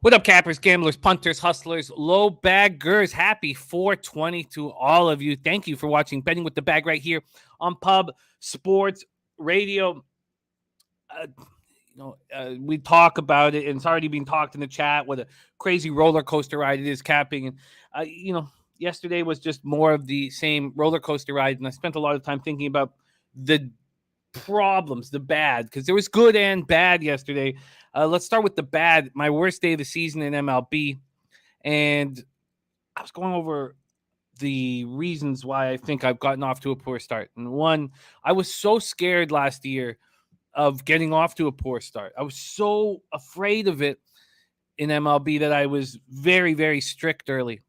What up, cappers, gamblers, punters, hustlers, low baggers? Happy 420 to all of you. Thank you for watching Betting with the Bag right here on Pub Sports Radio. We talk about it, and it's already been talked in the chat what a crazy roller coaster ride it is capping. And, yesterday was just more of the same roller coaster ride, and I spent a lot of time thinking about the problems, the bad, because there was good and bad yesterday. Let's start with the bad. My worst day of the season in MLB, and I was going over the reasons why I think I've gotten off to a poor start. And one, I was so scared last year of getting off to a poor start. I was so afraid of it in MLB that I was very, very strict early.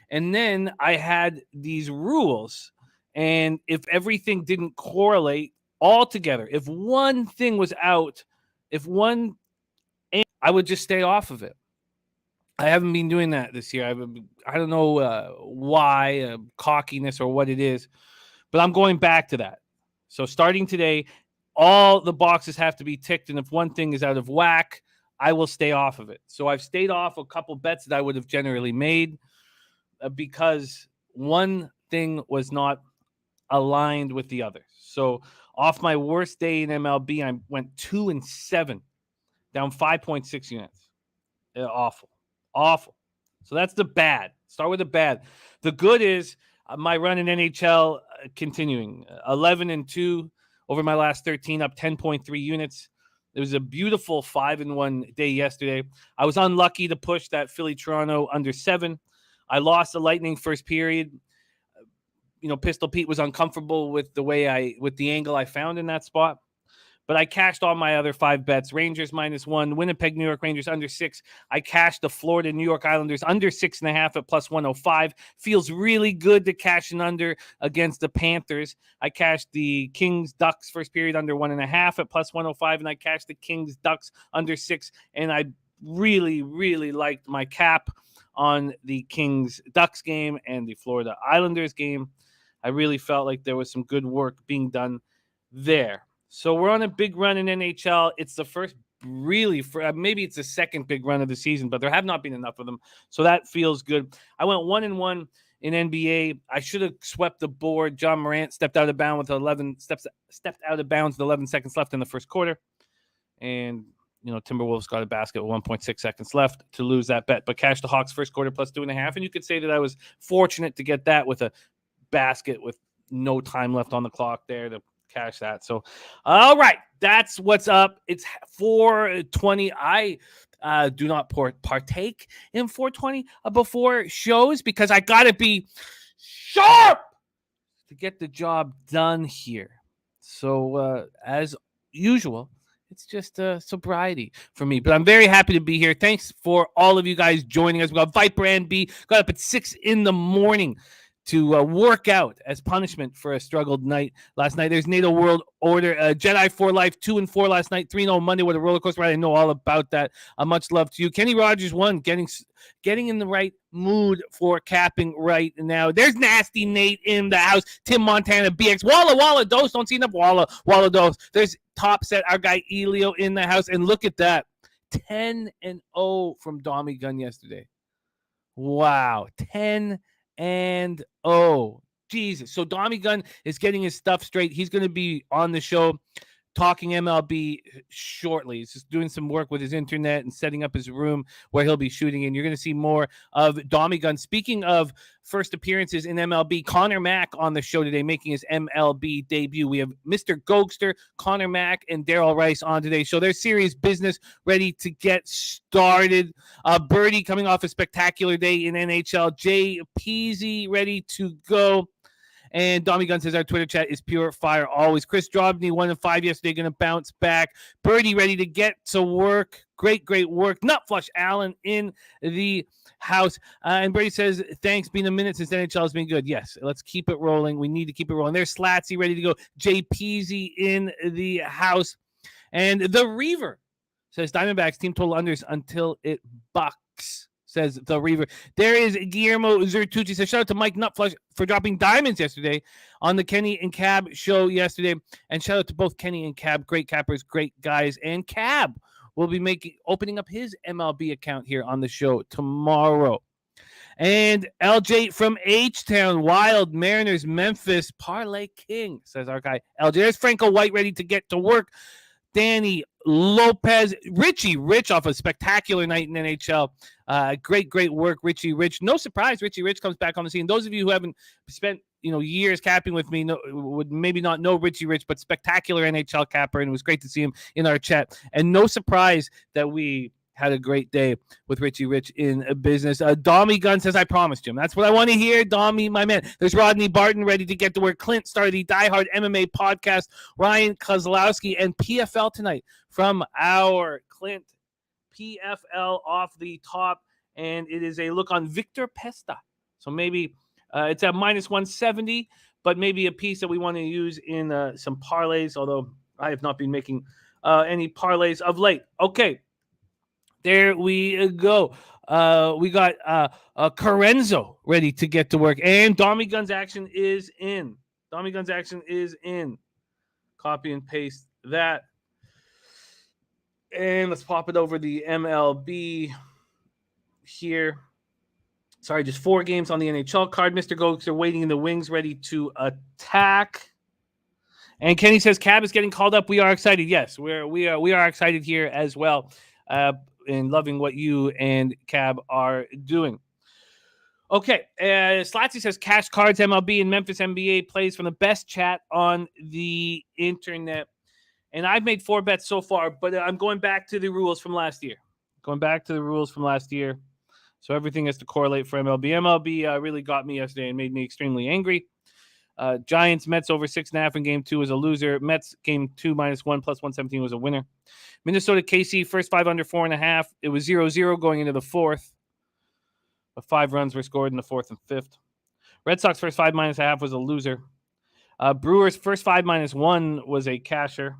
And then I had these rules, and if everything didn't correlate all together, if one thing was out, I would just stay off of it. I haven't been doing that this year. I don't know why, cockiness or what it is, but I'm going back to that. So starting today, all the boxes have to be ticked, and if one thing is out of whack, I will stay off of it. So I've stayed off a couple bets that I would have generally made because one thing was not aligned with the other. So off my worst day in MLB, I went 2-7, down 5.6 units. Awful. So that's the bad. Start with the bad. The good is my run in NHL continuing. 11-2 over my last 13, up 10.3 units. It was a beautiful 5-1 day yesterday. I was unlucky to push that Philly-Toronto under 7. I lost the Lightning first period. Pistol Pete was uncomfortable with the angle I found in that spot. But I cashed all my other 5 bets. Rangers -1, Winnipeg, New York Rangers under 6. I cashed the Florida, New York Islanders under 6.5 at +105. Feels really good to cash an under against the Panthers. I cashed the Kings, Ducks first period under 1.5 at +105, and I cashed the Kings, Ducks under 6. And I really, really liked my cap on the Kings, Ducks game and the Florida Islanders game. I really felt like there was some good work being done there. So we're on a big run in NHL. It's the first maybe it's the second big run of the season, but there have not been enough of them. So that feels good. I went 1-1 in NBA. I should have swept the board. John Morant stepped out of bounds with 11 seconds left in the first quarter. And, Timberwolves got a basket with 1.6 seconds left to lose that bet, but cashed the Hawks first quarter +2.5. And you could say that I was fortunate to get that with a basket with no time left on the clock there to cash that. So, all right, that's what's up. It's 420. I do not partake in 420 before shows because I got to be sharp to get the job done here. So, as usual, it's just sobriety for me. But I'm very happy to be here. Thanks for all of you guys joining us. We got Viper and B. Got up at 6 a.m. to work out as punishment for a struggled night last night. There's NATO World Order, Jedi for Life, 2-4 last night, 3-0 Monday with a roller coaster ride. I know all about that. Much love to you. Kenny Rogers won, getting in the right mood for capping right now. There's Nasty Nate in the house. Tim Montana, BX, Walla Dose. Don't see enough Walla Dose. There's Top Set, our guy Elio in the house. And look at that, 10-0 from Dommy Gun yesterday. Wow, 10-0. Jesus. So Dommy Gun is getting his stuff straight. He's going to be on the show talking MLB shortly. He's just doing some work with his internet and setting up his room where he'll be shooting in. You're going to see more of Dommy Gun. Speaking of first appearances in MLB, Conor Mac on the show today, making his MLB debut. We have Mr. Gogster, Conor Mac, and Darryl Rice on today's show. There's serious business ready to get started. Birdie coming off a spectacular day in NHL. Jay Peasy ready to go. And Dommy Gun says our Twitter chat is pure fire always. Chris Drobny, 1-5 yesterday, going to bounce back. Birdie ready to get to work. Great work. Nut Flush Allen in the house. And Birdie says, thanks. Been a minute since NHL has been good. Yes, let's keep it rolling. We need to keep it rolling. There's Slatsy ready to go. Jay Peasy in the house. And the Reaver says Diamondbacks team total unders until it bucks. Says the Reaver. There is Guillermo Zertucci. Says shout out to Mike Nutflush for dropping diamonds yesterday on the Kenny and Cab show yesterday. And shout out to both Kenny and Cab. Great cappers, great guys. And Cab will be opening up his MLB account here on the show tomorrow. And LJ from H-Town, Wild, Mariners, Memphis, Parlay King, says our guy LJ. There's Franco White ready to get to work. Danny Lopez, Richie Rich off a spectacular night in NHL. Great work, Richie Rich. No surprise, Richie Rich comes back on the scene. Those of you who haven't spent years capping with me would maybe not know Richie Rich, but spectacular NHL capper, and it was great to see him in our chat. And no surprise that we had a great day with Richie Rich in business. Dommy Gunn says, I promised Jim. That's what I want to hear, Dommy, my man. There's Rodney Barton ready to get to work. Clint started the Die Hard MMA podcast. Ryan Kozlowski and PFL tonight from our Clint. PFL off the top, and it is a look on Victor Pesta. So maybe it's at minus 170, but maybe a piece that we want to use in some parlays, although I have not been making any parlays of late. Okay. There we go. We got Carenzo ready to get to work. And Dommy Guns action is in. Copy and paste that. And let's pop it over the MLB here. Sorry, just 4 games on the NHL card. Mr. Gogster waiting in the wings, ready to attack. And Kenny says Cab is getting called up. We are excited. Yes, we are excited here as well. And loving what you and Cab are doing. Okay, Slatsy says Cash Cards MLB and Memphis NBA plays from the best chat on the internet. And I've made 4 bets so far, but I'm going back to the rules from last year. So everything has to correlate for MLB. MLB really got me yesterday and made me extremely angry. Giants, Mets over 6.5 in game 2 was a loser. Mets game 2 minus 1 plus 117 was a winner. Minnesota KC first 5 under 4.5. It was 0-0 going into the 4th. But 5 runs were scored in the 4th and 5th. Red Sox first 5 minus a half was a loser. Brewers first 5 minus 1 was a casher.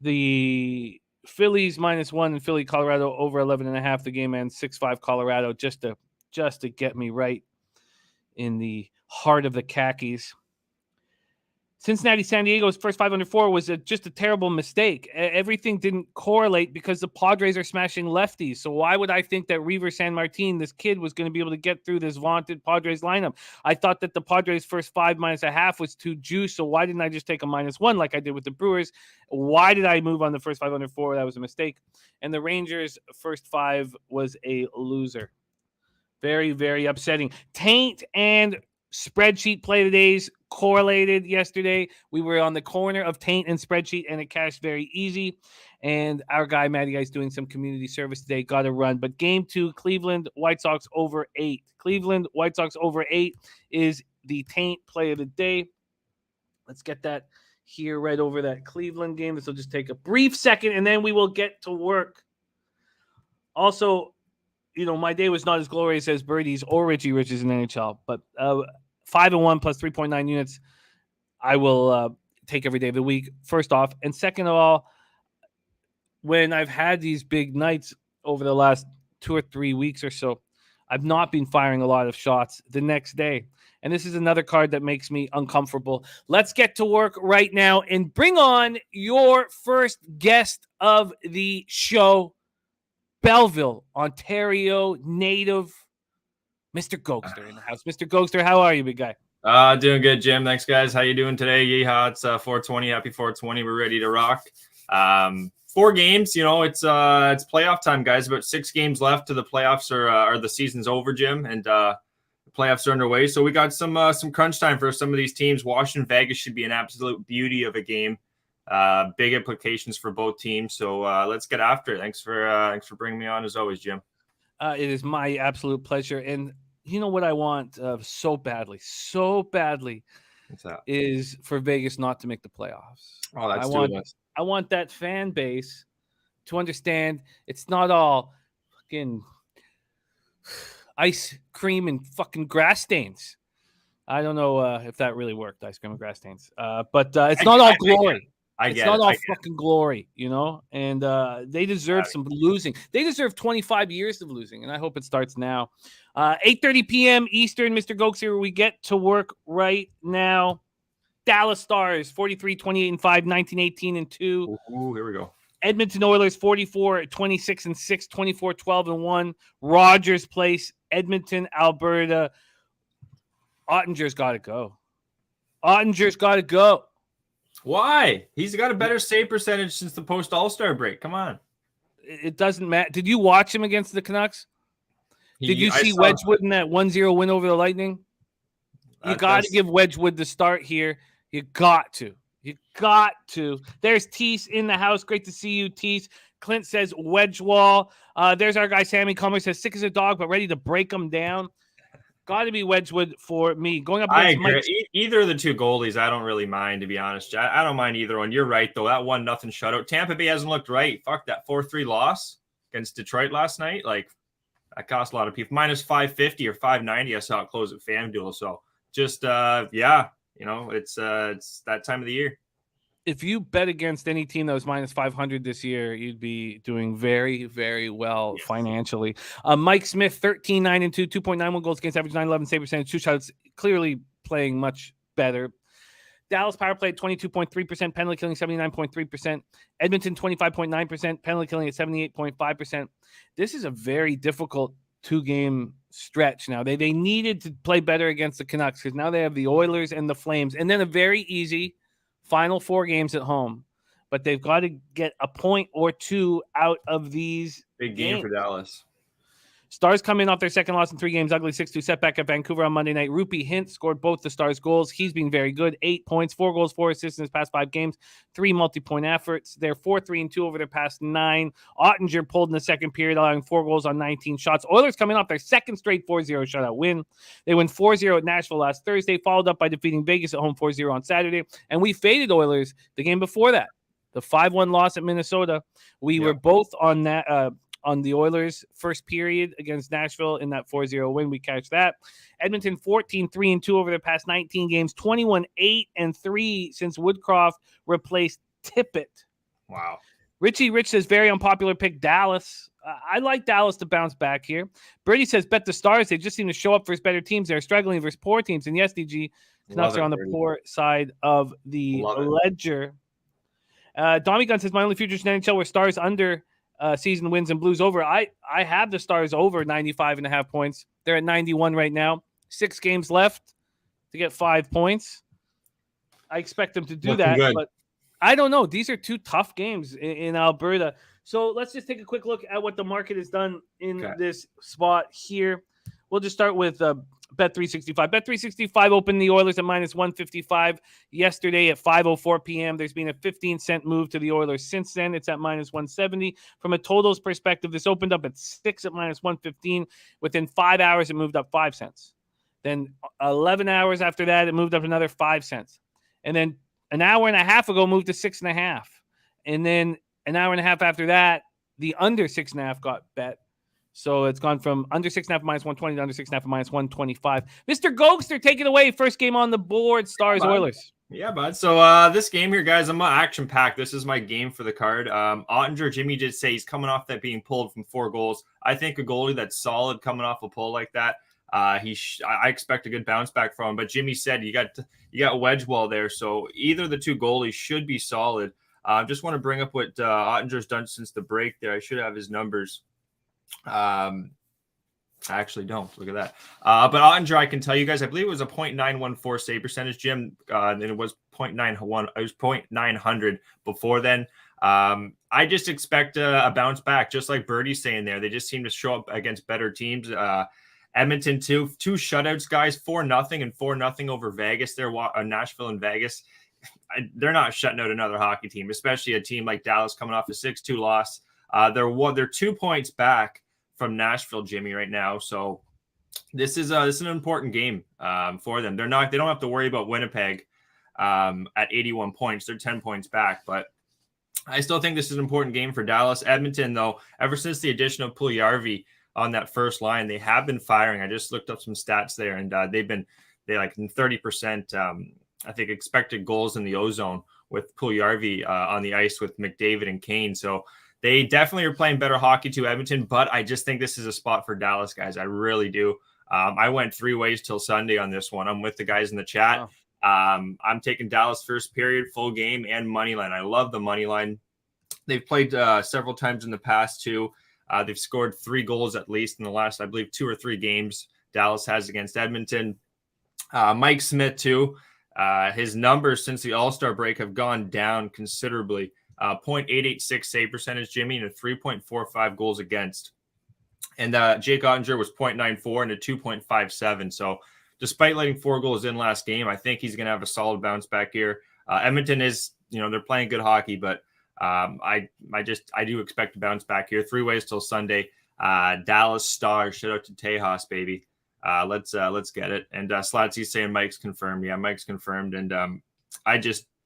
The Phillies minus 1 and Philly, Colorado over 11.5. The game ends 6-5 Colorado just to get me right in the heart of the khakis. Cincinnati, San Diego's first 5 under 4 was just a terrible mistake. Everything didn't correlate because the Padres are smashing lefties. So why would I think that Reaver San Martin, this kid, was going to be able to get through this vaunted Padres lineup? I thought that the Padres first 5 minus a half was too juice. So why didn't I just take a minus 1 like I did with the Brewers? Why did I move on the first 5 under 4? That was a mistake. And the Rangers first 5 was a loser. Very, very upsetting. Taint and spreadsheet play of the days correlated yesterday. We were on the corner of Taint and spreadsheet, and it cashed very easy. And our guy, Matty Guy's doing some community service today. Got to run. But game 2, Cleveland White Sox over 8. Cleveland White Sox over 8 is the Taint play of the day. Let's get that here right over that Cleveland game. This will just take a brief second, and then we will get to work. Also, my day was not as glorious as Birdie's or Richie Rich's in NHL, but 5-1 plus 3.9 units, I will take every day of the week, first off. And second of all, when I've had these big nights over the last 2 or 3 weeks or so, I've not been firing a lot of shots the next day. And this is another card that makes me uncomfortable. Let's get to work right now and bring on your first guest of the show. Belleville, Ontario native, Mr. Gogster in the house. Mr. Gogster, how are you, big guy? Doing good, Jim. Thanks, guys. How you doing today? Yeehaw, it's 420. Happy 420. We're ready to rock. 4 games, it's playoff time, guys. About 6 games left to the playoffs or the season's over, Jim, and the playoffs are underway. So we got some crunch time for some of these teams. Washington, Vegas should be an absolute beauty of a game. Big implications for both teams. So let's get after it. Thanks for bringing me on as always, Jim. It is my absolute pleasure. And you know what I want so badly What's that? Is for Vegas not to make the playoffs. Oh, that's I want that fan base to understand it's not all fucking ice cream and fucking grass stains. I don't know if that really worked, ice cream and grass stains. But it's not all glory. It's not all fucking glory, and they deserve some losing. They deserve 25 years of losing, and I hope it starts now. 8:30 p.m. Eastern, Mr. Gogster, we get to work right now. Dallas Stars, 43, 28, and 5, 19, 18, and 2. Ooh, here we go. Edmonton Oilers 44-26-6, 24-12-1. Rogers Place, Edmonton, Alberta. Ottinger's got to go. Ottinger's got to go. Why? He's got a better save percentage since the post All-Star break. Come on. It doesn't matter. Did you watch him against the Canucks? Did you see Wedgwood in that 1-0 win over the Lightning? You got to give Wedgwood the start here. You got to. You got to. There's Tease in the house. Great to see you, Tease. Clint says Wedgewall. There's our guy Sammy Comer says sick as a dog, but ready to break him down. Got to be Wedgwood for me. Going up against Mike. Either of the two goalies, I don't really mind, to be honest. I don't mind either one. You're right, though. That 1-0 shutout. Tampa Bay hasn't looked right. Fuck that 4-3 loss against Detroit last night. Like, that cost a lot of people. Minus 550 or 590, I saw it close at FanDuel. So, just, yeah. You know, it's that time of the year. If you bet against any team that was minus 500 this year, you'd be doing very, very well financially. Mike Smith, 13-9-2, 2.91 goals against average, 911 save percentage, 2 shots, clearly playing much better. Dallas power play at 22.3%, penalty killing 79.3%. Edmonton 25.9%, penalty killing at 78.5%. This is a very difficult 2-game stretch now. They needed to play better against the Canucks because now they have the Oilers and the Flames, and then a very easy final 4 games at home. But they've got to get a point or 2 out of these big game for Dallas. Stars come in off their second loss in 3 games. Ugly 6-2 setback at Vancouver on Monday night. Rupee Hint scored both the Stars' goals. He's been very good. 8 points, 4 goals, 4 assists in his past 5 games. 3 multi-point efforts. They're 4-3-2 over their past 9. Ottinger pulled in the second period, allowing 4 goals on 19 shots. Oilers coming off their second straight 4-0 shutout win. They win 4-0 at Nashville last Thursday, followed up by defeating Vegas at home 4-0 on Saturday. And we faded Oilers the game before that. The 5-1 loss at Minnesota. We were both on that on the Oilers' first period against Nashville in that 4-0 win. We catch that. Edmonton 14-3-2 over their past 19 games, 21-8-3 since Woodcroft replaced Tippett. Wow. Richie Rich says very unpopular pick, Dallas. I like Dallas to bounce back here. Brady says bet the Stars. They just seem to show up versus better teams. They're struggling versus poor teams. And yes, DG, Canucks are on the poor side of the ledger. Tommy Gunn says my only futures in NHL were Stars under season wins and Blues over. I have the Stars over 95.5 points. They're at 91 right now. 6 games left to get 5 points. I expect them to do that, but I don't know. These are 2 tough games in Alberta. So let's just take a quick look at what the market has done in this spot here. We'll just start with Bet365. Bet365 opened the Oilers at minus 155 yesterday at 5:04 p.m. There's been a 15-cent move to the Oilers since then. It's at minus 170. From a totals perspective, this opened up at 6 at minus 115. Within 5 hours, it moved up 5 cents. Then 11 hours after that, it moved up another 5 cents. And then an hour and a half ago, moved to 6.5. And then an hour and a half after that, the under 6.5 got bet. So it's gone from under 6.5 minus 120 to under 6.5 minus 125. Mr. Gogster, take it away. First game on the board, Stars Oilers. Yeah, bud. So this game here, guys, I'm action-packed. This is my game for the card. Ottinger, Jimmy did say he's coming off that being pulled from 4 goals. I think a goalie that's solid coming off a pull like that, I expect a good bounce back from him. But Jimmy said you got Wedgewall there, so either of the 2 goalies should be solid. Just want to bring up what Ottinger's done since the break there. I should have his numbers. I actually don't. Look at that. But Ottinger, I can tell you guys, I believe it was a .914 save percentage, Jim, and it was .91. It was .900 before then. I just expect a bounce back, just like Birdie's saying there. They just seem to show up against better teams. Edmonton, two shutouts, guys, 4-0 and 4-0 over Vegas. They're Nashville and Vegas. They're not shutting out another hockey team, especially a team like Dallas coming off a 6-2 loss. They're 2 points back from Nashville, Jimmy, right now. So this is an important game for them. They don't have to worry about Winnipeg at 81 points. They're 10 points back, but I still think this is an important game for Dallas. Edmonton, though, ever since the addition of Puljujarvi on that first line, they have been firing. I just looked up some stats there, and they like 30%. I think expected goals in the ozone with Puljujarvi on the ice with McDavid and Kane. So they definitely are playing better hockey to Edmonton, but I just think this is a spot for Dallas, guys. I really do. I went 3 ways till Sunday on this one. I'm with the guys in the chat. Wow. I'm taking Dallas first period, full game, and money line. I love the money line. They've played several times in the past too. They've scored 3 goals at least in the last, I believe, 2 or 3 games. Dallas has against Edmonton. Mike Smith too. His numbers since the All-Star break have gone down considerably. 0.886 save percentage, Jimmy, and a 3.45 goals against. And Jake Ottinger was 0.94 and a 2.57. So despite letting 4 goals in last game, I think he's going to have a solid bounce back here. Edmonton is, they're playing good hockey, but I do expect to bounce back here. 3 ways till Sunday. Dallas Stars. Shout out to Tejas, baby. Let's get it. And Slatsy's saying Mike's confirmed. Yeah, Mike's confirmed. And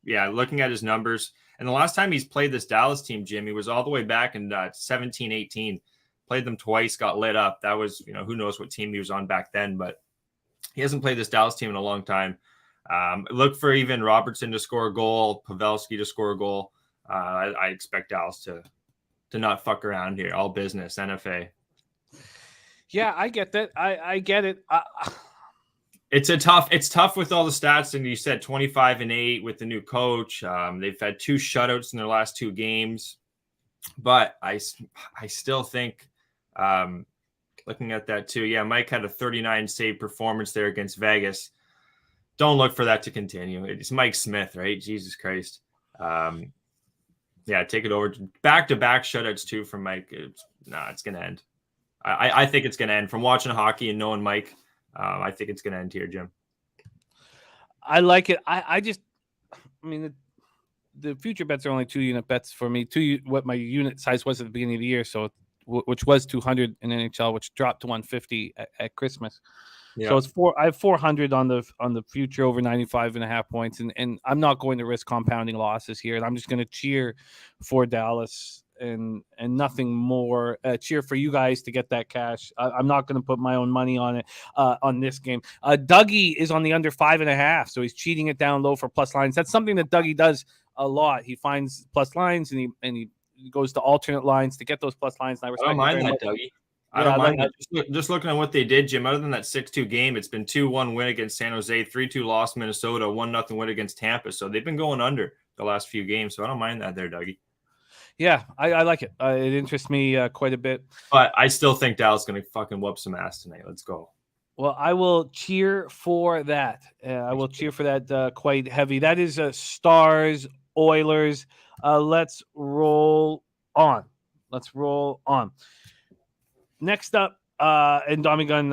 looking at his numbers, and the last time he's played this Dallas team, Jimmy, was all the way back in 17-18. Played them twice, got lit up. That was, who knows what team he was on back then, but he hasn't played this Dallas team in a long time. Look for even Robertson to score a goal, Pavelski to score a goal. I expect Dallas to not fuck around here. All business, NFA. Yeah, I get that. I get it. It's tough with all the stats. And you said 25-8 with the new coach. They've had 2 shutouts in their last 2 games, but I still think, looking at that too. Yeah, Mike had a 39 save performance there against Vegas. Don't look for that to continue. It's Mike Smith, right? Jesus Christ. Take it over. Back-to-back shutouts too from Mike. It's going to end. I think it's going to end. From watching hockey and knowing Mike, I think it's going to end here, Jim. I like it. The future bets are only 2-unit bets for me. What my unit size was at the beginning of the year, so which was 200 in NHL, which dropped to 150 at Christmas. Yeah. So it's I have 400 on the future over 95.5 points, and I'm not going to risk compounding losses here, and I'm just going to cheer for Dallas and nothing more. Cheer for you guys to get that cash. I'm not going to put my own money on it on this game. Dougie is on the under 5.5, so he's cheating it down low for plus lines. That's something that Dougie does a lot. He finds plus lines and he goes to alternate lines to get those plus lines. And I don't mind that, Dougie. I don't mind that. Just looking at what they did, Jim, other than that 6-2 game, it's been 2-1 win against San Jose, 3-2 loss Minnesota, 1-0 win against Tampa. So they've been going under the last few games. So I don't mind that there, Dougie. Yeah, I like it. It interests me quite a bit. But I still think Dallas is going to fucking whoop some ass tonight. Let's go. Well, I will cheer for that. I will cheer for that quite heavy. That is Stars, Oilers. Let's roll on. Next up, and Dommy Gunn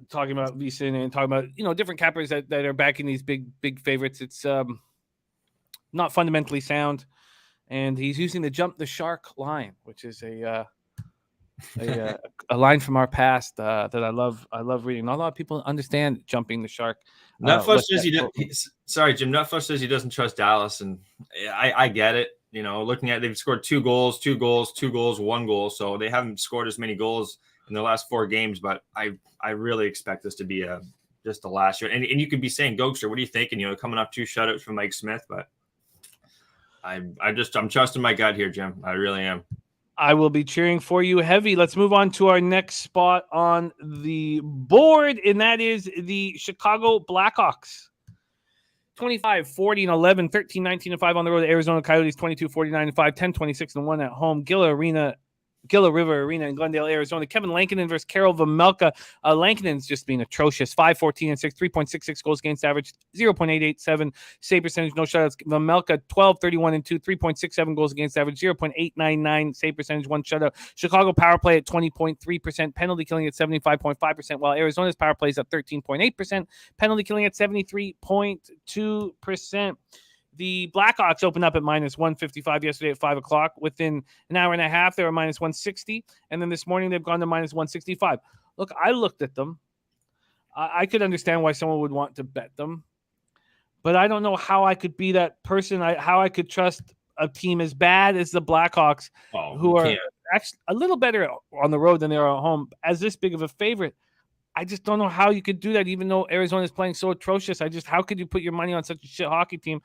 talking about VSiN and talking about different cappers that are backing these big favorites. It's not fundamentally sound, and he's using the jump the shark line, which is a line from our past that I love. I love reading. Not a lot of people understand jumping the shark. Nutflush says sorry, Jim. Nutflush says he doesn't trust Dallas, and I get it. Looking at they've scored 2 goals, 1 goal, so they haven't scored as many goals in the last 4 games. But I really expect this to be just the last year. And you could be saying, Gogster, what are you thinking? Coming up 2 shutouts from Mike Smith, but I'm trusting my gut here, Jim. I really am. I will be cheering for you heavy. Let's move on to our next spot on the board, and that is the Chicago Blackhawks. 25, 40, and 11, 13, 19, and 5 on the road. Arizona Coyotes, 22, 49, and 5, 10, 26, and 1 at home. Gila River Arena in Glendale, Arizona. Kevin Lankinen versus Karel Vejmelka. Lankinen's just being atrocious. 5, 14, and 6, 3.66 goals against average, 0.887 save percentage, no shutouts. Vejmelka, 12, 31, and 2, 3.67 goals against average, 0.899 save percentage, 1 shutout. Chicago power play at 20.3%, penalty killing at 75.5%, while Arizona's power play is at 13.8%, penalty killing at 73.2%. The Blackhawks opened up at minus 155 yesterday at 5 o'clock. Within an hour and a half, they were minus 160. And then this morning, they've gone to minus 165. Look, I looked at them. I could understand why someone would want to bet them. But I don't know how I could be that person, how I could trust a team as bad as the Blackhawks, who are actually a little better on the road than they are at home, as this big of a favorite. I just don't know how you could do that, even though Arizona is playing so atrocious. How could you put your money on such a shit hockey team?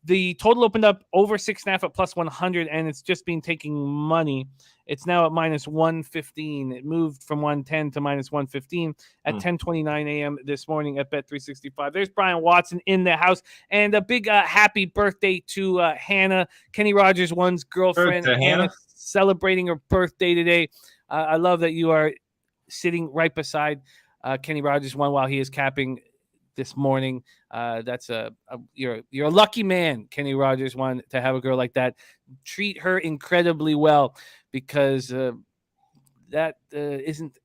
The total opened up over 6.5 at plus 100, and it's just been taking money. It's now at minus 115. It moved from 110 to minus 115 at 10:29 a.m. this morning at Bet365. There's Brian Watson in the house, and a big happy birthday to Hannah, Kenny Rogers one's girlfriend. Hannah celebrating her birthday today. I love that you are sitting right beside Kenny Rogers one while he is capping this morning. That's you're a lucky man, Kenny Rogers one, to have a girl like that. Treat her incredibly well, because that isn't.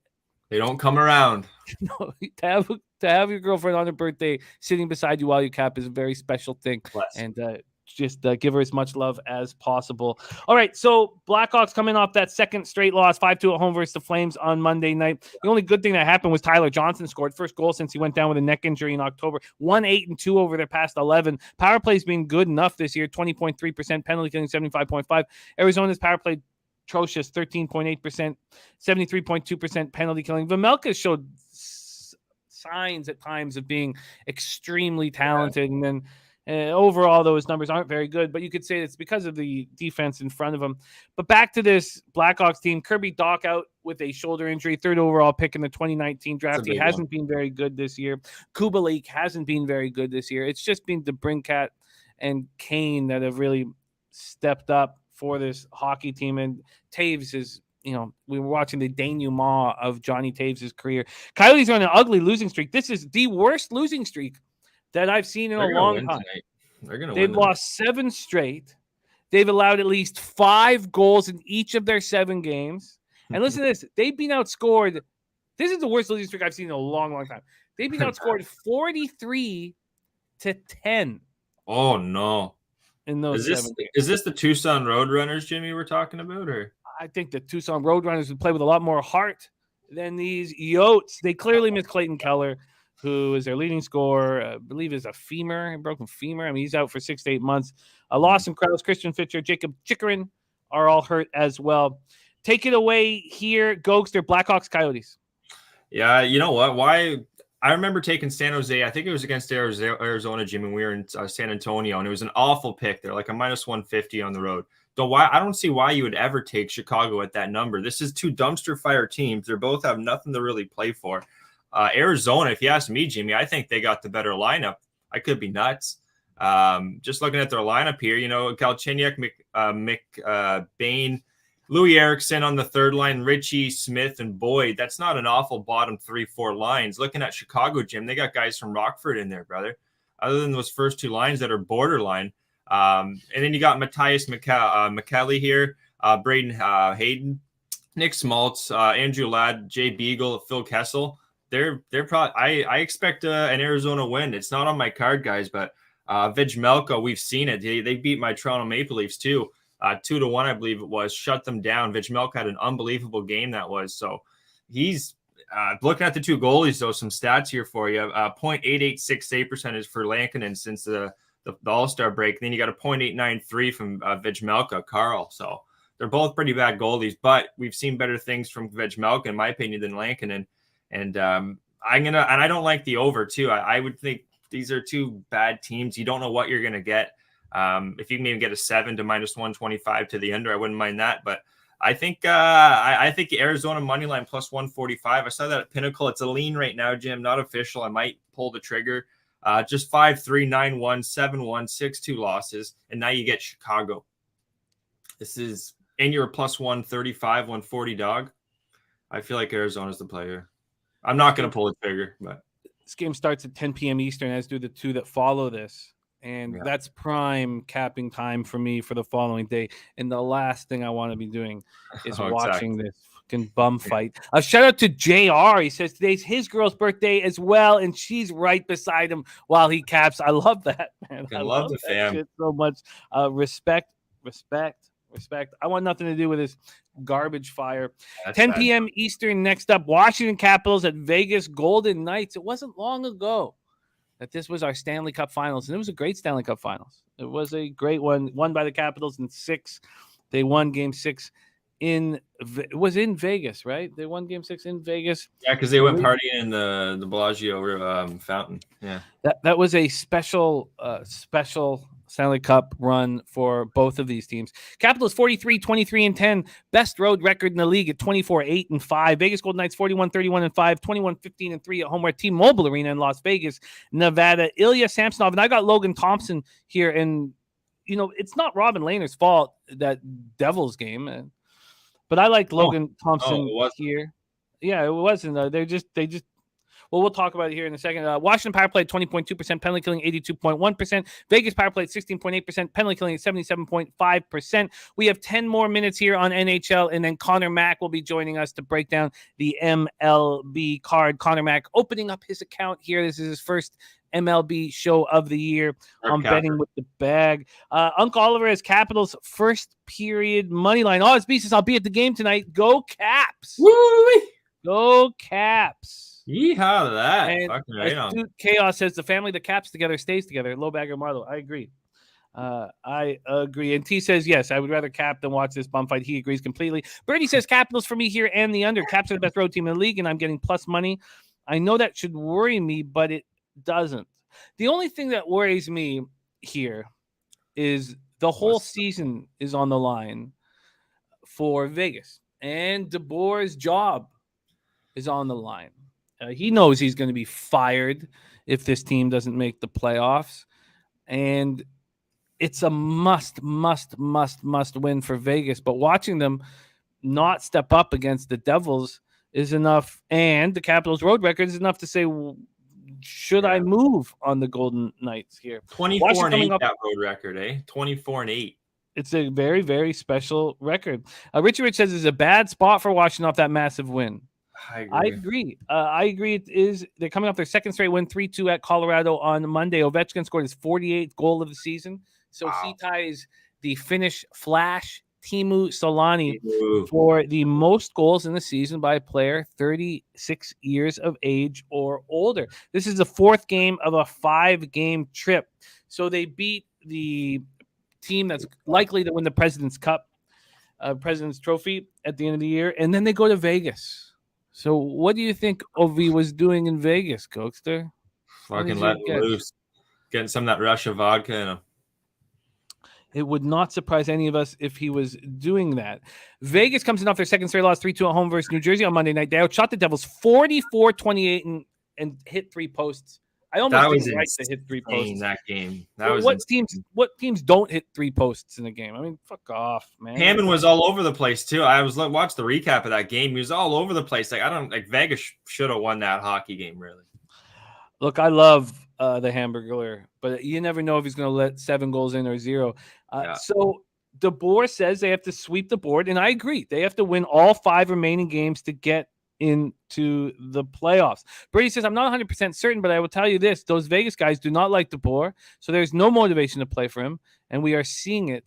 They don't come around. No, to have your girlfriend on her birthday sitting beside you while you cap is a very special thing. Bless. And just give her as much love as possible. All right, so Blackhawks coming off that second straight loss, 5-2 at home versus the Flames on Monday night. The only good thing that happened was Tyler Johnson scored first goal since he went down with a neck injury in October. 1-8-2 over their past 11. Power play's been good enough this year, 20.3%, penalty killing 75.5. Arizona's power play atrocious, 13.8%, 73.2% penalty killing. Vejmelka showed signs at times of being extremely talented, and then overall, those numbers aren't very good, but you could say it's because of the defense in front of them. But back to this Blackhawks team, Kirby Dach out with a shoulder injury, third overall pick in the 2019 draft. He hasn't been very good this year. Kubalik hasn't been very good this year. It's just been DeBrincat and Kane that have really stepped up for this hockey team. And Taves is, we were watching the denouement of Johnny Taves' career. Coyotes are on an ugly losing streak. This is the worst losing streak that I've seen in a long time. They've lost 7 straight. They've allowed at least 5 goals in each of their 7 games. And listen to this. They've been outscored. This is the worst losing streak I've seen in a long, long time. They've been outscored 43-10. Oh, no. In those 7 games. Is this the Tucson Roadrunners, Jimmy, we're talking about? Or I think the Tucson Roadrunners would play with a lot more heart than these Yotes. They clearly miss Clayton Keller, who is their leading scorer. I believe is a broken femur. I mean, he's out for 6 to 8 months. Lawson Krause, Christian Fischer, Jacob Chikrin are all hurt as well. Take it away here, Gogster, Blackhawks, Coyotes. Yeah, you know what? I remember taking San Jose. I think it was against Arizona, Jimmy. We were in San Antonio, and it was an awful pick. They're like a minus 150 on the road. I don't see why you would ever take Chicago at that number. This is 2 dumpster fire teams. They both have nothing to really play for. Arizona, if you ask me, Jimmy, I think they got the better lineup. I could be nuts. Just looking at their lineup here, Galchenyuk, McBain, Louis Eriksson on the third line, Richie, Smith, and Boyd. That's not an awful bottom 3-4 lines. Looking at Chicago, Jim, they got guys from Rockford in there, brother. Other than those first 2 lines that are borderline. And then you got Matthias McKelly here, Braden Hayden, Nick Schmaltz, Andrew Ladd, Jay Beagle, Phil Kessel. They're probably. I expect an Arizona win. It's not on my card, guys, but Vejmelka, we've seen it. They beat my Toronto Maple Leafs too, 2-1, I believe it was. Shut them down. Vejmelka had an unbelievable game that was. So he's looking at the 2 goalies though. Some stats here for you. 0.886 save percentage for Lankinen since the All-Star break. And then you got a 0.893 from Vejmelka, Carl. So they're both pretty bad goalies, but we've seen better things from Vejmelka, in my opinion, than Lankinen. And I don't like the over too. I would think these are 2 bad teams. You don't know what you're gonna get. If you can even get a 7 to minus 125 to the under, I wouldn't mind that. But I think the Arizona money line plus 145. I saw that at Pinnacle. It's a lean right now, Jim. Not official. I might pull the trigger. Just 5-3, 9-1, 7-1, 6-2 losses, and now you get Chicago. This is, and you're a plus 135, 140 dog. I feel like Arizona's the player. I'm not going to pull the trigger, but this game starts at 10 p.m. Eastern, as do the 2 that follow this. And that's prime capping time for me for the following day. And the last thing I want to be doing is watching this fucking bum fight. A shout out to JR. He says today's his girl's birthday as well, and she's right beside him while he caps. I love that, man. I love the fam. Shit so much. Respect. I want nothing to do with this garbage fire. That's 10 p.m. Eastern next up. Washington Capitals at Vegas Golden Knights. It wasn't long ago that this was our Stanley Cup Finals, and it was a great Stanley Cup Finals. It was a great one, won by the Capitals in 6. They won Game 6 it was in Vegas, right? They won Game 6 in Vegas. Yeah, because they went partying in the Bellagio fountain. Yeah, that was a special Stanley Cup run for both of these teams. Capitals 43, 23, and 10. Best road record in the league at 24, 8, and 5. Vegas Golden Knights 41, 31, and 5. 21, 15, and 3 at home at T-Mobile Arena in Las Vegas, Nevada. Ilya Samsonov, and I got Logan Thompson here. And, it's not Robin Lehner's fault, that Devils game. But I like Logan Thompson here. Yeah, it wasn't. They just. Well, we'll talk about it here in a second. Washington power play at 20.2%, penalty killing 82.1%. Vegas power play at 16.8%, penalty killing at 77.5%. We have 10 more minutes here on NHL, and then Conor Mac will be joining us to break down the MLB card. Conor Mac opening up his account here. This is his first MLB show of the year on Betting with the Bag. Uncle Oliver has Capitals first period money line. Oh, it's Beasts. I'll be at the game tonight. Go Caps. Woo-wee. Go Caps. Yeehaw to that. And fucking right on. Dude, Chaos says the family that caps together stays together. Low bagger Marlowe. I agree. I agree. And T says, yes, I would rather cap than watch this bum fight. He agrees completely. Birdie says Capitals for me here and the under. Caps are the best road team in the league, and I'm getting plus money. I know that should worry me, but it doesn't. The only thing that worries me here is the whole season is on the line for Vegas, and DeBoer's job is on the line. He knows he's going to be fired if this team doesn't make the playoffs. And it's a must win for Vegas. But watching them not step up against the Devils is enough. And the Capitals' road record is enough to say, should I move on the Golden Knights here? 24-8 that road record, 24-8. It's a very, very special record. Richie Rich says it's a bad spot for Washington off that massive win. I agree. It is. They're coming off their second straight win, 3-2 at Colorado on Monday. Ovechkin scored his 48th goal of the season. So he ties the Finnish Flash, Teemu Solani, for the most goals in the season by a player 36 years of age or older. This is the fourth game of a 5-game trip. So they beat the team that's likely to win the President's Cup, President's Trophy at the end of the year. And then they go to Vegas. So what do you think Ovi was doing in Vegas, Gogster? Fucking letting loose. Getting some of that Russia vodka in him. It would not surprise any of us if he was doing that. Vegas comes in off their second straight loss, 3-2 at home versus New Jersey on Monday night. They outshot the Devils 44-28 and hit 3 posts. I almost didn't like to hit 3 posts in that game. What teams don't hit 3 posts in a game? I mean, fuck off, man. Hammond was all over the place too. I was watched the recap of that game. He was all over the place. Vegas should have won that hockey game. Really. Look, I love the Hamburglar, but you never know if he's going to let 7 goals in or 0. So DeBoer says they have to sweep the board, and I agree. They have to win all 5 remaining games to get into the playoffs. Brady says, I'm not 100% certain, but I will tell you this. Those Vegas guys do not like DeBoer, so there's no motivation to play for him, and we are seeing it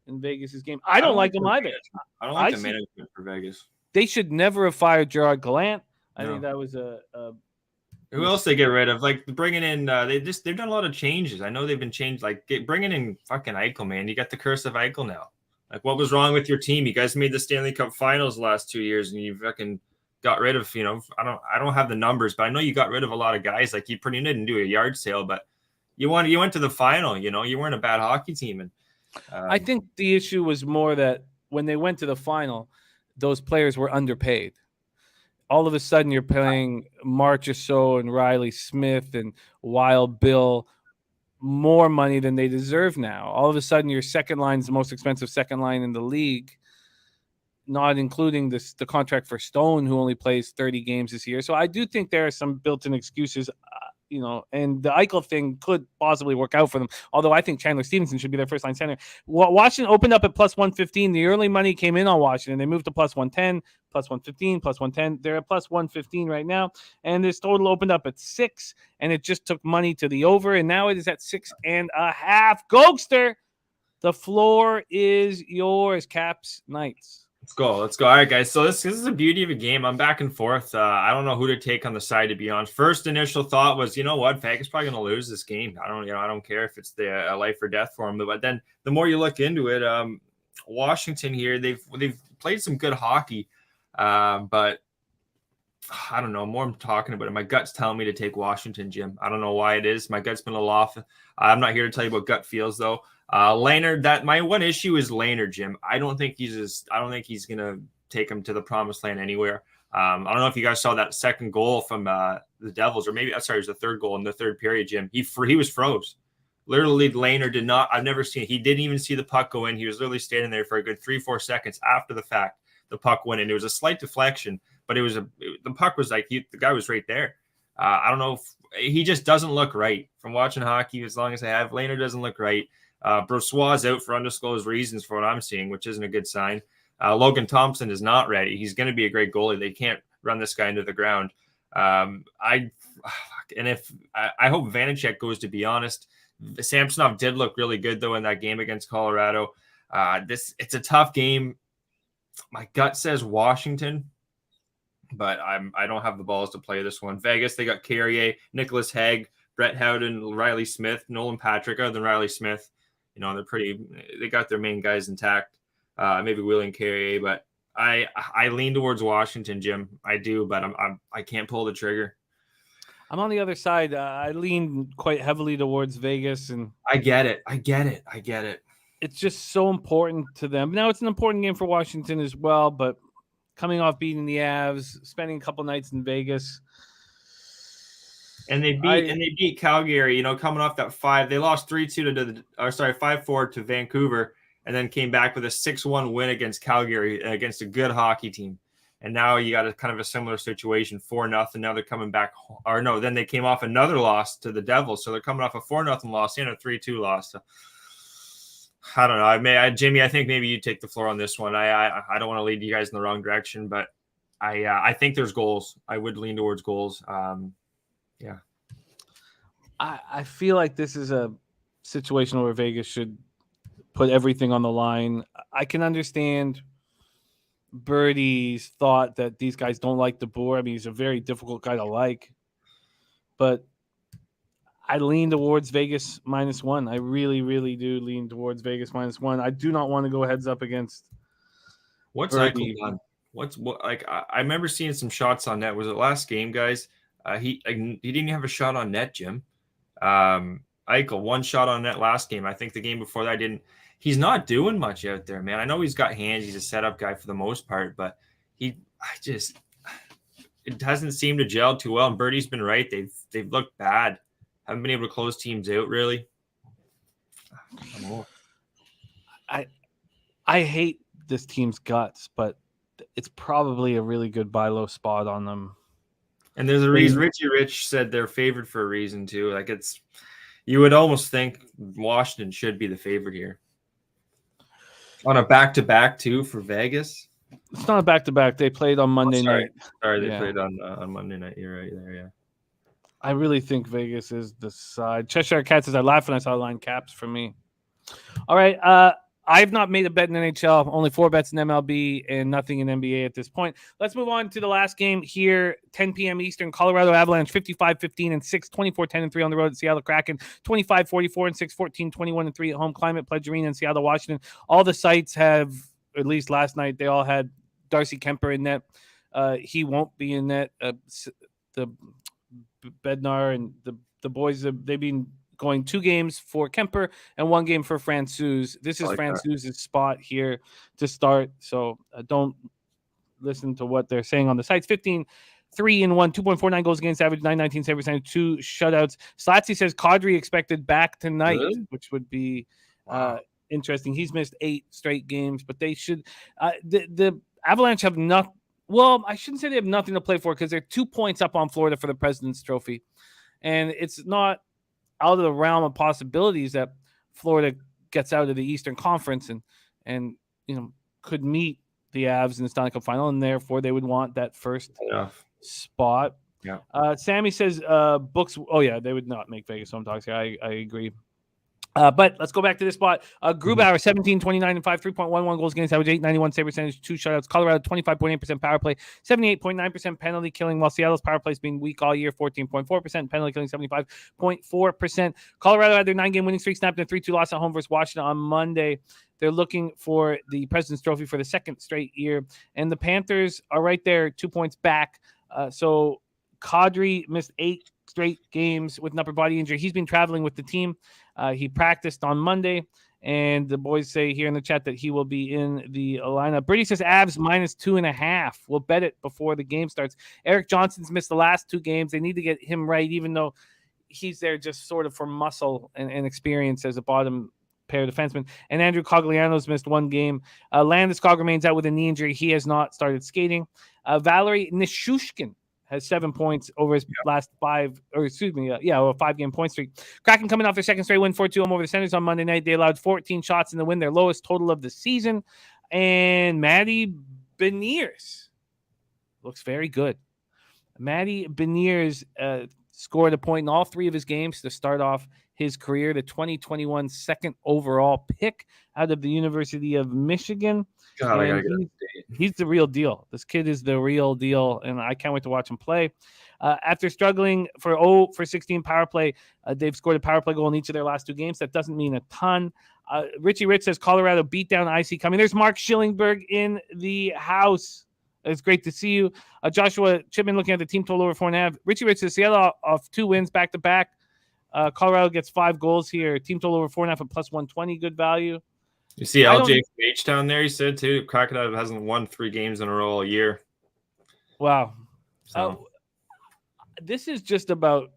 in Vegas' game. I don't like him either. I don't like the management for Vegas. They should never have fired Gerard Gallant. I think that was a who else they get rid of? Like bringing in, they've done a lot of changes. I know they've been changed. Like bringing in fucking Eichel, man. You got the curse of Eichel now. Like, what was wrong with your team? You guys made the Stanley Cup Finals the last 2 years, and you fucking got rid of. I don't have the numbers, but I know you got rid of a lot of guys. Like you didn't do a yard sale, but you went to the final. You weren't a bad hockey team, and I think the issue was more that when they went to the final, those players were underpaid. All of a sudden, you're paying Marchessault and Riley Smith and Wild Bill more money than they deserve now. All of a sudden, your second line is the most expensive second line in the league, not including the contract for Stone, who only plays 30 games this year. So I do think there are some built-in excuses, and the Eichel thing could possibly work out for them. Although I think Chandler Stevenson should be their first-line center. Washington opened up at plus 115. The early money came in on Washington. They moved to plus 110, plus 115, plus 110. They're at plus 115 right now. And this total opened up at 6, and it just took money to the over. And now it is at 6.5. Gogster, the floor is yours. Caps, Knights. Let's go. All right, guys. So this is the beauty of a game. I'm back and forth. I don't know who to take on the side, to be honest. First initial thought was, you know what, Vegas probably going to lose this game. I don't care if it's a life or death for them. But then the more you look into it, Washington here, they've played some good hockey, but I don't know. More I'm talking about it. My gut's telling me to take Washington, Jim. I don't know why it is. My gut's been a little off. I'm not here to tell you what gut feels though. Leonard, that my one issue is Leonard, Jim. I don't think he's gonna take him to the promised land anywhere. I don't know if you guys saw that second goal from the Devils, or maybe sorry, it was the third goal in the third period, Jim. He was froze. Literally, Leonard did not. I've never seen. He didn't even see the puck go in. He was literally standing there for a good 3-4 seconds after the fact. The puck went in. It was a slight deflection, but the puck was like the guy was right there. I don't know if he just doesn't look right. From watching hockey as long as I have, Leonard doesn't look right. Brossois out for undisclosed reasons for what I'm seeing, which isn't a good sign. Logan Thompson is not ready. He's going to be a great goalie. They can't run this guy into the ground. I hope Vanacek goes, to be honest. Samsonov did look really good though in that game against Colorado. It's a tough game. My gut says Washington, but I don't have the balls to play this one. Vegas, they got Carrier, Nicholas Hague, Brett Howden, Riley Smith, Nolan Patrick. Other than Riley Smith, they got their main guys intact. Maybe William Carrier, but I lean towards Washington, Jim. I do, but I can't pull the trigger. I'm on the other side. I lean quite heavily towards Vegas, and I get it. It's just so important to them. Now it's an important game for Washington as well, but coming off beating the Avs, spending a couple nights in Vegas, and they beat Calgary. Coming off that 5, they lost 5-4 to Vancouver, and then came back with a 6-1 win against Calgary, against a good hockey team. And now you got a kind of a similar situation, 4-0. Now they're coming back, or no, then they came off another loss to the Devils, so they're coming off a 4-0 loss and a 3-2 loss. So, I don't know. Jimmy, I think maybe you take the floor on this one. I don't want to lead you guys in the wrong direction, but I think there's goals. I would lean towards goals. Yeah. I feel like this is a situation where Vegas should put everything on the line. I can understand Birdie's thought that these guys don't like DeBoer. I mean, he's a very difficult guy to like, but I lean towards Vegas -1. I really, really do lean towards Vegas -1. I do not want to go heads up against. What's Eichel done? I remember seeing some shots on net. Was it last game, guys? He didn't have a shot on net, Jim. Eichel, 1 shot on net last game. I think the game before that didn't. He's not doing much out there, man. I know he's got hands. He's a setup guy for the most part, but it hasn't seemed to gel too well. And Birdie's been right. They've looked bad. Haven't been able to close teams out, really. I hate this team's guts, but it's probably a really good buy low spot on them. And there's a reason. Richie Rich said they're favored for a reason too. Like you would almost think Washington should be the favorite here. On a back-to-back too for Vegas. It's not a back-to-back. They played on Monday night. Sorry, they played on Monday night. You're right there, yeah. I really think Vegas is the side. Cheshire Cat says, I laughed when I saw line caps for me. All right. I've not made a bet in NHL. Only 4 bets in MLB and nothing in NBA at this point. Let's move on to the last game here. 10 p.m. Eastern. Colorado Avalanche 55-15-6, 24-10-3 on the road at Seattle Kraken. 25-44-6, 14-21-3 at home. Climate Pledge Arena in Seattle, Washington. All the sites have, at least last night, they all had Darcy Kemper in net. He won't be in net. The Bednar and the boys, they've been going 2 games for Kemper and 1 game for Francouz. This is Francouz's spot here to start, so don't listen to what they're saying on the sites. 15-3-1, 2.49 goals against average, 919 save percentage, 2 shutouts. Slatsy says Kadri expected back tonight, which would be interesting. He's missed 8 straight games, but they should. The Avalanche have not. Well, I shouldn't say they have nothing to play for because they're 2 points up on Florida for the President's Trophy, and it's not out of the realm of possibilities that Florida gets out of the Eastern Conference and could meet the Avs in the Stanley Cup final, and therefore they would want that first spot. Yeah. Sammy says books. Oh yeah, they would not make Vegas home dogs. Yeah, I agree. But let's go back to this spot. Grubauer, 17, 29, and 5, 3.11 goals against average, 891 save percentage, 2 shutouts. Colorado, 25.8% power play, 78.9% penalty killing, while Seattle's power play has been weak all year, 14.4%, penalty killing, 75.4%. Colorado had their 9-game winning streak snapped in a 3-2 loss at home versus Washington on Monday. They're looking for the President's Trophy for the 2nd straight year. And the Panthers are right there, 2 points back. So Kadri missed 8 straight games with an upper body injury. He's been traveling with the team. He practiced on Monday, and the boys say here in the chat that he will be in the lineup. Brady says Avs -2.5. We'll bet it before the game starts. Eric Johnson's missed the last 2 games. They need to get him right, even though he's there just sort of for muscle and experience as a bottom pair defenseman. And Andrew Cogliano's missed 1 game. Landeskog remains out with a knee injury. He has not started skating. Valery Nishushkin has 7 points over his last 5, or excuse me, a 5-game point streak. Kraken coming off their second straight win 4-2 over the Senators on Monday night. They allowed 14 shots in the win, their lowest total of the season. And Matty Beniers looks very good. Matty Beniers scored a point in all 3 of his games to start off his career, the 2021 second overall pick out of the University of Michigan. God, he's the real deal. This kid is the real deal, and I can't wait to watch him play. After struggling for 16 power play, they've scored a power play goal in each of their last 2 games. That doesn't mean a ton. Richie Rich says Colorado beat down IC coming. There's Mark Schillingberg in the house. It's great to see you. Joshua Chipman looking at the team total over 4.5. Richie Rich says Seattle off 2 wins back to back. Colorado gets 5 goals here. Team total over 4.5 at +120. Good value. You see LJ H down there, he said, too. Crocodile hasn't won 3 games in a row all year. Wow. So. This is just about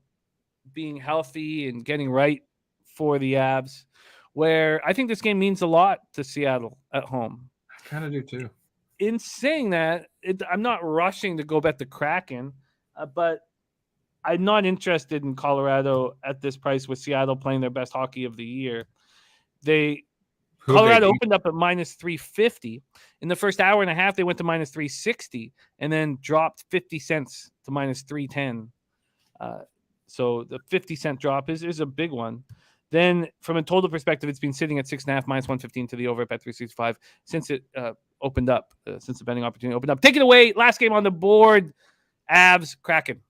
being healthy and getting right for the Avs, where I think this game means a lot to Seattle at home. I kind of do, too. In saying that, I'm not rushing to go bet the Kraken, but I'm not interested in Colorado at this price with Seattle playing their best hockey of the year. Colorado opened up at -350. In the first hour and a half, they went to -360 and then dropped 50 cents to -310. So the 50-cent drop is a big one. Then from a total perspective, it's been sitting at 6.5 -115 to the over at Bet365 since it opened up, since the betting opportunity opened up. Take it away. Last game on the board, Avs, Kraken.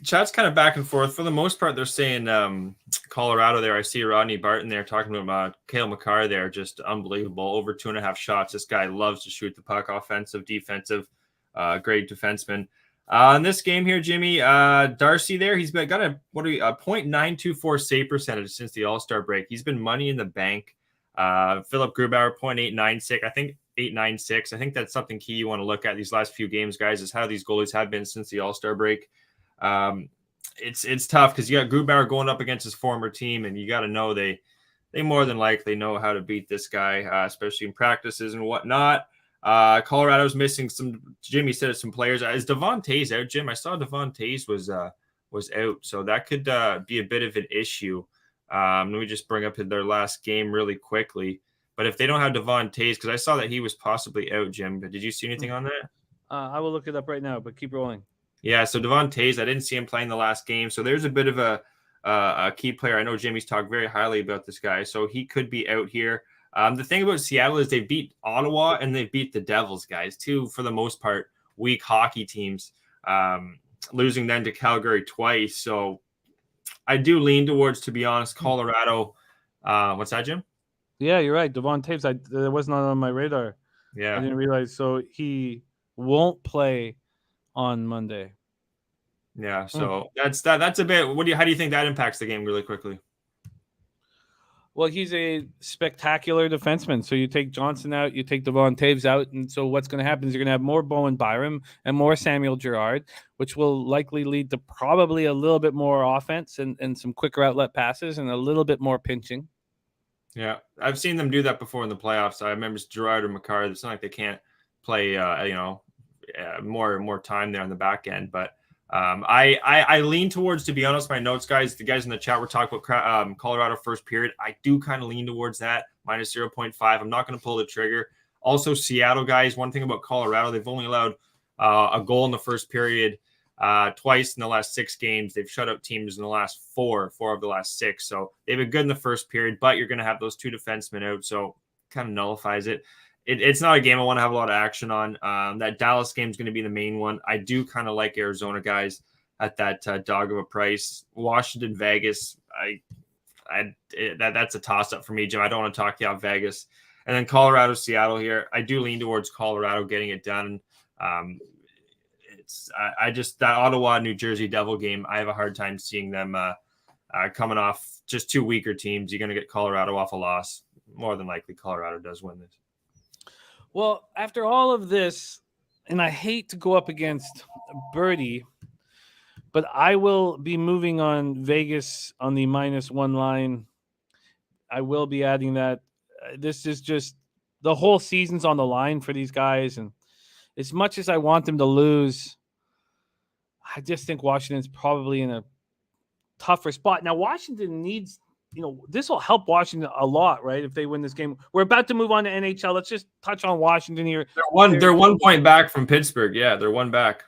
Chat's kind of back and forth. For the most part, they're saying Colorado there. I see Rodney Barton there talking about Cale Makar there. Just unbelievable. Over 2.5 shots. This guy loves to shoot the puck. Offensive, defensive, great defenseman. In this game here, Jimmy, Darcy there, he's got a .924 save percentage since the All-Star break. He's been money in the bank. Philip Grubauer, .896. I think 896. I think that's something key you want to look at these last few games, guys, is how these goalies have been since the All-Star break. It's tough because you got Grubauer going up against his former team, and you got to know they more than likely know how to beat this guy, especially in practices and whatnot. Colorado's missing some. Jimmy said some players. Is Devon Toews out, Jim? I saw Devon Toews was out, so that could be a bit of an issue. Let me just bring up their last game really quickly. But if they don't have Devon Toews, because I saw that he was possibly out, Jim. But did you see anything on that? I will look it up right now, but keep rolling. Yeah, so Devon Toews, I didn't see him playing the last game, so there's a bit of a key player. I know Jimmy's talked very highly about this guy, so he could be out here. The thing about Seattle is they beat Ottawa and they beat the Devils, guys, too, for the most part, weak hockey teams, losing then to Calgary twice. So I do lean towards, to be honest, Colorado. What's that, Jim? Yeah, you're right. Devon Toews, that was not on my radar. Yeah. I didn't realize. So he won't play on Monday. Yeah, so that's a bit. How do you think that impacts the game really quickly? Well, he's a spectacular defenseman. So you take Johnson out, you take Devon Toews out, and so what's going to happen is you're going to have more Bowen Byram and more Samuel Girard, which will likely lead to probably a little bit more offense and some quicker outlet passes and a little bit more pinching. Yeah, I've seen them do that before in the playoffs. I remember Girard or Makar. It's not like they can't play, more time there on the back end. But I lean towards, to be honest, my notes, guys. The guys in the chat were talking about Colorado first period. I do kind of lean towards that -0.5. I'm not going to pull the trigger. Also, Seattle, guys. One thing about Colorado, they've only allowed a goal in the first period twice in the last 6 games. They've shut out teams in the last four of the last 6. So they've been good in the first period, but you're going to have those 2 defensemen out. So kind of nullifies it. It's not a game I want to have a lot of action on. That Dallas game is going to be the main one. I do kind of like Arizona, guys, at that dog of a price. Washington, Vegas, that's a toss-up for me, Jim. I don't want to talk you out Vegas. And then Colorado, Seattle here. I do lean towards Colorado getting it done. I just that Ottawa New Jersey Devil game. I have a hard time seeing them coming off just two weaker teams. You're going to get Colorado off a loss. More than likely, Colorado does win this. Well, after all of this, and I hate to go up against Birdie, but I will be moving on Vegas on the -1 line. I will be adding that. This is just the whole season's on the line for these guys. And as much as I want them to lose, I just think Washington's probably in a tougher spot. Now, Washington needs, this will help Washington a lot, right? If they win this game. We're about to move on to NHL. Let's just touch on Washington here. They're 1 point back from Pittsburgh. Yeah, they're one back.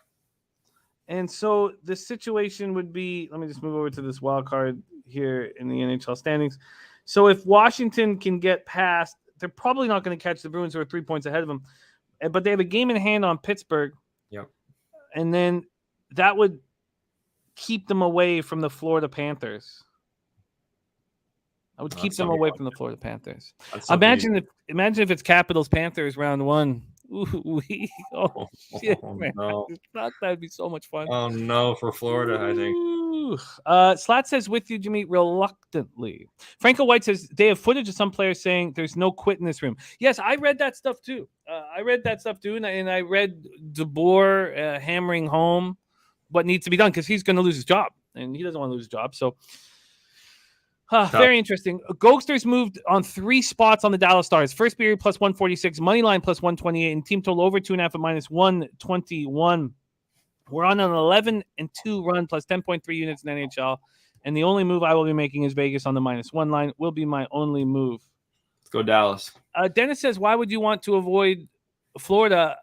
And so the situation would be, let me just move over to this wild card here in the NHL standings. So if Washington can get past, they're probably not going to catch the Bruins who are 3 points ahead of them, but they have a game in hand on Pittsburgh. Yep. And then that would keep them away from the Florida Panthers. I would keep them away from the Florida Panthers. Imagine if it's Capitals Panthers round 1. Ooh, oh shit, man! No. I thought that'd be so much fun. Oh no, for Florida, I think. Slat says with you, Jimmy, reluctantly. Franco White says they have footage of some players saying there's no quit in this room. Yes, I read that stuff too. And I read DeBoer hammering home what needs to be done because he's going to lose his job, and he doesn't want to lose his job. So. Very interesting. Gogster's moved on 3 spots on the Dallas Stars. First period plus 146, money line plus 128, and team total over 2.5 at -121. We're on an 11-2 run plus 10.3 units in NHL, and the only move I will be making is Vegas on the -1 line. Will be my only move. Let's go Dallas. Dennis says, "Why would you want to avoid Florida?"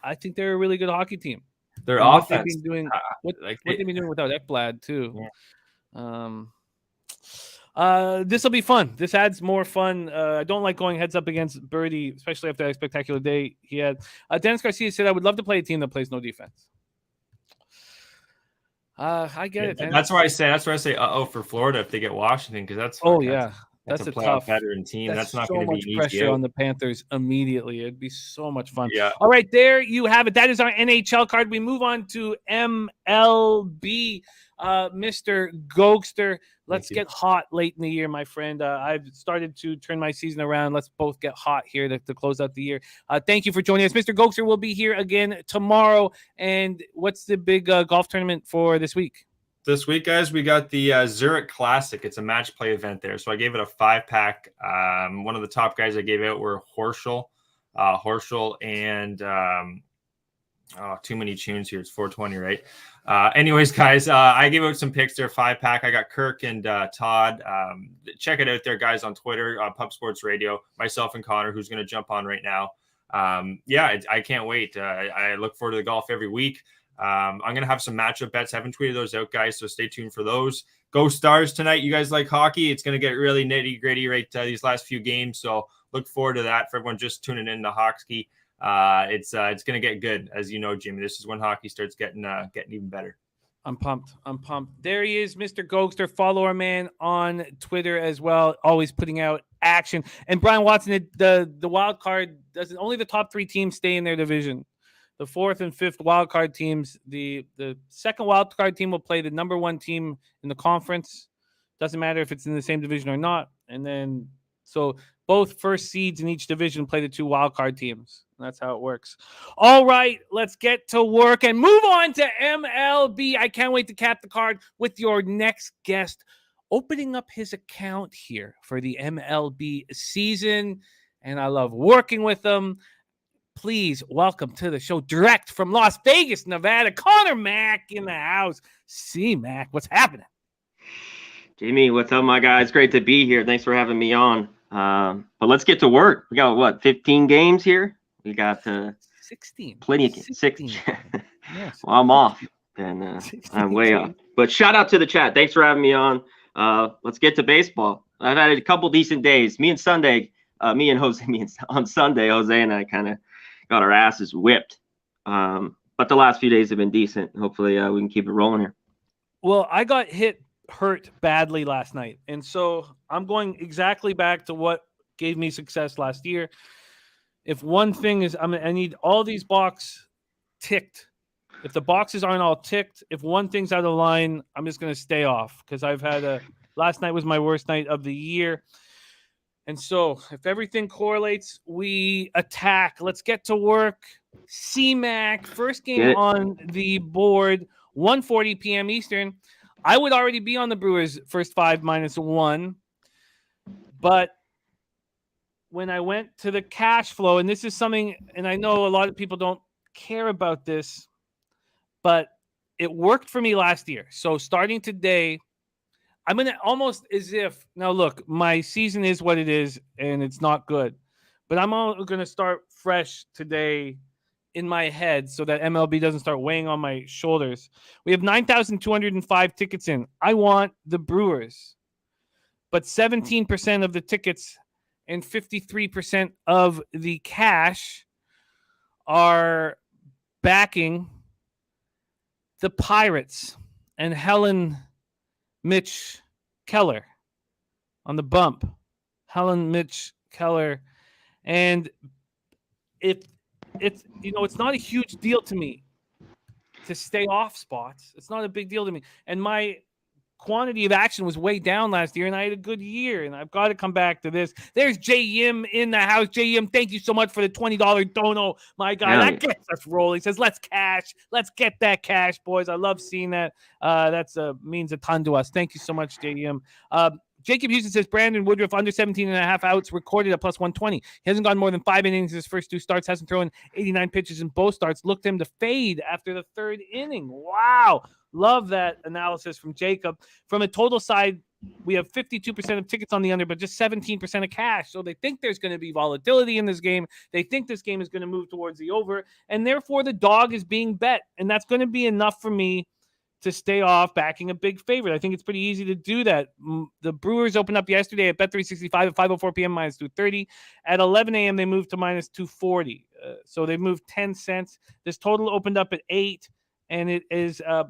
I think they're a really good hockey team. Their offense. What they've been doing without Ekblad too. Yeah. This will be fun. This adds more fun. I don't like going heads up against Birdie, especially after that spectacular day he had. Dennis Garcia said, "I would love to play a team that plays no defense." I get it. That's where I say. For Florida if they get Washington because that's. That's a tough veteran team. That's not going to be easy. Pressure on the Panthers immediately. It'd be so much fun. Yeah. All right, there you have it. That is our NHL card. We move on to MLB. Mr. Gogster, let's get hot late in the year, my friend. I've started to turn my season around. Let's both get hot here to close out the year. Thank you for joining us. Mr. Gogster will be here again tomorrow. And what's the big golf tournament for this week? This week, guys, we got the Zurich Classic. It's a match play event there. So I gave it a 5-pack. One of the top guys I gave out were Horschel and too many tunes here. It's 420, right? Anyways, guys, I gave out some picks there, 5-pack. I got Kirk and Todd. Check it out there, guys, on Twitter, Pub Sports Radio, myself and Connor, who's going to jump on right now. I can't wait. I look forward to the golf every week. I'm going to have some matchup bets. I haven't tweeted those out, guys, so stay tuned for those. Go Stars tonight. You guys like hockey? It's going to get really nitty-gritty right these last few games, so look forward to that for everyone just tuning in to hockey. It's going to get good, as you know, Jimmy. This is when hockey starts getting even better. I'm pumped. There he is, Mr. Gogster. Follow our man on Twitter as well. Always putting out action. And Brian Watson, the wild card doesn't. Only the top 3 teams stay in their division. The 4th and 5th wild card teams. The second wild card team will play the number 1 team in the conference. Doesn't matter if it's in the same division or not. And then so both first seeds in each division play the 2 wild card teams. That's how it works. All right, let's get to work and move on to MLB. I can't wait to cap the card with your next guest opening up his account here for the MLB season. And I love working with him. Please welcome to the show direct from Las Vegas, Nevada, Conor Mac in the house. See, Mac, what's happening? Jimmy, what's up, my guys? Great to be here. Thanks for having me on. But let's get to work. We got, 15 games here? We got 16. Plenty of games. 16. Yes. Well, I'm off. And I'm way off. But shout out to the chat. Thanks for having me on. Let's get to baseball. I've had a couple decent days. On Sunday, Jose and I kind of got our asses whipped. But the last few days have been decent. Hopefully we can keep it rolling here. Well, I got hurt badly last night. And so I'm going exactly back to what gave me success last year. If one thing is, I need all these box ticked. If the boxes aren't all ticked, if one thing's out of line, I'm just going to stay off because I've had last night was my worst night of the year. And so if everything correlates, we attack. Let's get to work. CMAC, first game on the board, 1:40 p.m. Eastern. I would already be on the Brewers first 5 -1. But when I went to the cash flow, and this is something, and I know a lot of people don't care about this, but it worked for me last year. So starting today, I'm going to almost as if, now look, my season is what it is, and it's not good. But I'm going to start fresh today in my head so that MLB doesn't start weighing on my shoulders. We have 9,205 tickets in. I want the Brewers. But 17% of the tickets and 53% of the cash are backing the Pirates and Helen Mitch Keller on the bump. Helen Mitch Keller. And it's not a huge deal to me to stay off spots. It's not a big deal to me. And my quantity of action was way down last year, and I had a good year, and I've got to come back to this. There's J Yim in the house. J Yim, thank you so much for the $20 dono. My God, that gets us rolling. He says, let's get that cash, boys. I love seeing that. That's means a ton to us. Thank you so much, J Yim. Jacob Houston says Brandon Woodruff under 17.5 outs recorded at +120. He hasn't gone more than 5 innings his first 2 starts, hasn't thrown 89 pitches in both starts. Looked him to fade after the 3rd inning. Wow. Love that analysis from Jacob. From a total side, we have 52% of tickets on the under, but just 17% of cash. So they think there's going to be volatility in this game. They think this game is going to move towards the over, and therefore the dog is being bet. And that's going to be enough for me to stay off backing a big favorite. I think it's pretty easy to do that. The Brewers opened up yesterday at Bet365 at 5:04 p.m. -230. At 11 a.m. they moved to -240. So they moved 10 cents. This total opened up at 8, and it is a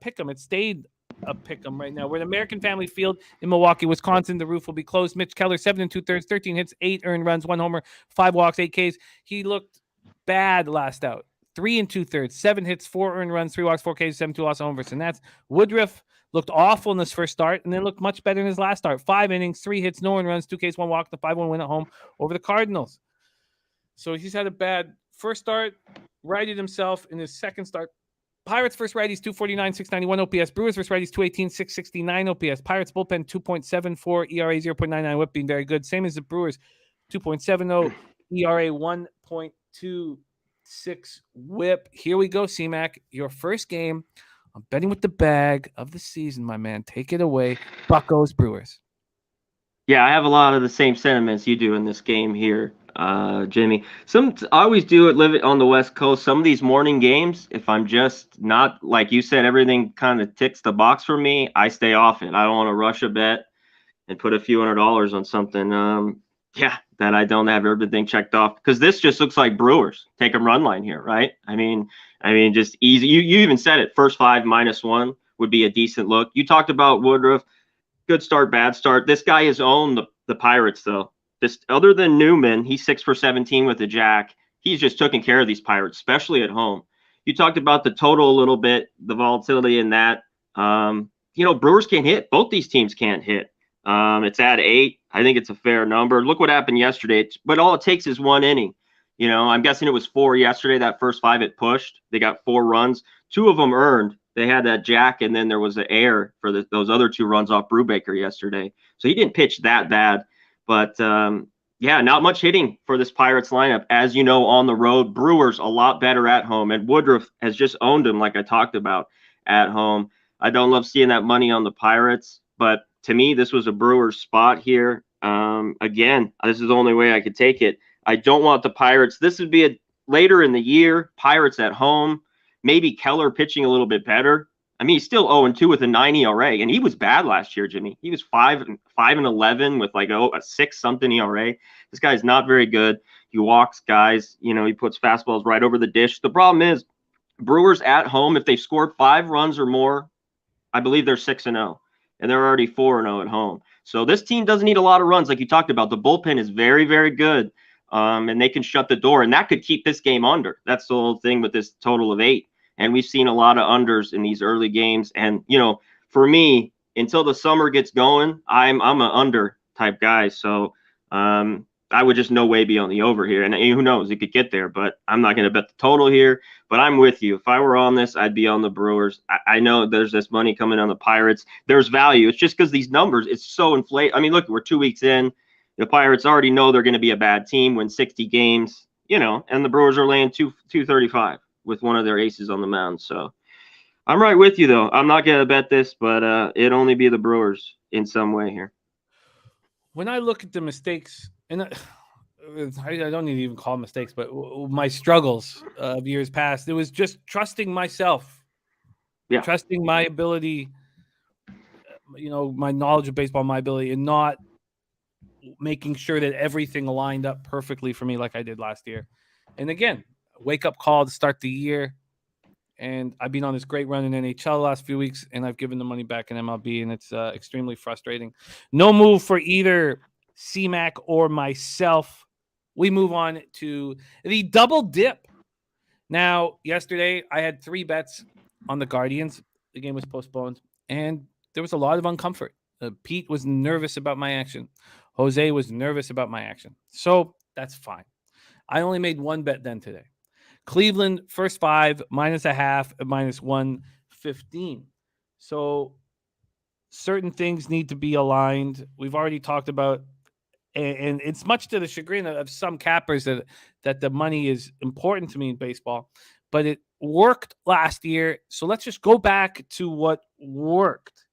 pick'em. It stayed a pick'em right now. We're at American Family Field in Milwaukee, Wisconsin. The roof will be closed. Mitch Keller, 7 2/3, 13 hits, 8 earned runs, 1 homer, 5 walks, 8 Ks. He looked bad last out. 3 2/3, 7 hits, 4 earned runs, 3 walks, 4 Ks, 7 2 loss homers. And that's Woodruff. Looked awful in this first start, and then looked much better in his last start. 5 innings, 3 hits, no earned runs, 2 Ks, 1 walk, the 5-1 win at home over the Cardinals. So he's had a bad first start, righted himself in his second start. Pirates first righties 249, 691 OPS. Brewers first righties 218, 669 OPS. Pirates bullpen 2.74, ERA 0.99, whip being very good. Same as the Brewers, 2.70, ERA 1.26 whip. Here we go, C-Mac. Your first game. I'm betting with the bag of the season, my man. Take it away. Buccos, Brewers. Yeah, I have a lot of the same sentiments you do in this game here, Jimmy. I always do it, live it on the West Coast. Some of these morning games, if I'm just not, like you said, everything kind of ticks the box for me, I stay off it. I don't want to rush a bet and put a few $100s on something, that I don't have everything checked off. Because this just looks like Brewers. Take them run line here, right? I mean, just easy. You even said it. First 5 -1 would be a decent look. You talked about Woodruff. Good start, bad start. This guy has owned the Pirates, though. Just other than Newman, he's 6 for 17 with a jack. He's just taking care of these Pirates, especially at home. You talked about the total a little bit, the volatility in that. Brewers can't hit. Both these teams can't hit. It's at 8. I think it's a fair number. Look what happened yesterday. But all it takes is 1 inning. I'm guessing it was 4 yesterday. That first 5 it pushed. They got 4 runs. 2 of them earned. They had that jack, and then there was an error for those other 2 runs off Brubaker yesterday. So he didn't pitch that bad. But, not much hitting for this Pirates lineup. As you know, on the road, Brewers a lot better at home. And Woodruff has just owned him, like I talked about, at home. I don't love seeing that money on the Pirates. But to me, this was a Brewers spot here. Again, this is the only way I could take it. I don't want the Pirates. This would be later in the year, Pirates at home. Maybe Keller pitching a little bit better. I mean, he's still 0-2 with a 9 ERA, and he was bad last year, Jimmy. He was 5-11 with like a 6-something ERA. This guy's not very good. He walks guys. He puts fastballs right over the dish. The problem is, Brewers at home, if they've scored 5 runs or more, I believe they're 6-0, and they're already 4-0 at home. So this team doesn't need a lot of runs, like you talked about. The bullpen is very, very good. and they can shut the door, and that could keep this game under. That's the whole thing with this total of 8. And we've seen a lot of unders in these early games. And, for me, until the summer gets going, I'm an under type guy. So I would just no way be on the over here. And who knows, it could get there, but I'm not going to bet the total here. But I'm with you. If I were on this, I'd be on the Brewers. I know there's this money coming on the Pirates. There's value. It's just because these numbers, it's so inflated. I mean, look, we're 2 weeks in. The Pirates already know they're going to be a bad team, win 60 games, and the Brewers are laying 235 with one of their aces on the mound. So I'm right with you, though. I'm not going to bet this, but it'd only be the Brewers in some way here. When I look at the mistakes, and I don't need to even call them mistakes, but my struggles of years past, it was just trusting myself, trusting my ability, my knowledge of baseball, my ability, and not making sure that everything aligned up perfectly for me like I did last year. And again, wake-up call to start the year. And I've been on this great run in NHL the last few weeks, and I've given the money back in MLB, and it's extremely frustrating. No move for either C-Mac or myself. We move on to the double dip. Now, yesterday, I had 3 bets on the Guardians. The game was postponed, and there was a lot of uncomfort. Pete was nervous about my action. Jose was nervous about my action. So that's fine. I only made 1 bet then today. Cleveland, first 5, -0.5 at -115. So certain things need to be aligned. We've already talked about, and it's much to the chagrin of some cappers that the money is important to me in baseball, but it worked last year. So let's just go back to what worked.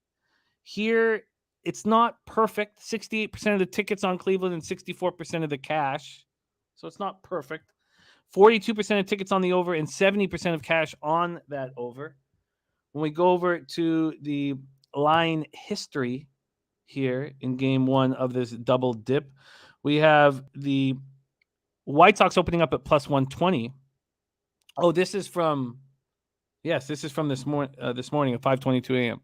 Here, it's not perfect. 68% of the tickets on Cleveland and 64% of the cash. So it's not perfect. 42% of tickets on the over and 70% of cash on that over. When we go over to the line history here in game 1 of this double dip, we have the White Sox opening up at +120. Oh, this is from this morning at 5:22 a.m.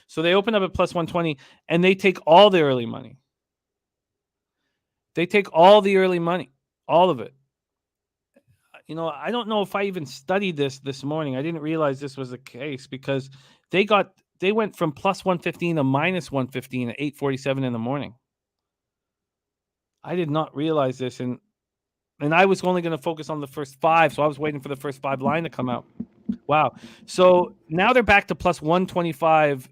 So they open up at +120, and they take all the early money. All of it. I don't know if I even studied this morning. I didn't realize this was the case because they went from +115 to -115 at 8:47 in the morning. I did not realize this, and I was only going to focus on the first 5, so I was waiting for the first 5 line to come out. Wow. So now they're back to +125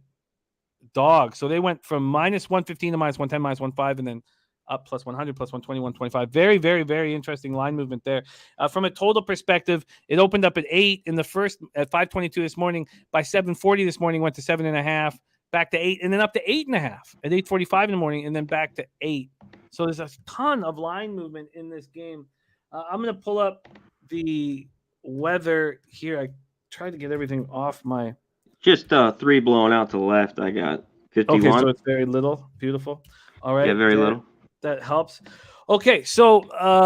dog. So they went from -115 to -110, -105, and then up +100, +120, 125. Very, very, very interesting line movement there. From a total perspective, it opened up at 8 in the first at 5:22 this morning. By 7:40 this morning, went to 7.5, back to 8, and then up to 8.5 at 8:45 in the morning, and then back to 8. So there's a ton of line movement in this game. I'm going to pull up the weather here. I tried to get everything off my. Just 3 blowing out to the left. I got 51. Okay, so it's very little. Beautiful. All right. Yeah, very little. That helps. Okay, so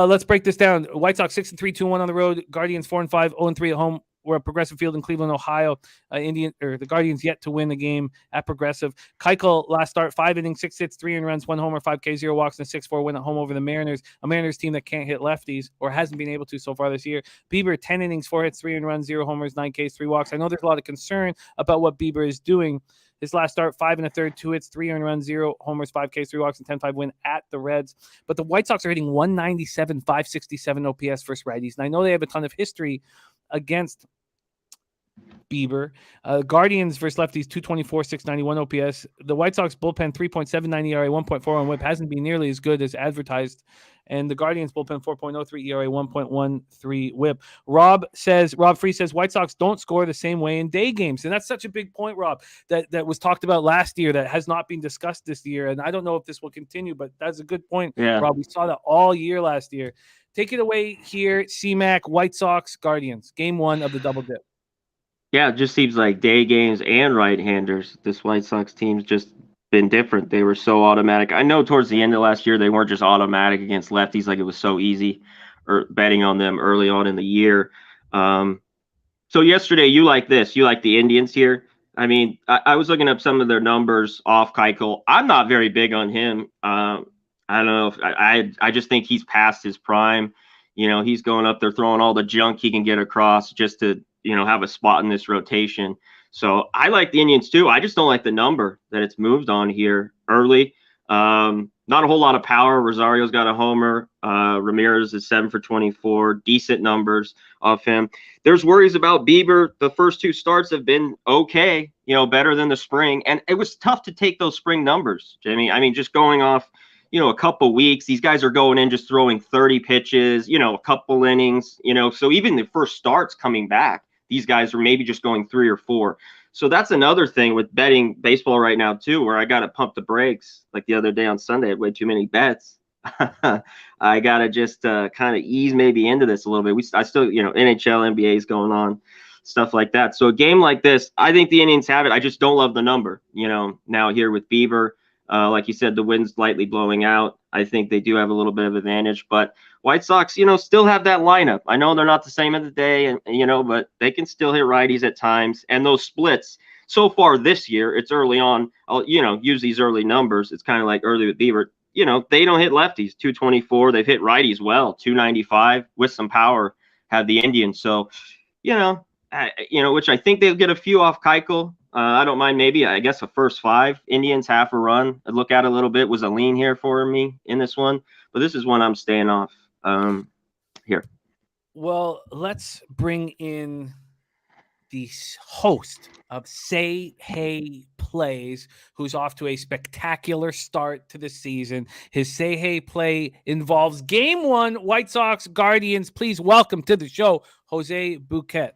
let's break this down. White Sox 6-3, 2-1 on the road. Guardians 4-5, 0-3 at home. We're at Progressive Field in Cleveland, Ohio. The Guardians yet to win the game at Progressive. Keuchel last start, 5 innings, 6 hits, 3 earned runs, 1 homer, 5 K, 0 walks, and a 6-4 win at home over the Mariners. A Mariners team that can't hit lefties or hasn't been able to so far this year. Bieber 10 innings, 4 hits, 3 earned runs, 0 homers, 9 Ks, 3 walks. I know there's a lot of concern about what Bieber is doing. His last start, 5 1/3, 2 hits, 3 earned runs, 0 homers, 5 Ks, 3 walks, and 10-5 win at the Reds. But the White Sox are hitting 197, 567 OPS versus righties. And I know they have a ton of history against Bieber. Guardians versus lefties, 224, 691 OPS. The White Sox bullpen, 3.79 ERA, 1.4 on whip, hasn't been nearly as good as advertised. And the Guardians bullpen, 4.03 ERA, 1.13 whip. Rob Free says, White Sox don't score the same way in day games. And that's such a big point, Rob, that was talked about last year that has not been discussed this year. And I don't know if this will continue, but that's a good point, Rob. We saw that all year last year. Take it away here, C-Mac, White Sox, Guardians, game 1 of the double dip. Yeah, it just seems like day games and right-handers. This White Sox team's just been different. They were so automatic. I know towards the end of last year, they weren't just automatic against lefties like it was so easy or betting on them early on in the year. So yesterday, you like this. You like the Indians here. I mean, I was looking up some of their numbers off Keuchel. I'm not very big on him. I don't know if I just think he's past his prime. He's going up there throwing all the junk he can get across just to, have a spot in this rotation. So I like the Indians too. I just don't like the number that it's moved on here early. Not a whole lot of power. Rosario's got a homer. Ramirez is 7 for 24. Decent numbers off him. There's worries about Bieber. The first two starts have been okay, better than the spring. And it was tough to take those spring numbers, Jimmy. I mean, just going off, a couple weeks, these guys are going in just throwing 30 pitches, a couple innings, so even the first starts coming back, these guys are maybe just going 3 or 4. So that's another thing with betting baseball right now too, where I got to pump the brakes. Like the other day on Sunday, I had way too many bets. I got to just kind of ease maybe into this a little bit. I still, NHL, NBA is going on, stuff like that. So a game like this, I think the Indians have it. I just don't love the number, now here with Bieber. Like you said, the wind's lightly blowing out. I think they do have a little bit of advantage, but White Sox, still have that lineup. I know they're not the same of the day, and but they can still hit righties at times. And those splits so far this year, it's early on. I'll use these early numbers. It's kind of like early with Bieber. They don't hit lefties, 224. They've hit righties well, 295 with some power. Have the Indians, so which I think they'll get a few off Keuchel. I don't mind maybe, I guess, a first 5. Indians, half a run. I'd look at it a little bit. Was a lean here for me in this one. But this is one I'm staying off here. Well, let's bring in the host of Say Hey Plays, who's off to a spectacular start to the season. His Say Hey Play involves Game 1, White Sox Guardians. Please welcome to the show, Jose Bouquet.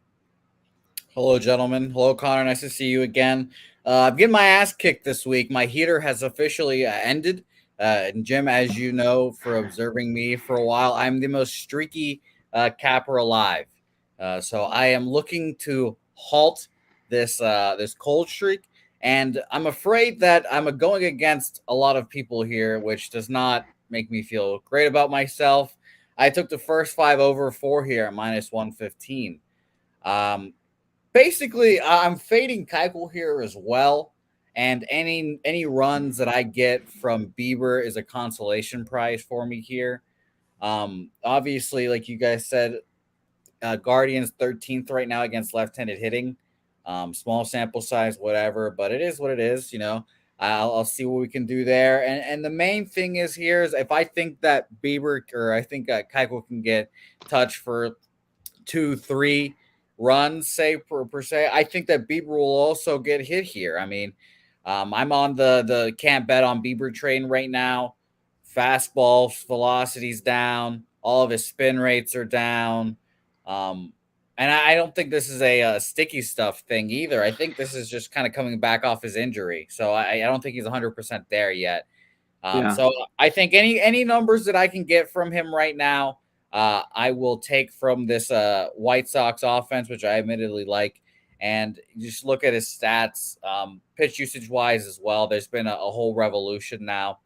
Hello, gentlemen. Hello, Connor. Nice to see you again. I'm getting my ass kicked this week. My heater has officially ended. And Jim, as you know, for observing me for a while, I'm the most streaky capper alive. So I am looking to halt this cold streak. And I'm afraid that I'm going against a lot of people here, which does not make me feel great about myself. I took the first 5 over 4 here at -115. Basically, I'm fading Keuchel here as well, and any runs that I get from Bieber is a consolation prize for me here. Obviously, like you guys said, Guardians 13th right now against left-handed hitting. Small sample size, whatever, but it is what it is. I'll see what we can do there. And the main thing is here is if I think that Bieber or I think Keuchel can get touch for 2-3 runs, say per se, I think that Bieber will also get hit here. I mean, I'm on the can't bet on Bieber train right now. Fastball velocity's down. All of his spin rates are down. And I don't think this is a sticky stuff thing either. I think this is just kind of coming back off his injury. So I don't think he's 100% there yet. So I think any numbers that I can get from him right now, I will take from this White Sox offense, which I admittedly like, and just look at his stats, pitch usage wise as well. There's been a whole revolution now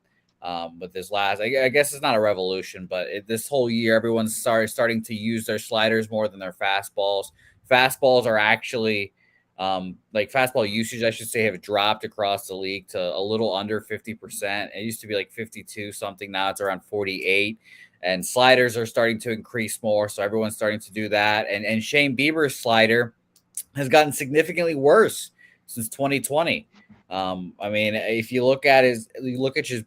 with this last. I guess it's not a revolution, but this whole year everyone's starting to use their sliders more than their fastballs. Fastballs are actually like fastball usage, I should say, have dropped across the league to a little under 50%. It used to be like 52 something. Now it's around 48. And sliders are starting to increase more, so everyone's starting to do that. And Shane Bieber's slider has gotten significantly worse since 2020. I mean, if you look at his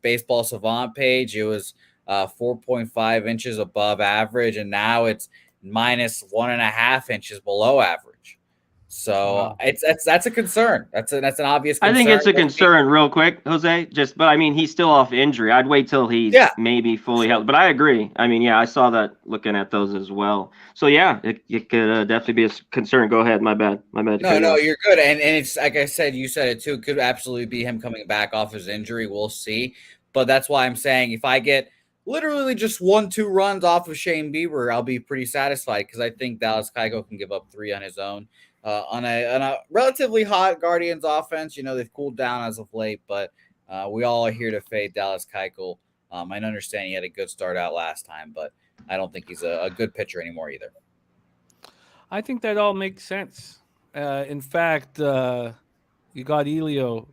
baseball savant page, it was 4.5 inches above average, and now it's -1.5 inches below average. So that's a concern. That's an obvious concern. I think it's a concern, real quick, Jose. But I mean, he's still off injury. I'd wait till he's maybe fully healthy. But I agree. I mean, I saw that looking at those as well. So it could definitely be a concern. Go ahead. My bad. No, you're good. And it's like I said, you said it too. It could absolutely be him coming back off his injury. We'll see. But that's why I'm saying if I get literally just 1-2 runs off of Shane Bieber, I'll be pretty satisfied because I think Dallas Keuchel can give up 3 on his own. On a relatively hot Guardians offense, they've cooled down as of late, but we all are here to fade Dallas Keuchel. I understand he had a good start out last time, but I don't think he's a good pitcher anymore either. I think that all makes sense. In fact, you got Elio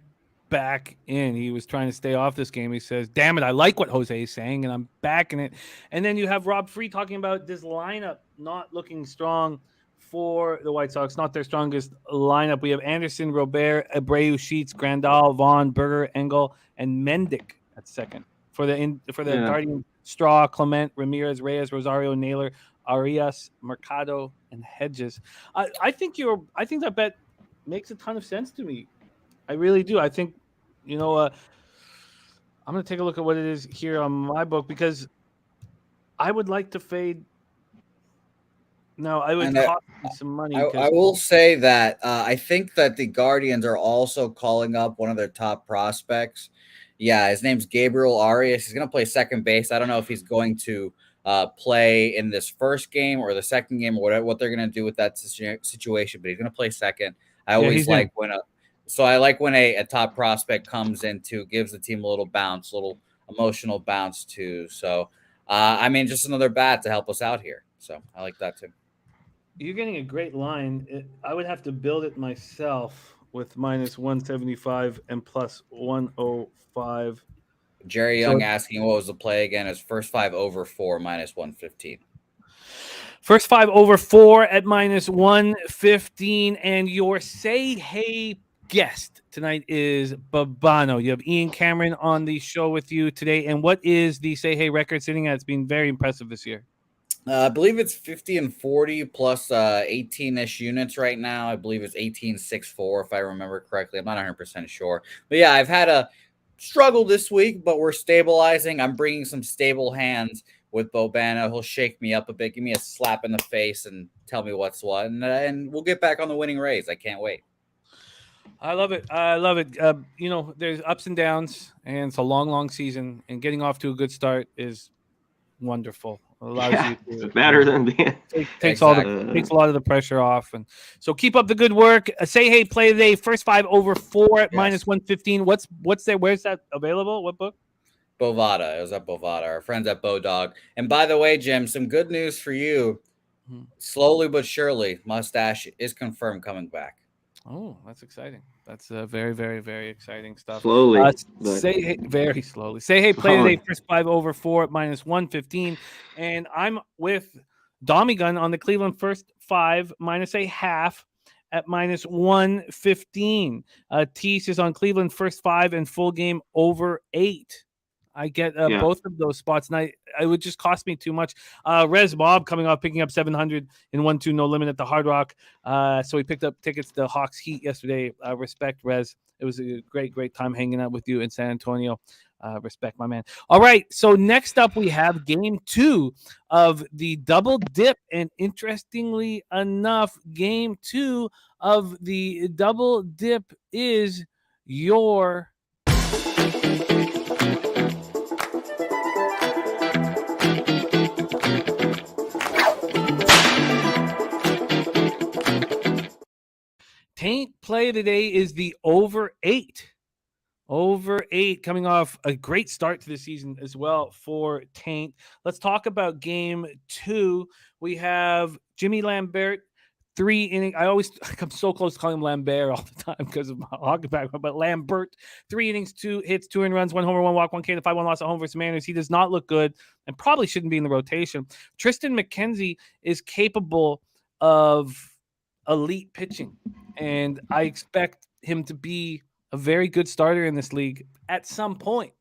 back in. He was trying to stay off this game. He says, damn it, I like what Jose is saying, and I'm backing it. And then you have Rob Free talking about this lineup not looking strong for the White Sox, not their strongest lineup. We have Anderson, Robert, Abreu, Sheets, Grandal, Vaughn, Berger, Engel, and Mendick at second. For the Guardians, Straw, Clement, Ramirez, Reyes, Rosario, Naylor, Arias, Mercado, and Hedges. I think that bet makes a ton of sense to me. I really do. I think, I'm going to take a look at what it is here on my book, because I would like to fade. No, I would cost me some money. I will say that I think that the Guardians are also calling up one of their top prospects. Yeah, his name's Gabriel Arias. He's going to play second base. I don't know if he's going to play in this first game or the second game or whatever, what they're going to do with that situation, but he's going to play second. I always like when a top prospect comes into, gives the team a little bounce, little emotional bounce too. So, just another bat to help us out here. So I like that too. You're getting a great line. I would have to build it myself with minus 175 and plus 105. Jerry Young asking what was the play again? It's first 5 over 4 minus 115. First 5 over 4 at minus 115. And your say hey guest tonight is Babano. You have Ian Cameron on the show with you today. And what is the say hey record sitting at? It's been very impressive this year. I believe it's 50 and 40 plus 18-ish units right now. I believe it's 18.64 if I remember correctly. I'm not 100% sure. But yeah, I've had a struggle this week, but we're stabilizing. I'm bringing some stable hands with Bobana. He'll shake me up a bit, give me a slap in the face, and tell me what's what. And we'll get back on the winning race. I can't wait. I love it. There's ups and downs, and it's a long, long season. And getting off to a good start is wonderful. Allows you to, better than being takes a lot of the pressure off. And so keep up the good work. Say hey play today. First 5 over 4 at minus 115. What's there? Where's that available? What book? Bovada. It was at Bovada. Our friends at Bodog. And by the way, Jim, some good news for you. Slowly but surely, Mustache is confirmed coming back. Oh, that's exciting. That's very, very, very exciting stuff. Slowly. Very slowly. Say hey play today. First 5 over 4 at minus 115. And I'm with Dommy Gun on the Cleveland first 5 minus a half at minus 115. Tease is on Cleveland first 5 and full game over 8. I get both of those spots, and it would just cost me too much. Rez Mob coming off picking up 700 in 1-2 no limit at the Hard Rock. So he picked up tickets to Hawks Heat yesterday. Respect, Rez. It was a great, great time hanging out with you in San Antonio. Respect, my man. All right, so next up we have game 2 of the double dip, and interestingly enough, game 2 of the double dip is your Taint play today is the over 8. Over 8, coming off a great start to the season as well for Taint. Let's talk about game 2. We have Jimmy Lambert, 3 innings. I'm so close to calling him Lambert all the time because of my hockey background, but Lambert, 3 innings, 2 hits, 2 runs, 1 homer, 1 walk, 1 K, 5-1 loss at home versus Mariners. He does not look good and probably shouldn't be in the rotation. Tristan McKenzie is capable of elite pitching, and I expect him to be a very good starter in this league at some point.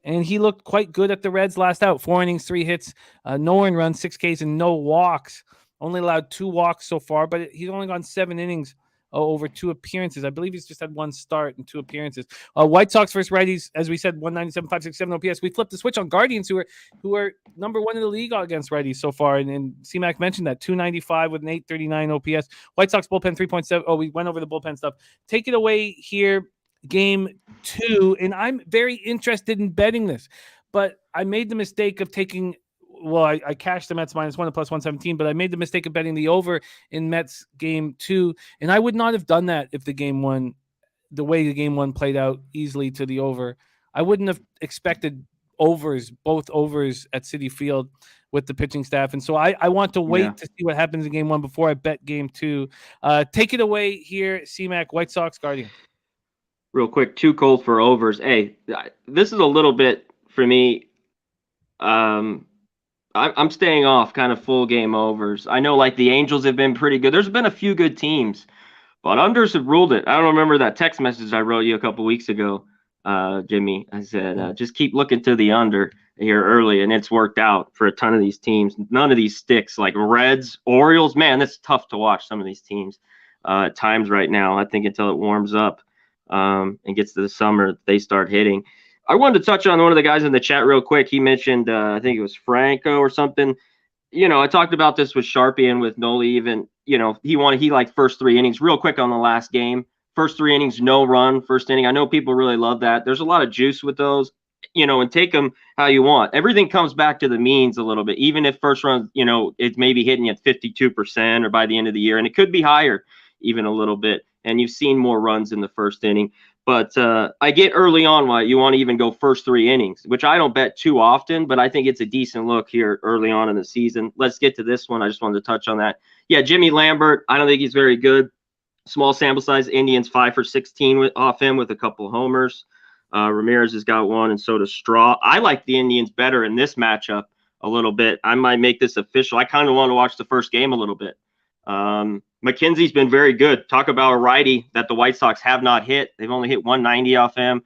And he looked quite good at the Reds last out. 4 innings, 3 hits, no earned runs, 6 Ks, and no walks. Only allowed 2 walks so far, but he's only gone 7 innings over 2 appearances. I believe he's just had 1 start and 2 appearances. White Sox versus righties, as we said, 197, 567 OPS. We flipped the switch on Guardians, who are number 1 in the league against righties so far. And C-Mac mentioned that, 295 with an 839 OPS. White Sox bullpen 3.7. Oh, we went over the bullpen stuff. Take it away here, game 2. And I'm very interested in betting this, but I made the mistake of taking. Well, I cashed the Mets -1 at plus 117, but I made the mistake of betting the over in Mets game 2. And I would not have done that if the way the game 1 played out easily to the over. I wouldn't have expected both overs at Citi Field with the pitching staff. And so I want to wait to see what happens in game 1 before I bet game 2. Take it away here, C-Mac, White Sox, Guardian. real quick, too cold for overs. Hey, this is a little bit for me. I'm staying off kind of full game overs. I know like the Angels have been pretty good. There's been a few good teams, but unders have ruled it. I don't remember that text message I wrote you a couple weeks ago, Jimmy. I said, just keep looking to the under here early, and it's worked out for a ton of these teams. None of these sticks, like Reds, Orioles. Man, it's tough to watch some of these teams at times right now. I think until it warms up and gets to the summer, they start hitting. I wanted to touch on one of the guys in the chat real quick. He mentioned, I think it was Franco or something. I talked about this with Sharpie and with Noli even. He liked first 3 innings. Real quick on the last game. First 3 innings, no run, first inning. I know people really love that. There's a lot of juice with those, and take them how you want. Everything comes back to the means a little bit. Even if first run, it's maybe hitting at 52% or by the end of the year. And it could be higher even a little bit. And you've seen more runs in the first inning. But I get early on why you want to even go first 3 innings, which I don't bet too often, but I think it's a decent look here early on in the season. Let's get to this one. I just wanted to touch on that. Yeah, Jimmy Lambert, I don't think he's very good. Small sample size. Indians 5 for 16 off him with a couple homers. Ramirez has got 1, and so does Straw. I like the Indians better in this matchup a little bit. I might make this official. I kind of want to watch the first game a little bit. McKenzie's been very good. Talk about a righty that the White Sox have not hit. They've only hit 190 off him.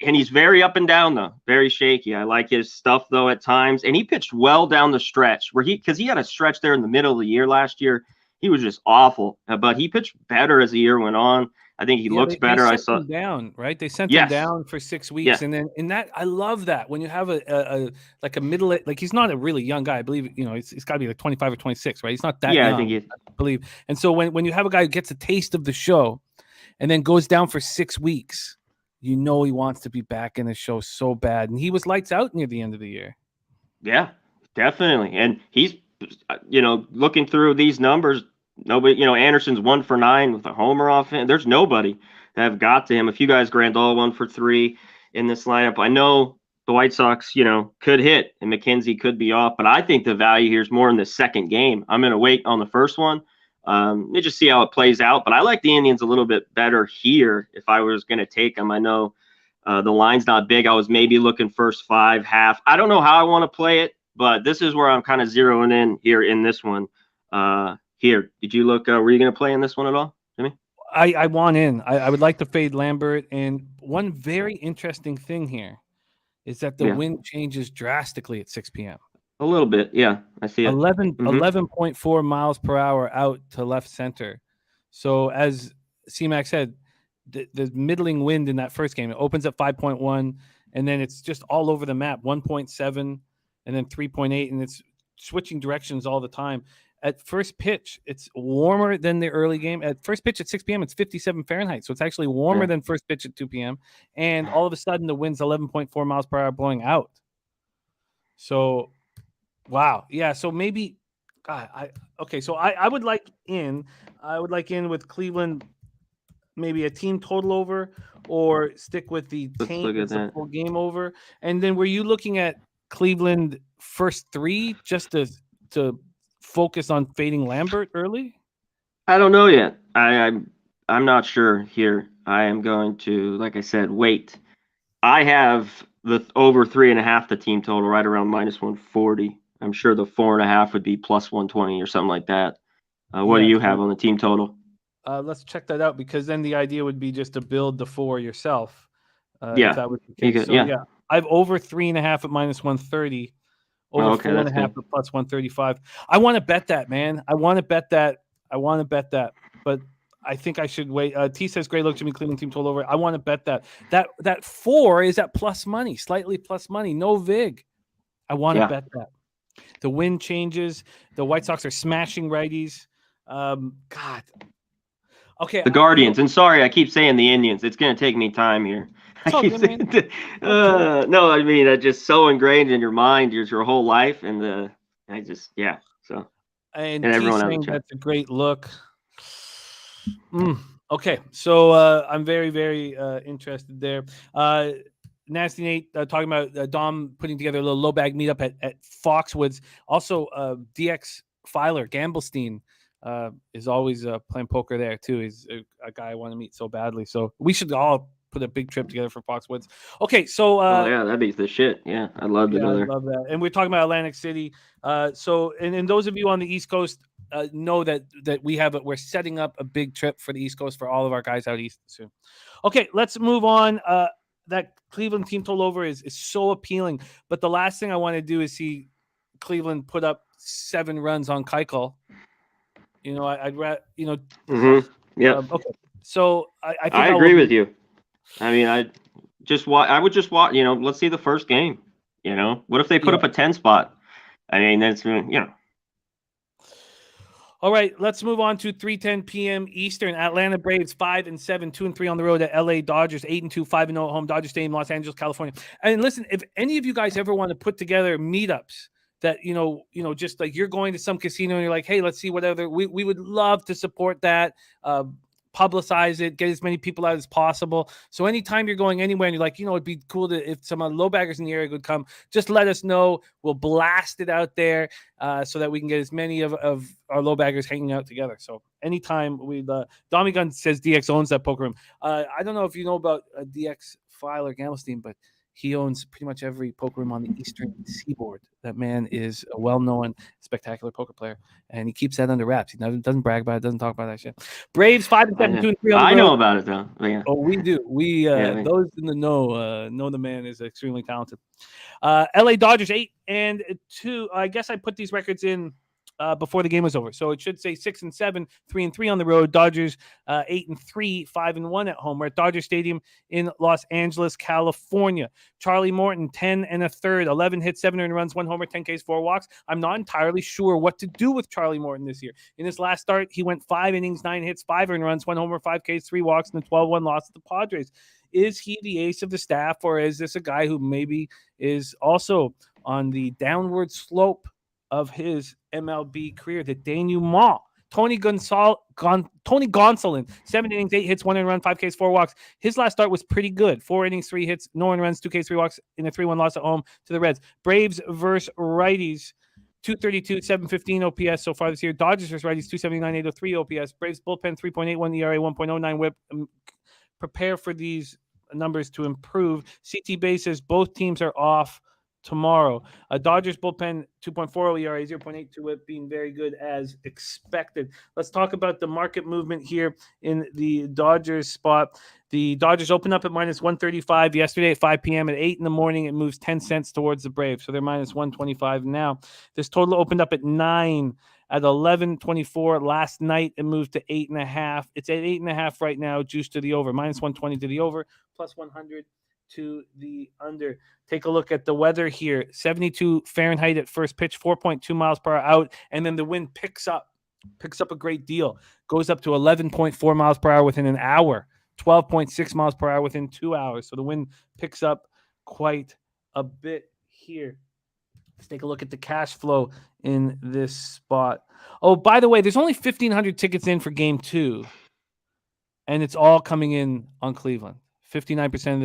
And he's very up and down, though. Very shaky. I like his stuff, though, at times. And he pitched well down the stretch because he had a stretch there in the middle of the year last year. He was just awful. But he pitched better as the year went on. I think he looks better. They sent him down, right? They sent him down for 6 weeks. Yes. And then in that, I love that when you have a middle, like he's not a really young guy. I believe, it's got to be like 25 or 26, right? He's not that young, I believe. And so when you have a guy who gets a taste of the show and then goes down for 6 weeks, he wants to be back in the show so bad. And he was lights out near the end of the year. Yeah, definitely. And he's, looking through these numbers, nobody, Anderson's 1 for 9 with a homer off him. There's nobody that have got to him. A few guys, Grandal 1 for 3 in this lineup. I know the White Sox, could hit and McKenzie could be off, but I think the value here is more in the second game. I'm going to wait on the first one. Let's just see how it plays out. But I like the Indians a little bit better here if I was going to take them. I know the line's not big. I was maybe looking first 5, half. I don't know how I want to play it, but this is where I'm kind of zeroing in here in this one. Here, did you look? Were you going to play in this one at all, Jimmy? I want in. I would like to fade Lambert. And one very interesting thing here is that the wind changes drastically at 6 p.m. A little bit, yeah. I see it. 11.4 miles per hour out to left center. So as C-Mac said, the middling wind in that first game, it opens at 5.1, and then it's just all over the map, 1.7, and then 3.8, and it's switching directions all the time. At first pitch, it's warmer than the early game. At first pitch at 6 p.m., it's 57 Fahrenheit. So it's actually warmer than first pitch at 2 p.m. And all of a sudden, the wind's 11.4 miles per hour blowing out. So, wow. Yeah, so maybe so I would like in. I would like in with Cleveland, maybe a team total over, or stick with the full game over. And then were you looking at Cleveland first 3 just to focus on fading Lambert early? I don't know yet. I'm not sure here. I am going to, like I said, wait. I have the over 3.5, the team total right around -140. I'm sure the 4.5 would be +120 or something like that. What do you have on the team total? Let's check that out, because then the idea would be just to build the 4 yourself. Yeah. If that was the case. I have over 3.5 at -130. Over 4.5 at +135. I want to bet that, man. I want to bet that. But I think I should wait. T says, great look, Jimmy, Cleveland team total over. I want to bet that. That 4 is at plus money, slightly plus money. No vig. I want to bet that. The wind changes. The White Sox are smashing righties. God. Okay. The Guardians. And sorry, I keep saying the Indians. It's going to take me time here. No, I mean, that's just so ingrained in your mind your whole life, and so. And everyone saying that's a great look. Okay, so I'm very, very interested there. Nasty Nate talking about Dom putting together a little low bag meetup at Foxwoods. Also, DX Filer Gamblestein is always playing poker there too. He's a guy I want to meet so badly. So we should all put a big trip together for Foxwoods. Okay, so Oh yeah, that'd be the shit. Yeah, I'd love to yeah, go I there. love that. And we're talking about Atlantic City. So and those of you on the East Coast know that we're setting up a big trip for the East Coast for all of our guys out east soon. Okay, let's move on. That Cleveland team total over is so appealing, but the last thing I want to do is see Cleveland put up 7 runs on Keuchel. You know, I'd rather, you know. Yeah. Okay, so I think I agree with you. I mean, I would just watch. You know, let's see the first game. You know, what if they put up a 10 spot? I mean, that's All right, let's move on to 3:10 p.m. Eastern. Atlanta Braves 5-7, 2-3 on the road at LA Dodgers 8-2, 5-0 at home. Dodger Stadium, Los Angeles, California. And listen, if any of you guys ever want to put together meetups that you know, just like you're going to some casino and you're like, hey, let's see whatever. We would love to support that. Publicize it, get as many people out as possible. So anytime you're going anywhere and you're like, it'd be cool to if some low baggers in the area would come, just let us know. We'll blast it out there so that we can get as many of our low baggers hanging out together. So anytime Dommy Gun says DX owns that poker room. I don't know if you know about DX File or Gammelstein, but he owns pretty much every poker room on the Eastern Seaboard. That man is a well-known, spectacular poker player, and he keeps that under wraps. He doesn't brag about it, doesn't talk about that shit. Braves 5-7, 2-3 on the road. I know about it though. Yeah. Oh, we do. Those in the know the man is extremely talented. LA Dodgers 8-2. I guess I put these records in before the game was over. So it should say 6-7, 3-3 on the road. Dodgers 8-3, 5-1 at home. We're at Dodger Stadium in Los Angeles, California. Charlie Morton, 10 1/3, 11 hits, 7 earned runs, 1 homer, 10 Ks, 4 walks. I'm not entirely sure what to do with Charlie Morton this year. In his last start, he went 5 innings, 9 hits, 5 earned runs, 1 homer, 5 Ks, 3 walks, and a 12-1 loss to the Padres. Is he the ace of the staff, or is this a guy who maybe is also on the downward slope of his MLB career? The denouement. Tony Gonsolin, 7 innings, 8 hits, 1 earned run, 5 Ks, 4 walks. His last start was pretty good. 4 innings, 3 hits, no earned runs, 2 Ks, 3 walks in a 3-1 loss at home to the Reds. Braves versus righties, 232, 715 OPS so far this year. Dodgers versus righties, 279, 803 OPS. Braves bullpen, 3.81 ERA, 1.09 whip. Prepare for these numbers to improve. CT bases, both teams are off tomorrow. Dodgers bullpen 2.40 ERA, 0.82 whip, being very good as expected. Let's talk about the market movement here in the Dodgers spot. The Dodgers opened up at minus 135 yesterday at 5 p.m. At 8 in the morning, it moves 10 cents towards the Braves. So they're minus 125 now. This total opened up at 9 at 11:24 last night. It moved to 8.5. It's at 8.5 right now, juiced to the over. Minus 120 to the over, plus 100 to the under. Take a look at the weather here. 72 Fahrenheit at first pitch, 4.2 miles per hour out, and then the wind picks up a great deal. Goes up to 11.4 miles per hour within an hour, 12.6 miles per hour within 2 hours. So the wind picks up quite a bit here. Let's take a look at the cash flow in this spot. Oh, by the way, there's only 1,500 tickets in for game 2, and it's all coming in on Cleveland. 59% of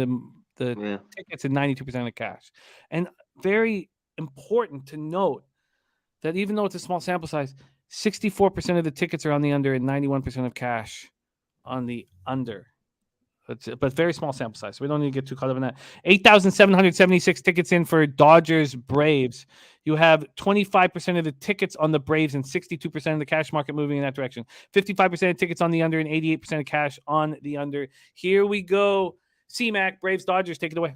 the tickets and 92% of the cash. And very important to note that even though it's a small sample size, 64% of the tickets are on the under and 91% of cash on the under. But very small sample size. So we don't need to get too caught up in that. 8,776 tickets in for Dodgers Braves. You have 25% of the tickets on the Braves and 62% of the cash market moving in that direction. 55% of tickets on the under and 88% of cash on the under. Here we go. C-Mac, Braves, Dodgers, take it away.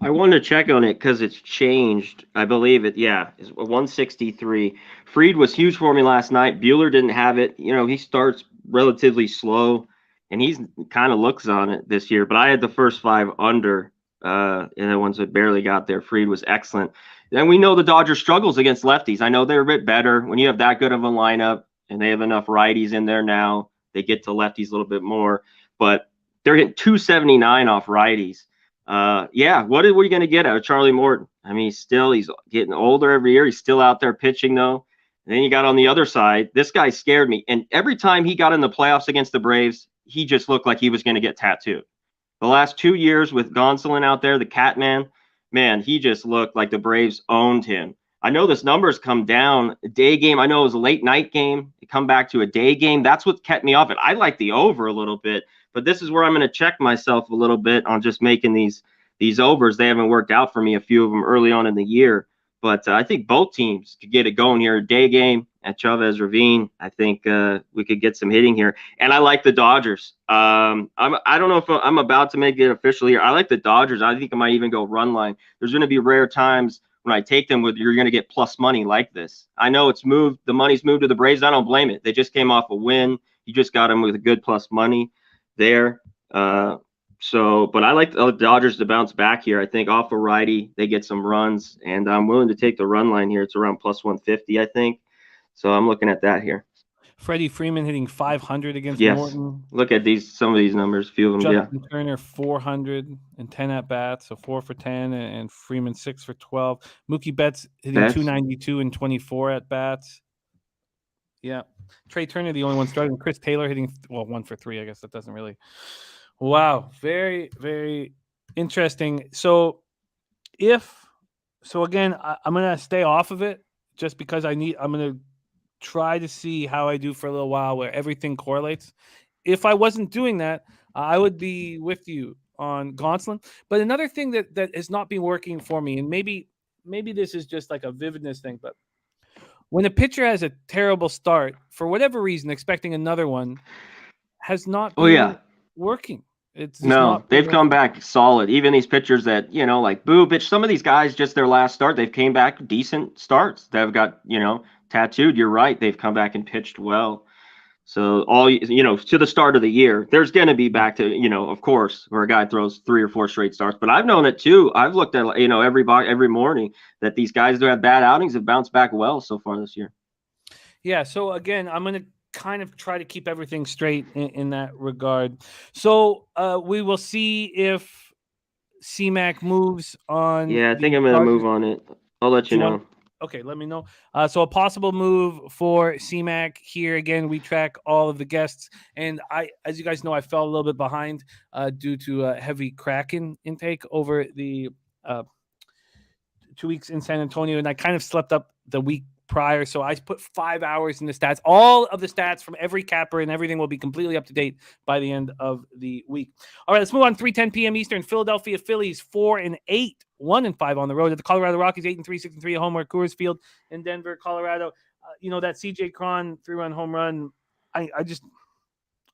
I wanted to check on it because it's changed. I believe it. Yeah, it's 163. Fried was huge for me last night. Buehler didn't have it. He starts relatively slow, and he's kind of looks on it this year. But I had the first 5 under, and the ones that barely got there. Fried was excellent. And we know the Dodgers struggles against lefties. I know they're a bit better when you have that good of a lineup, and they have enough righties in there now. They get to lefties a little bit more, but they're hitting 279 off righties. What are you going to get out of Charlie Morton? I mean, he's getting older every year. He's still out there pitching, though. And then you got on the other side, this guy scared me. And every time he got in the playoffs against the Braves, he just looked like he was going to get tattooed. The last 2 years with Gonsolin out there, the Catman, man, he just looked like the Braves owned him. I know this number's come down. A day game, I know it was a late night game. It come back to a day game. That's what kept me off it. I like the over a little bit, but this is where I'm going to check myself a little bit on just making these overs. They haven't worked out for me, a few of them early on in the year. But I think both teams could get it going here. A day game at Chavez Ravine. I think we could get some hitting here. And I like the Dodgers. I don't know if I'm about to make it official here. I like the Dodgers. I think I might even go run line. There's going to be rare times when I take them with you're going to get plus money like this. I know it's moved. The money's moved to the Braves. I don't blame it. They just came off a win. You just got them with a good plus money there. But I like the Dodgers to bounce back here. I think off a righty, they get some runs, and I'm willing to take the run line here. It's around plus 150, I think. So I'm looking at that here. Freddie Freeman hitting 500 against Yes. Morton. Look at some of these numbers, a few of them. Justin Turner 410 at bats, so 4 for 10, and Freeman 6 for 12. Mookie Betts hitting 292 and 24 at bats. Yeah, Trey Turner the only one starting. Chris Taylor hitting 1 for 3. I guess that doesn't really. Wow, very, very interesting. So again, I'm gonna stay off of it just because I'm gonna try to see how I do for a little while where everything correlates. If I wasn't doing that, I would be with you on Gonsolin. But another thing that has not been working for me, and maybe this is just like a vividness thing, but when a pitcher has a terrible start, for whatever reason, expecting another one has not been working. They've come back solid. Even these pitchers that, like Bubic, some of these guys, just their last start, they've came back decent starts. They've got, tattooed. You're right. They've come back and pitched well. So to the start of the year, there's going to be back to, of course, where a guy throws 3 or 4 straight starts. But I've known it too. I've looked at, every morning that these guys who have bad outings have bounced back well so far this year. Yeah. So again, I'm going to kind of try to keep everything straight in that regard. So we will see if C-Mac moves on. Yeah, I think I'm going to move on it. I'll let you know. Okay, let me know. So a possible move for C-Mac here. Again, we track all of the guests. And as you guys know, I fell a little bit behind due to a heavy Kraken intake over the 2 weeks in San Antonio. And I kind of slept up the week prior. So I put 5 hours in the stats. All of the stats from every capper and everything will be completely up to date by the end of the week. All right, let's move on. 3:10 p.m. Eastern. Philadelphia Phillies 4-8, 1-5 on the road. At the Colorado Rockies 8-3, 6-3 at home at Coors Field in Denver, Colorado. That CJ Cron 3-run home run. I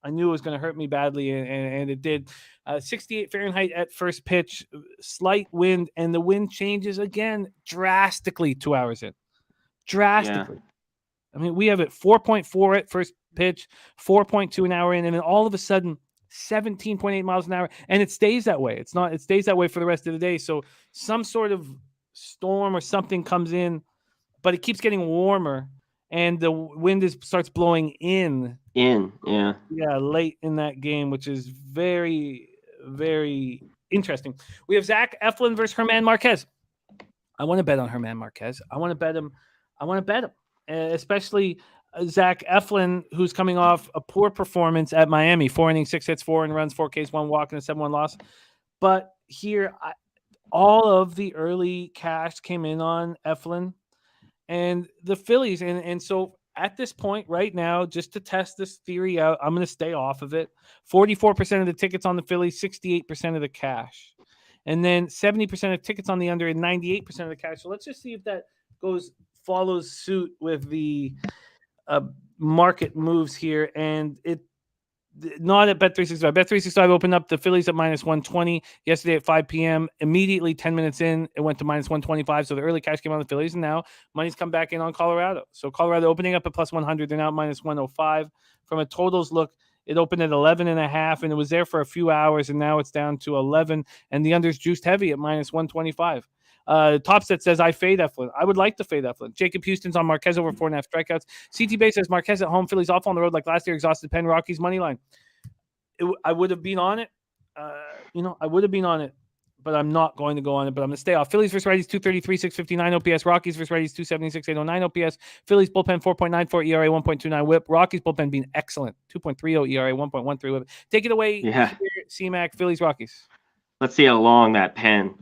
knew it was going to hurt me badly, and it did. 68 Fahrenheit at first pitch, slight wind, and the wind changes again drastically 2 hours in. Drastically. Yeah. I mean, we have it 4.4 at first pitch, 4.2 an hour in, and then all of a sudden 17.8 miles an hour, and it stays that way. It stays that way for the rest of the day. So some sort of storm or something comes in, but it keeps getting warmer, and the wind starts blowing in. Late in that game, which is very, very interesting. We have Zach Eflin versus German Marquez. I want to bet on German Marquez. I want to bet him, especially Zach Eflin, who's coming off a poor performance at Miami. 4 innings, 6 hits, 4 runs, 4 Ks, 1 walk, and a 7-1 loss. But here, all of the early cash came in on Eflin and the Phillies. And so at this point right now, just to test this theory out, I'm going to stay off of it. 44% of the tickets on the Phillies, 68% of the cash. And then 70% of tickets on the under and 98% of the cash. So let's just see if that follows suit with the market moves here. And it not at Bet365. Bet365 opened up the Phillies at -120 yesterday at 5 p.m. Immediately 10 minutes in, it went to -125. So the early cash came on the Phillies, and now money's come back in on Colorado. So Colorado opening up at +100. They're now at -105. From a totals look, it opened at 11.5, and it was there for a few hours, and now it's down to 11. And the under's juiced heavy at -125. Top set says I fade Eflin. I would like to fade Eflin. Jacob Houston's on Marquez over 4.5 strikeouts. CT Bay says Marquez at home, Phillies off on the road like last year, exhausted Penn, Rockies money line. I would have been on it. I would have been on it, but I'm not going to go on it. But I'm going to stay off. Phillies versus righties 233, 659 OPS. Rockies versus righties 276, 809 OPS. Phillies bullpen 4.94 ERA, 1.29 WHIP. Rockies bullpen being excellent, 2.30 ERA, 1.13 WHIP. Take it away, C-Mac. Phillies Rockies. Let's see how long that pen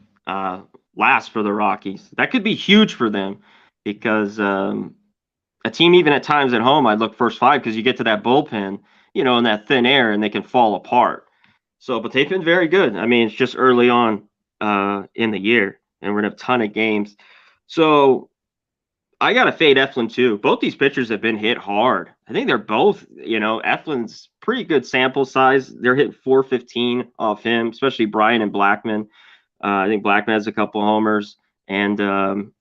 lasts for the Rockies. That could be huge for them because a team, even at times at home, I'd look first five because you get to that bullpen, in that thin air, and they can fall apart. So, but they've been very good. I mean, it's just early on in the year, and we're in a ton of games. So I got to fade Eflin too. Both these pitchers have been hit hard. I think they're both, Eflin's pretty good sample size. They're hitting 415 off him, especially Brian and Blackman. I think Blackman has a couple homers, and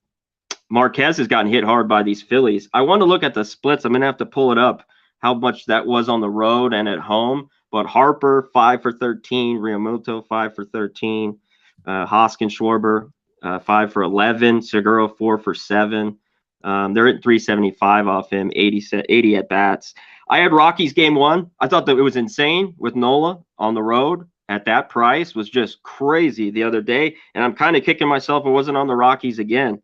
Marquez has gotten hit hard by these Phillies. I want to look at the splits. I'm going to have to pull it up, how much that was on the road and at home. But Harper, 5 for 13. Realmuto, 5 for 13. Hoskins, Schwarber, 5 for 11. Segura, 4 for 7. They're at 375 off him, 80 at bats. I had Rockies game 1. I thought that it was insane with Nola on the road at that price. Was just crazy the other day. And I'm kind of kicking myself I wasn't on the Rockies again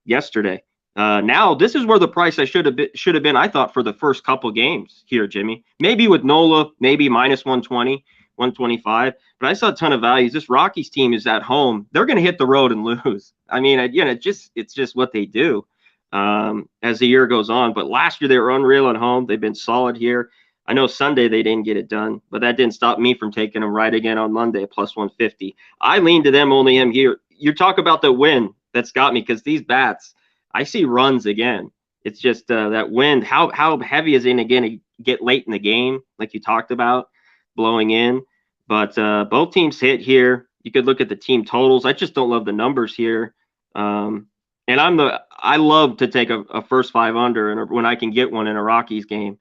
yesterday. Now this is where the price I should have been, I thought, for the first couple games here, Jimmy. Maybe with Nola, maybe minus 120, 125. But I saw a ton of values. This Rockies team is at home. They're going to hit the road and lose. I mean, it's just what they do as the year goes on. But last year they were unreal at home. They've been solid here. I know Sunday they didn't get it done, but that didn't stop me from taking them right again on Monday, plus 150. I lean to them, only him here. You talk about the wind that's got me, because these bats, I see runs again. It's just that wind. How heavy is it going to get late in the game, like you talked about, blowing in? But both teams hit here. You could look at the team totals. I just don't love the numbers here. And I love to take a first 5 under, and when I can get one in a Rockies game.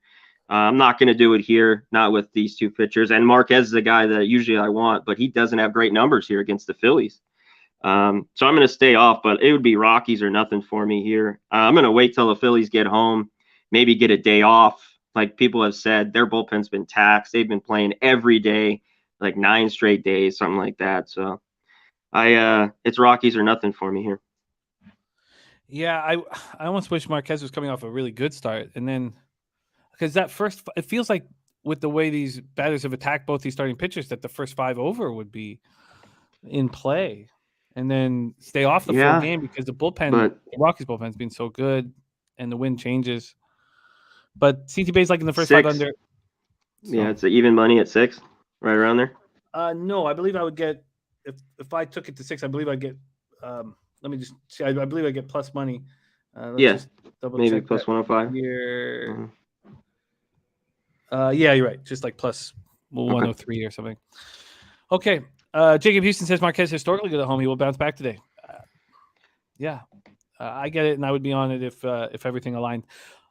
I'm not going to do it here, not with these two pitchers. And Marquez is a guy that usually I want, but he doesn't have great numbers here against the Phillies. So I'm going to stay off, but it would be Rockies or nothing for me here. I'm going to wait till the Phillies get home, maybe get a day off. Like people have said, their bullpen's been taxed. They've been playing every day, like 9 straight days, something like that. So it's Rockies or nothing for me here. Yeah, I almost wish Marquez was coming off a really good start, and then because that first, it feels like with the way these batters have attacked both these starting pitchers, that the first 5 over would be in play, and then stay off the full game, because the Rockies bullpen's been so good, and the wind changes. But CT Bay's like in the first 5 under. So. Yeah, it's even money at 6, right around there. No, I believe I would get, if I took it to 6, I believe I'd get. Let me just see. I believe I get plus money. Maybe plus 105 here. Mm-hmm. Yeah, you're right. Just like plus 103 or something. Okay. Jacob Houston says Marquez historically good at home. He will bounce back today. I get it, and I would be on it if everything aligned.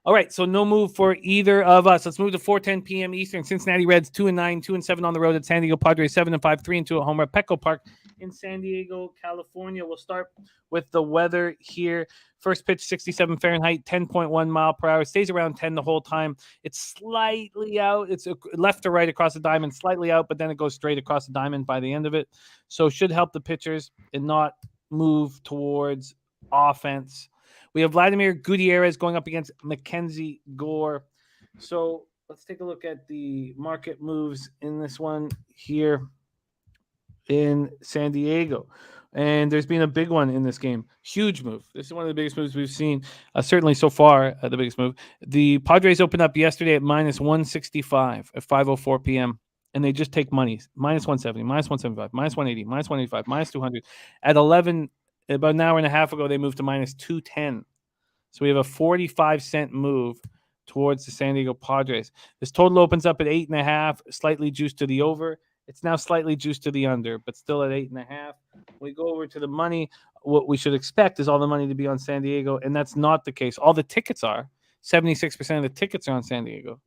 All right, so no move for either of us. Let's move to 4:10 p.m. Eastern. Cincinnati Reds 2-9, 2-7 on the road at San Diego Padres 7-5, 3-2 at home at Petco Park in San Diego, California. We'll start with the weather here. First pitch 67 Fahrenheit, 10.1 mile per hour. Stays around 10 the whole time. It's slightly out. It's left to right across the diamond, slightly out, but then it goes straight across the diamond by the end of it. So should help the pitchers and not move towards offense. We have Vladimir Gutierrez going up against Mackenzie Gore. So let's take a look at the market moves in this one here in San Diego. And there's been a big one in this game. Huge move. This is one of the biggest moves we've seen, certainly so far, the biggest move. The Padres opened up yesterday at minus 165 at 5:04 p.m., and they just take money. Minus 170, minus 175, minus 180, minus 185, minus 200. At 11, about an hour and a half ago, they moved to minus 210. So we have a 45-cent move towards the San Diego Padres. This total opens up at 8.5, slightly juiced to the over. It's now slightly juiced to the under, but still at 8.5. We go over to the money. What we should expect is all the money to be on San Diego, and that's not the case. All the tickets are. 76% of the tickets are on San Diego,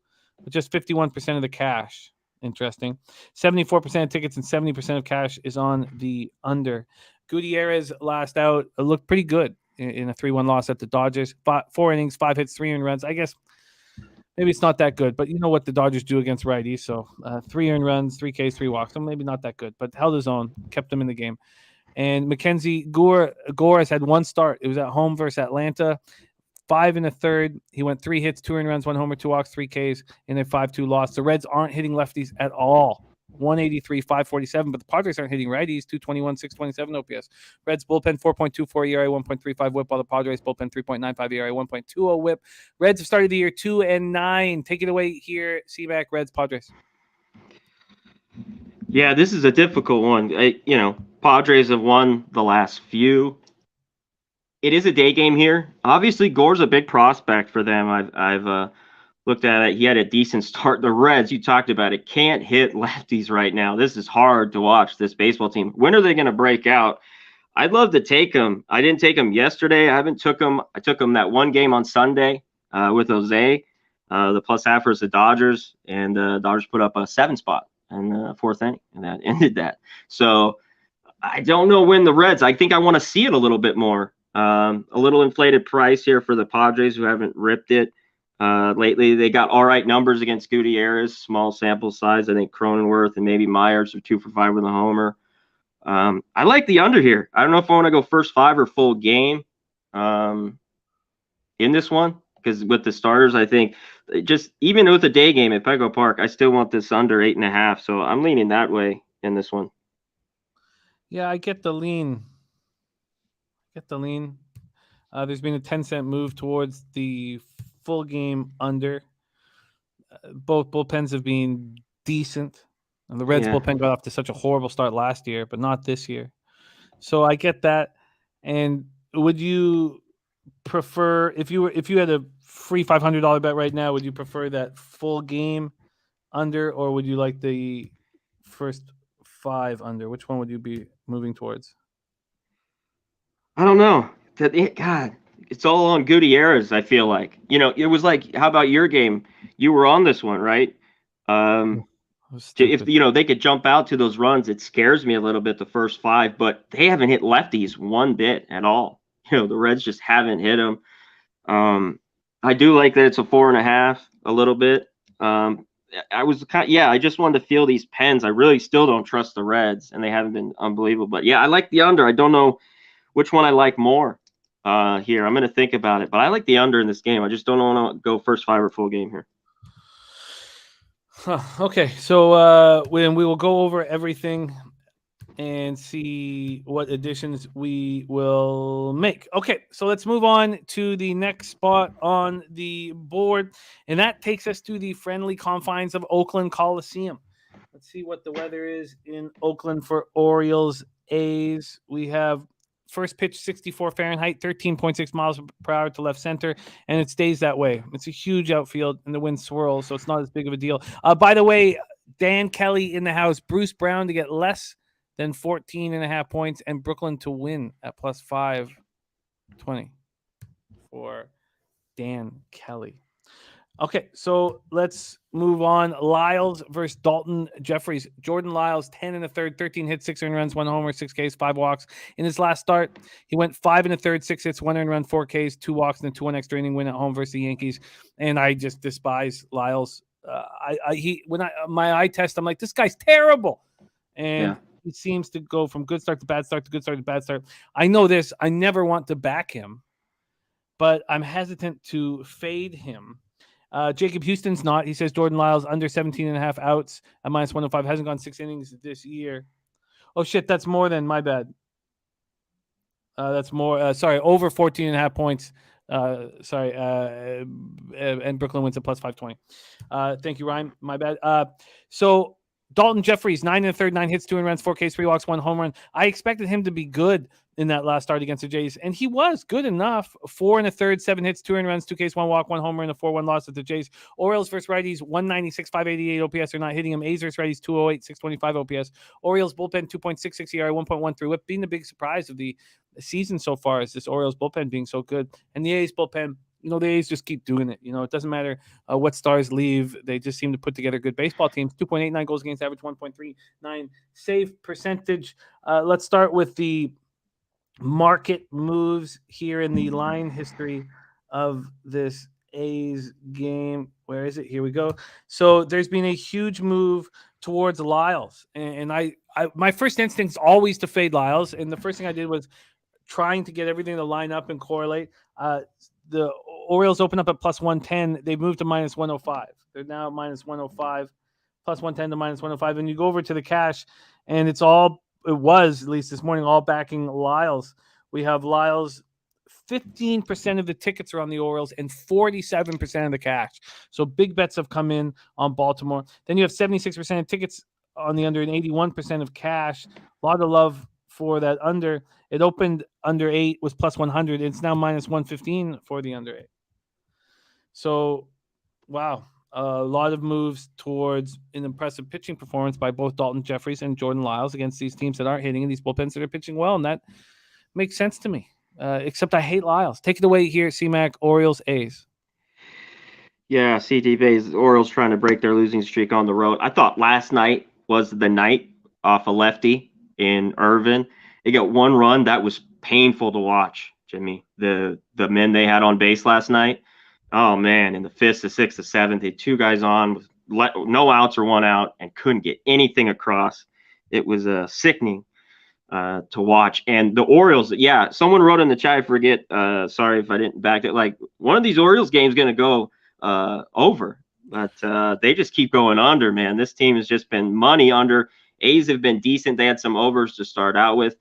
but just 51% of the cash. Interesting. 74% of tickets and 70% of cash is on the under. Gutierrez last out looked pretty good in a 3-1 loss at the Dodgers. 4 innings, 5 hits, 3 earned runs. I guess maybe it's not that good, but you know what the Dodgers do against righties. So 3 earned runs, 3 Ks, 3 walks. So maybe not that good, but held his own, kept them in the game. And Mackenzie Gore has had 1 start. It was at home versus Atlanta. 5 in the third. He went 3 hits, 2 earned runs, 1 homer, 2 walks, 3 Ks, in a 5-2 loss. The Reds aren't hitting lefties at all. 183, 547, but the Padres aren't hitting righties. 221, 627 OPS. Reds bullpen 4.24 ERA, 1.35 WHIP, while the Padres bullpen 3.95 ERA, 1.20 WHIP. Reds have started the year 2-9. Take it away here, C-Mac, Reds, Padres. Yeah, this is a difficult one. Padres have won the last few. It is a day game here. Obviously, Gore's a big prospect for them. I've looked at it. He had a decent start. The Reds, you talked about it, can't hit lefties right now. This is hard to watch, this baseball team. When are they going to break out? I'd love to take them. I didn't take them yesterday. I haven't took them. I took them that one game on Sunday with Jose, the plus half versus the Dodgers, and the Dodgers put up a 7 spot in the 4th inning, and that ended that. So I don't know when the Reds. I think I want to see it a little bit more. A little inflated price here for the Padres, who haven't ripped it lately. They got all right numbers against Gutierrez, small sample size. I think Cronenworth and maybe Myers are 2 for 5 with a homer. I like the under here. I don't know if I want to go first 5 or full game in this one, because with the starters, I think just even with the day game at Petco Park, I still want this under 8.5. So I'm leaning that way in this one. Yeah, I get the lean. There's been a 10-cent move towards the full game under. Both bullpens have been decent. And the Reds bullpen got off to such a horrible start last year, but not this year. So I get that. And would you prefer, if you had a free $500 bet right now, would you prefer that full game under, or would you like the first 5 under? Which one would you be moving towards? I don't know. God, it's all on Gutierrez, I feel like. It was like, how about your game? You were on this one, right? If they could jump out to those runs, it scares me a little bit, the first 5, but they haven't hit lefties one bit at all. The Reds just haven't hit them. I do like that it's a 4.5 a little bit. I just wanted to feel these pens. I really still don't trust the Reds, and they haven't been unbelievable. But yeah, I like the under. I don't know which one I like more here. I'm going to think about it, but I like the under in this game. I just don't want to go first 5 or full game here. Okay, so we will go over everything and see what additions we will make. Okay, so let's move on to the next spot on the board, and that takes us to the friendly confines of Oakland Coliseum. Let's see what the weather is in Oakland for Orioles A's. We have first pitch 64 Fahrenheit, 13.6 miles per hour to left center, and it stays that way. It's a huge outfield, and the wind swirls, so it's not as big of a deal. By the way, Dan Kelly in the house, Bruce Brown to get less than 14.5 points, and Brooklyn to win at plus 520 for Dan Kelly. Okay, so let's move on. Lyles versus Dalton Jeffries. Jordan Lyles, 10 1/3, 13 hits, 6 earned runs, 1 homer, 6 Ks, 5 walks. In his last start, he went 5 1/3, 6 hits, 1 earned run, 4 Ks, 2 walks, and a 2-1 extra inning win at home versus the Yankees. And I just despise Lyles. My eye test, I'm like, this guy's terrible. And he seems to go from good start to bad start to good start to bad start. I know this. I never want to back him, but I'm hesitant to fade him. Jacob Houston's not. He says Jordan Lyles under 17.5 outs at minus 105. Hasn't gone 6 innings this year. Oh, shit. That's more than my bad. That's more. Over 14.5 points. And Brooklyn wins at plus 520. Thank you, Ryan. My bad. So Dalton Jeffries, 9 1/3, 9 hits, 2 earned runs, 4 Ks, 3 walks, 1 home run. I expected him to be good in that last start against the Jays, and he was good enough. 4 1/3, 7 hits, 2 earned runs, 2 Ks, 1 walk, 1 homer, and a 4-1 loss at the Jays. Orioles versus righties, 196, 588 OPS. They're not hitting him. A's versus righties, 208, 625 OPS. Orioles bullpen, 2.66 ERA, 1.13 WHIP. Being the big surprise of the season so far is this Orioles bullpen being so good, and the A's bullpen. The A's just keep doing it. It doesn't matter what stars leave. They just seem to put together good baseball teams. 2.89 goals against average, 1.39 save percentage. Let's start with the market moves here in the line history of this A's game. Where is it? Here we go. So there's been a huge move towards Lyles. And I my first instinct is always to fade Lyles. And the first thing I did was trying to get everything to line up and correlate. The Orioles open up at plus 110. They've moved to minus 105. They're now at minus 105 plus 110 to minus 105. And you go over to the cash, and it was, at least this morning, all backing Lyles. We have Lyles. 15% of the tickets are on the Orioles and 47% of the cash. So big bets have come in on Baltimore. Then you have 76% of tickets on the under and 81% of cash. A lot of love for that under. It opened under 8, was plus 100. It's now minus 115 for the under 8. So, wow. A lot of moves towards an impressive pitching performance by both Dalton Jeffries and Jordan Lyles against these teams that aren't hitting and these bullpens that are pitching well. And that makes sense to me. Except I hate Lyles. Take it away here, C-Mac, Orioles, A's. Yeah, CTV's Orioles trying to break their losing streak on the road. I thought last night was the night off a lefty in Irvin. They got one run. That was painful to watch, Jimmy. The men they had on base last night. Oh, man, in the 5th, the 6th, the 7th, they had 2 guys on with no outs or 1 out and couldn't get anything across. It was sickening to watch. And the Orioles, yeah, someone wrote in the chat, I forget, sorry if I didn't back it, like one of these Orioles games going to go over, but they just keep going under, man. This team has just been money under. A's have been decent. They had some overs to start out with.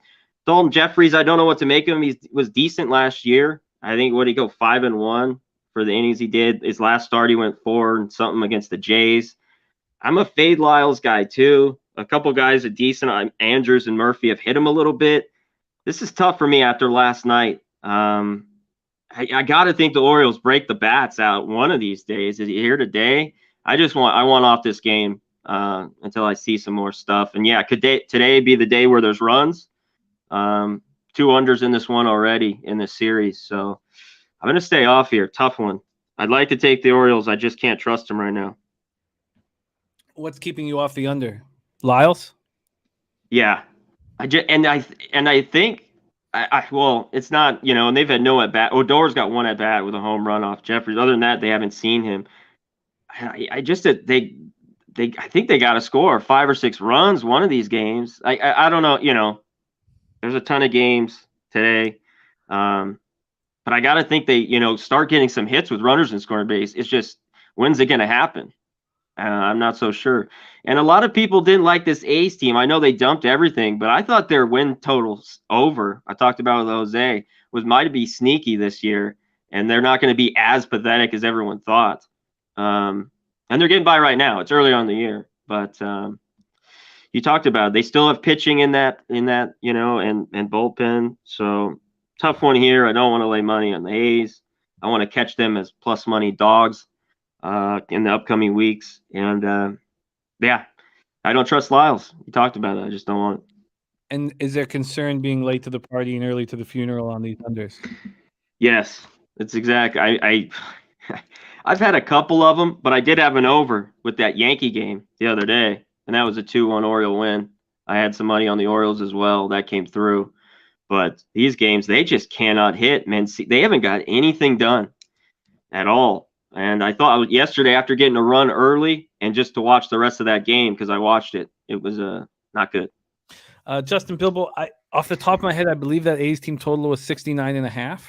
Dalton Jeffries, I don't know what to make of him. He was decent last year. I think, what did he go, 5-1 for the innings he did? His last start, he went 4 and something against the Jays. I'm a fade Lyles guy too. A couple guys are decent. Andrews and Murphy have hit him a little bit. This is tough for me after last night. I got to think the Orioles break the bats out one of these days. Is he here today? I want off this game until I see some more stuff. And yeah, could today be the day where there's runs? 2 unders in this one already in this series. So I'm going to stay off here. Tough one. I'd like to take the Orioles. I just can't trust them right now. What's keeping you off the under? Lyles? Yeah. I think well, it's not, and they've had no at bat. Odor's got 1 at bat with a home run off Jeffries. Other than that, they haven't seen him. I think they got to score 5 or 6 runs one of these games. I don't know, there's a ton of games today. But I got to think they, start getting some hits with runners in scoring base. It's just, when's it going to happen? I'm not so sure. And a lot of people didn't like this A's team. I know they dumped everything, but I thought their win totals over. I talked about it with Jose, might be sneaky this year, and they're not going to be as pathetic as everyone thought. And they're getting by right now. It's early on in the year, but you talked about it. They still have pitching in that and bullpen. So tough one here. I don't want to lay money on the A's. I want to catch them as plus money dogs in the upcoming weeks. And yeah, I don't trust Lyles. You talked about it. I just don't want it. And is there concern being late to the party and early to the funeral on these unders? Yes, it's exact. I've had a couple of them, but I did have an over with that Yankee game the other day, and that was a 2-1 Oriole win. I had some money on the Orioles as well. That came through. But these games, they just cannot hit, man. See, they haven't got anything done at all. And I thought yesterday, after getting a run early and just to watch the rest of that game, because I watched it, it was not good. Justin Bilbo, off the top of my head, I believe that A's team total was 69.5.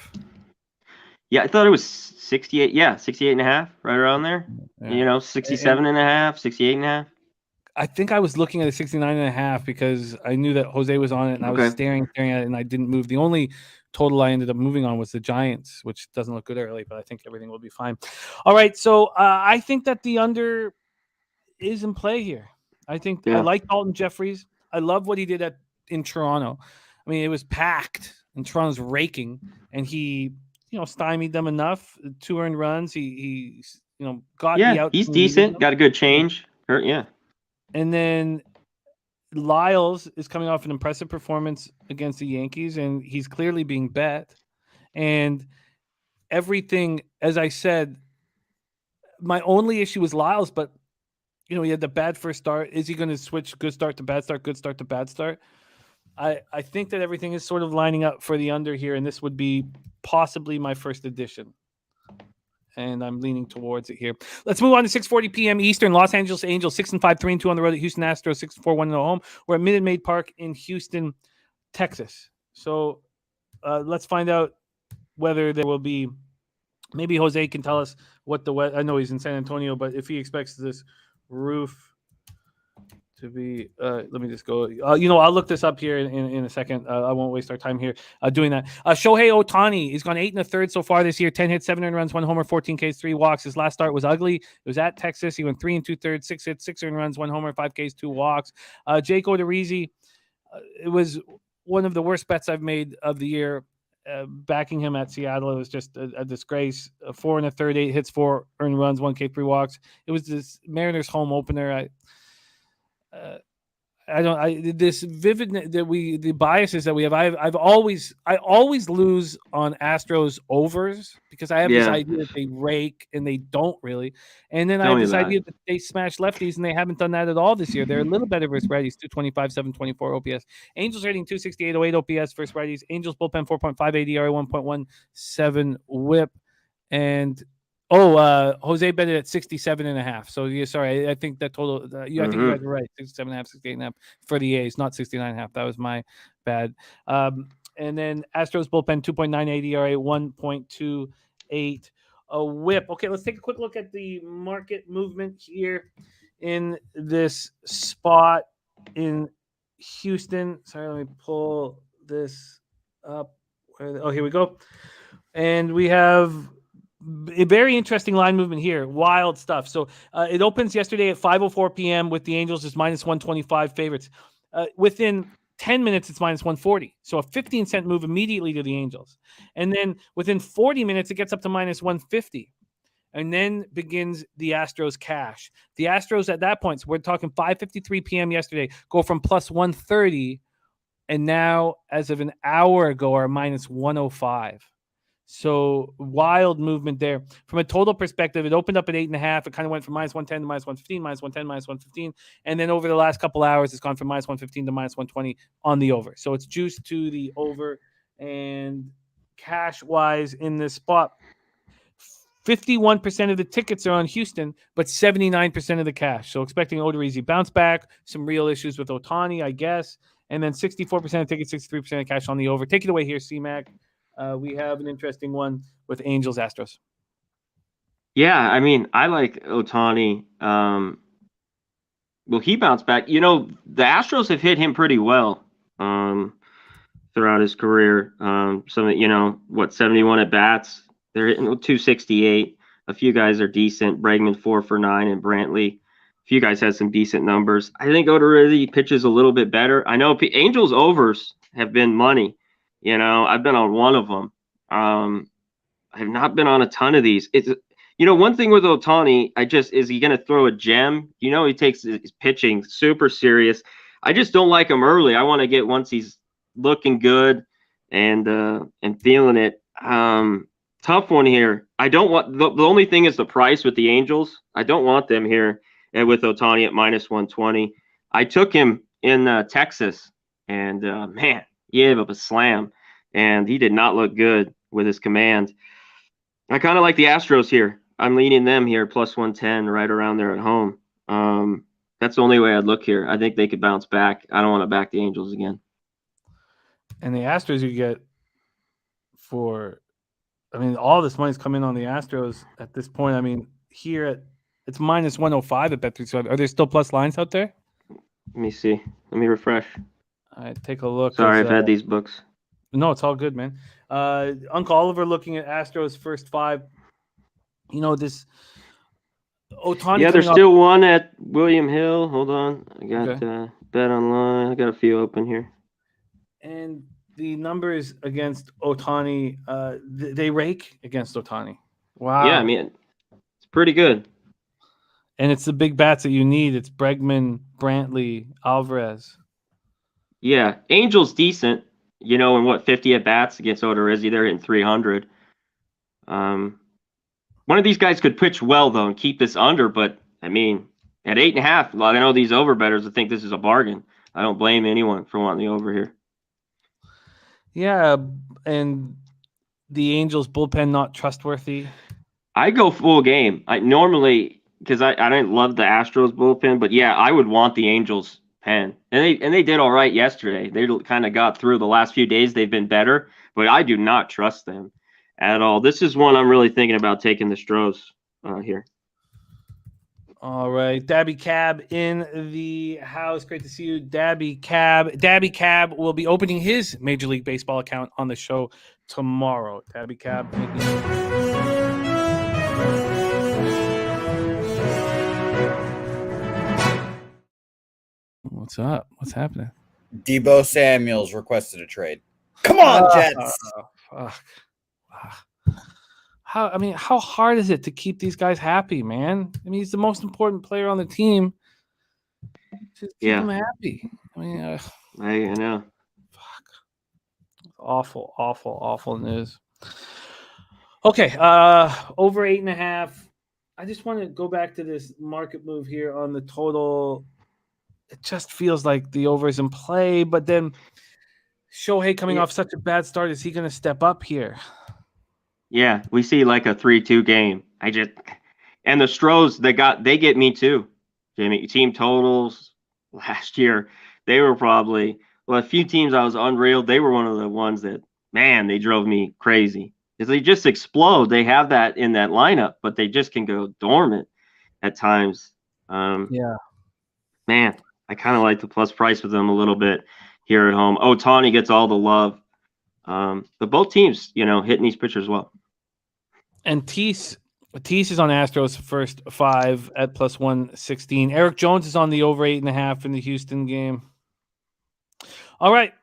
Yeah, I thought it was 68. Yeah, 68.5, right around there. Yeah. 67.5, 68.5. I think I was looking at a 69.5 because I knew that Jose was on it, and I was staring at it, and I didn't move. The only total I ended up moving on was the Giants, which doesn't look good early, but I think everything will be fine. All right, so I think that the under is in play here. I think I like Dalton Jeffries. I love what he did in Toronto. I mean, it was packed, and Toronto's raking, and he stymied them enough. 2 earned runs. He got the out. He's decent. Got a good change. Yeah. And then Lyles is coming off an impressive performance against the Yankees, and he's clearly being bet. And everything, as I said, my only issue was Lyles, but he had the bad first start. Is he going to switch good start to bad start, good start to bad start? I think that everything is sort of lining up for the under here, and this would be possibly my first edition. And I'm leaning towards it here. Let's move on to 6:40 p.m. Eastern. Los Angeles Angels 6-5, 3-2 on the road at Houston Astros, 6-4-1 at home. We're at Minute Maid Park in Houston, Texas. So let's find out whether there will be. Maybe Jose can tell us what the weather. I know he's in San Antonio, but if he expects this roof to be. Let me just go. I'll look this up here in a second. I won't waste our time here doing that. Shohei Ohtani, he's gone 8 1/3 so far this year. 10 hits, 7 earned runs, 1 homer, 14 Ks, 3 walks. His last start was ugly. It was at Texas. He went 3 2/3, 6 hits, 6 earned runs, 1 homer, 5 Ks, 2 walks. Jake Odorizzi, it was one of the worst bets I've made of the year. Backing him at Seattle, it was just a disgrace. 4 1/3, 8 hits, 4 earned runs, 1 K, 3 walks. It was this Mariners home opener. This vivid the biases that we have. I always lose on Astros overs because I have this idea that they rake and they don't really, and then I have this idea that they smash lefties and they haven't done that at all this year. They're a little better versus righties, 225, 724 OPS. Angels rating 268, 08 OPS versus righties. Angels bullpen 4.58 ERA, 1.17 WHIP, and Jose bet it at 67.5. So sorry, I think that total. I think you guys are right. 67.5, 68.5 for the A's, not 69.5. That was my bad. And then Astros bullpen 2.98 ERA, 1.28 WHIP. Okay, let's take a quick look at the market movement here in this spot in Houston. Sorry, let me pull this up. Here we go. And we have a very interesting line movement here. Wild stuff. So it opens yesterday at 5:04 p.m. with the Angels as minus 125 favorites. Within 10 minutes, it's minus 140. So a 15-cent move immediately to the Angels. And then within 40 minutes, it gets up to minus 150. And then begins the Astros cash. The Astros at that point, so we're talking 5:53 p.m. yesterday, go from plus 130. And now, as of an hour ago, are minus 105. So wild movement there. From a total perspective, it opened up at 8.5. It kind of went from minus 110 to minus 115, minus 110, minus 115. And then over the last couple hours, it's gone from minus 115 to minus 120 on the over. So it's juiced to the over. And cash-wise in this spot, 51% of the tickets are on Houston, but 79% of the cash. So expecting Odorizzi bounce back, some real issues with Ohtani, I guess. And then 64% of tickets, 63% of cash on the over. Take it away here, C-Mac. We have an interesting one with Angels Astros. Yeah, I mean, I like Ohtani. Well, he bounced back. The Astros have hit him pretty well throughout his career. 71 at bats. They're hitting 268. A few guys are decent. Bregman 4 for 9, and Brantley. A few guys had some decent numbers. I think Odorizzi pitches a little bit better. I know Angels overs have been money. I've been on one of them. I have not been on a ton of these. It's one thing with Ohtani, is he going to throw a gem? He takes his pitching super serious. I just don't like him early. I want to get once he's looking good and feeling it. Tough one here. I don't want the only thing is the price with the Angels. I don't want them here with Ohtani at minus 120. I took him in Texas, and man, he gave up a slam, and he did not look good with his command. I kind of like the Astros here. I'm leaning them here, plus 110, right around there at home. That's the only way I'd look here. I think they could bounce back. I don't want to back the Angels again. And the Astros you get all this money's coming on the Astros at this point. Here it's minus 105 at Bet365. Are there still plus lines out there? Let me see. Let me refresh. All right, take a look. Sorry, I've had these books. No, it's all good, man. Uncle Oliver looking at Astros first 5. This Ohtani. Yeah, there's still one at William Hill. Hold on. I got Bet Online. I got a few open here. And the numbers against Ohtani, they rake against Ohtani. Wow. Yeah, it's pretty good. And it's the big bats that you need. It's Bregman, Brantley, Alvarez. Yeah, Angels decent, and 50 at bats against Odorizzi, they're hitting 300. One of these guys could pitch well though and keep this under, but at 8.5, I know these over bettors would think this is a bargain. I don't blame anyone for wanting the over here. Yeah, and the Angels bullpen not trustworthy. I go full game. I normally because I didn't love the Astros bullpen, but yeah, I would want the Angels pen. And they did all right yesterday. They kind of got through the last few days. They've been better, but I do not trust them at all. This is one I'm really thinking about taking the Stros here. All right, Dabby Cab in the house. Great to see you, Dabby Cab. Dabby Cab will be opening his Major League Baseball account on the show tomorrow. Dabby Cab What's up? What's happening? Debo Samuels requested a trade. Come on, Jets. Fuck. How hard is it to keep these guys happy, man? I mean, he's the most important player on the team. Just keep him happy. I mean, I know. Fuck. Awful news. Okay, over 8.5. I just want to go back to this market move here on the total. It just feels like the over is in play, but then Shohei coming off such a bad start, is he going to step up here? Yeah, we see like a 3-2 game. And the Stros, they get me too, Jimmy. Team totals last year, they were probably a few teams I was unreal. They were one of the ones that, man, they drove me crazy because they just explode. They have that in that lineup, but they just can go dormant at times. Yeah, man, I kind of like the plus price with them a little bit here at home. Ohtani gets all the love. But both teams, hitting these pitchers well. And Tease is on Astros first 5 at plus 116. Eric Jones is on the over 8.5 in the Houston game. All right.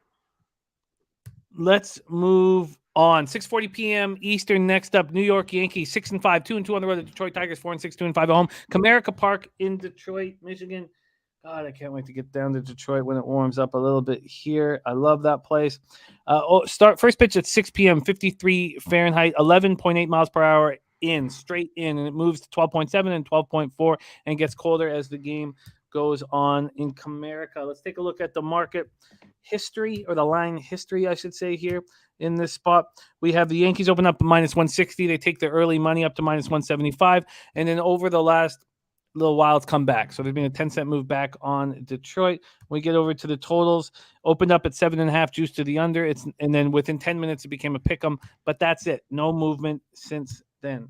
Let's move on. 6:40 p.m. Eastern. Next up, New York Yankees 6-5, 2-2 on the road. The Detroit Tigers 4-6, 2-5 at home. Comerica Park in Detroit, Michigan. God, I can't wait to get down to Detroit when it warms up a little bit here. I love that place. First pitch at 6 p.m., 53 Fahrenheit, 11.8 miles per hour straight in, and it moves to 12.7 and 12.4 and gets colder as the game goes on in Comerica. Let's take a look at the market history, or the line history, I should say, here in this spot. We have the Yankees open up minus 160. They take the early money up to minus 175, and then over the last little while it's come back. So there's been a 10-cent move back on Detroit. When we get over to the totals, opened up at 7.5, juice to the under. And then within 10 minutes it became a pick 'em, but that's it. No movement since then.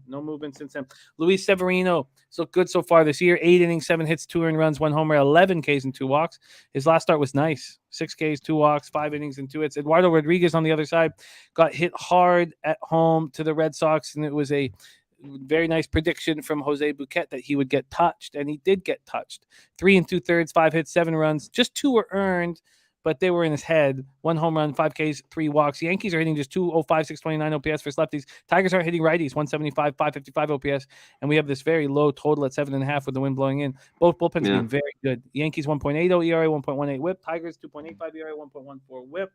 Luis Severino has looked good so far this year. 8 innings, 7 hits, 2 earned runs, 1 homer, 11 Ks and 2 walks. His last start was nice. 6 Ks, 2 walks, 5 innings and 2 hits. Eduardo Rodriguez on the other side got hit hard at home to the Red Sox, and it was a very nice prediction from Jose Bouquet that he would get touched, and he did get touched. 3 2/3, 5 hits, 7 runs. Just 2 were earned, but they were in his head. 1 home run, 5 Ks, 3 walks. The Yankees are hitting just 205, 629 OPS for lefties. Tigers aren't hitting righties, 175, 555 OPS, and we have this very low total at 7.5 with the wind blowing in. Both bullpens are being very good. Yankees 1.80 ERA, 1.18 WHIP. Tigers 2.85 ERA, 1.14 WHIP.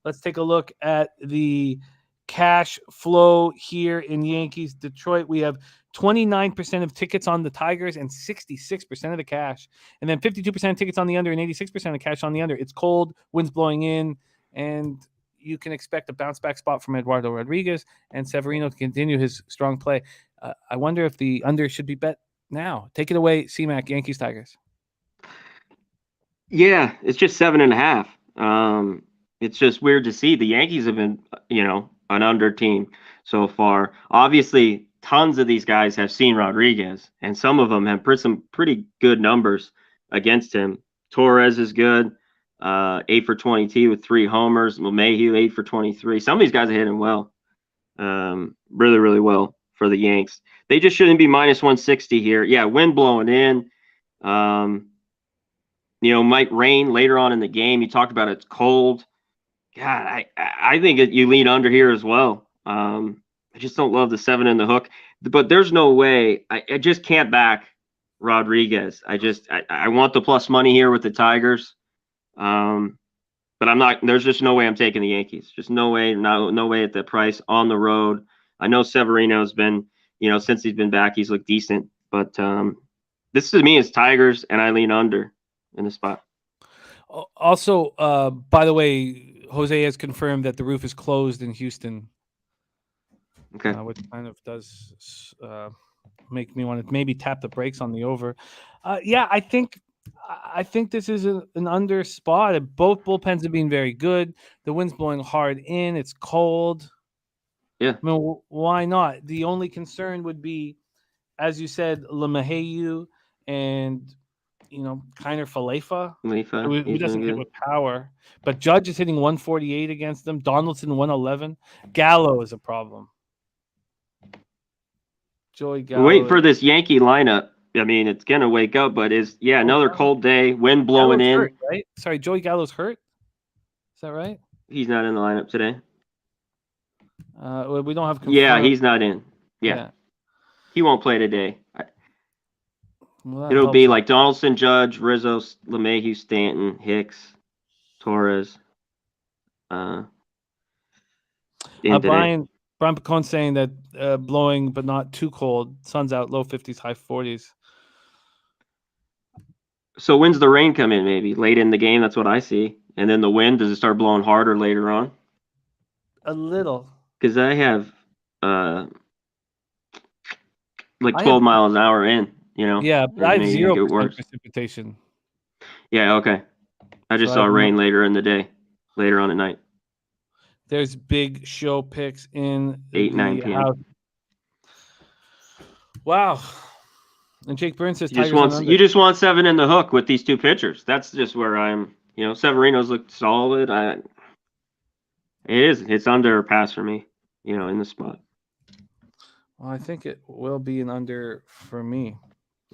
Let's take a look at the cash flow here in Yankees Detroit. We have 29% of tickets on the Tigers and 66% of the cash, and then 52% of tickets on the under and 86% of cash on the under. It's cold, winds blowing in, and you can expect a bounce back spot from Eduardo Rodriguez and Severino to continue his strong play. I wonder if the under should be bet now. Take it away, C-Mac, Yankees Tigers. Yeah, it's just 7.5. It's just weird to see. The Yankees have been, an under team so far. Obviously, tons of these guys have seen Rodriguez, and some of them have put some pretty good numbers against him. Torres is good, 8 for 22 with 3 homers. LeMahieu 8 for 23. Some of these guys are hitting well, really, really well for the Yanks. They just shouldn't be minus 160 here. Yeah, wind blowing in. Might rain later on in the game. You talked about it's cold. God, I think you lean under here as well. I just don't love the 7 in the hook, but there's no way. I just can't back Rodriguez. I want the plus money here with the Tigers, but I'm not. There's just no way I'm taking the Yankees. Just no way. No way at the price on the road. I know Severino's been, since he's been back, he's looked decent, but this to me is Tigers, and I lean under in the spot. Also, by the way, Jose has confirmed that the roof is closed in Houston. Okay. Which kind of does make me want to maybe tap the brakes on the over. Yeah, I think this is an under spot. Both bullpens have been very good. The wind's blowing hard in. It's cold. Yeah. I mean, why not? The only concern would be, as you said, LeMahieu and Kiner Falefa, Leafa, who he's doesn't doing hit good. with power. But Judge is hitting 148 against them. Donaldson 111. Gallo is a problem. Joey We're waiting for Gallo. this Yankee lineup. I mean, it's gonna wake up, but another cold day, wind blowing Gallo's in. hurt, right? Sorry, Joey Gallo's hurt. Is that right? He's not in the lineup today. We don't have confirmed. Yeah, he's not in. Yeah. He won't play today. Well, It'll be like Donaldson, Judge, Rizzo, LeMahieu, Stanton, Hicks, Torres. In today. Brian Pacone saying that blowing but not too cold. Sun's out, low 50s, high 40s. So when's the rain come in? Maybe late in the game. That's what I see. And then the wind, does it start blowing harder later on? A little. Because I have like 12 miles an hour in. Yeah, but I have 0% precipitation. Yeah, okay. I just saw rain later in the day, later on at night. There's big show picks in 9 p.m. house. Wow. And Jake Burns says you just want 7 in the hook with these two pitchers. That's just where I'm. Severino's looked solid. It's under or pass for me. In the spot. Well, I think it will be an under for me.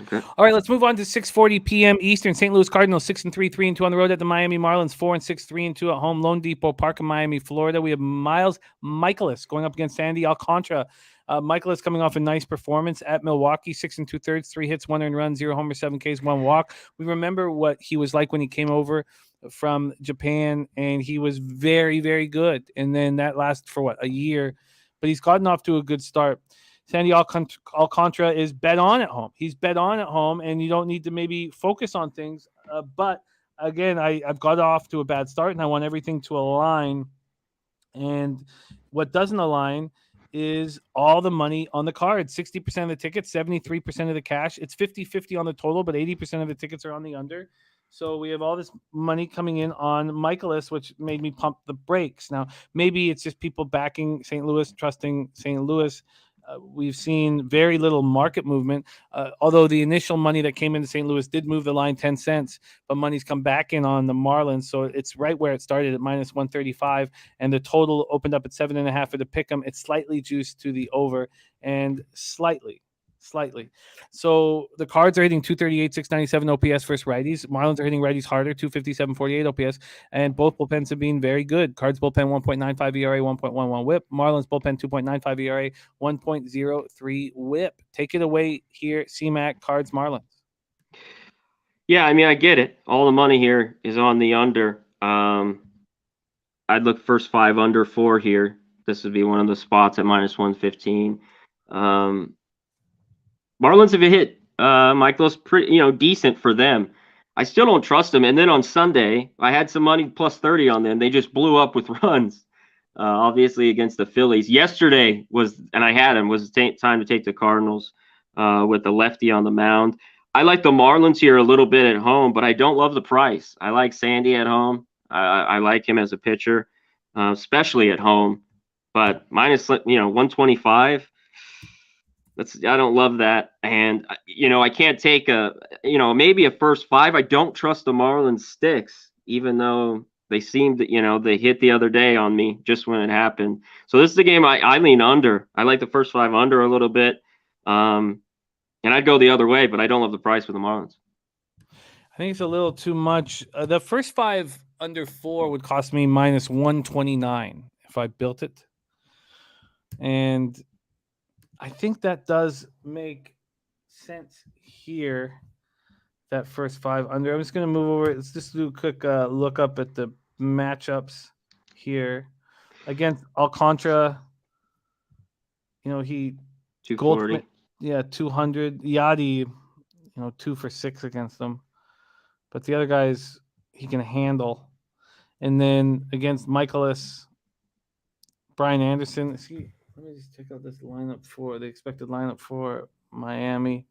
Okay. All right, let's move on to 6:40 p.m. Eastern. St. Louis Cardinals 6-3, 3-2 on the road at the Miami Marlins. 4-6, 3-2 at home. Lone Depot Park in Miami, Florida. We have Miles Michaelis going up against Sandy Alcantara. Michaelis coming off a nice performance at Milwaukee. 6 2/3, 3 hits, 1 earned run, 0 homers, 7 Ks, 1 walk. We remember what he was like when he came over from Japan, and he was very, very good. And then that lasted for a year, but he's gotten off to a good start. Sandy Alcantara is bet on at home. He's bet on at home, and you don't need to maybe focus on things. But again, I've got off to a bad start, and I want everything to align. And what doesn't align is all the money on the card. 60% of the tickets, 73% of the cash. It's 50-50 on the total, but 80% of the tickets are on the under. So we have all this money coming in on Michaelis, which made me pump the brakes. Now, maybe it's just people backing St. Louis, trusting St. Louis. We've seen very little market movement, although the initial money that came into St. Louis did move the line 10 cents, but money's come back in on the Marlins. So it's right where it started at minus 135, and the total opened up at 7.5 for the pick'em. It's slightly juiced to the over, and slightly. So the Cards are hitting 238, 697 OPS versus righties. Marlins are hitting righties harder, 257, 48 OPS, and both bullpens have been very good. Cards bullpen 1.95 ERA, 1.11 WHIP. Marlins bullpen 2.95 ERA, 1.03 WHIP. Take it away here, CMAC, Cards, Marlins. Yeah, I mean, I get it. All the money here is on the under. I'd look first 5 under 4 here. This would be one of the spots at minus 115. Marlins have hit Michaelis pretty, decent for them. I still don't trust them. And then on Sunday, I had some money plus 30 on them. They just blew up with runs, obviously against the Phillies. Yesterday and I had them, was time to take the Cardinals with the lefty on the mound. I like the Marlins here a little bit at home, but I don't love the price. I like Sandy at home. I like him as a pitcher, especially at home. But minus, 125. I don't love that. And, I can't take maybe a first 5. I don't trust the Marlins sticks, even though they seemed to, they hit the other day on me just when it happened. So this is a game I lean under. I like the first 5 under a little bit. And I'd go the other way, but I don't love the price for the Marlins. I think it's a little too much. The first 5 under 4 would cost me minus 129 if I built it. And I think that does make sense here, that first 5 under. I'm just going to move over. Let's just do a quick look up at the matchups here. Against Alcantara, he 240. 200. Yachty, 2 for 6 against them. But the other guys he can handle. And then against Michaelis, Brian Anderson, let me just check out this lineup the expected lineup for Miami.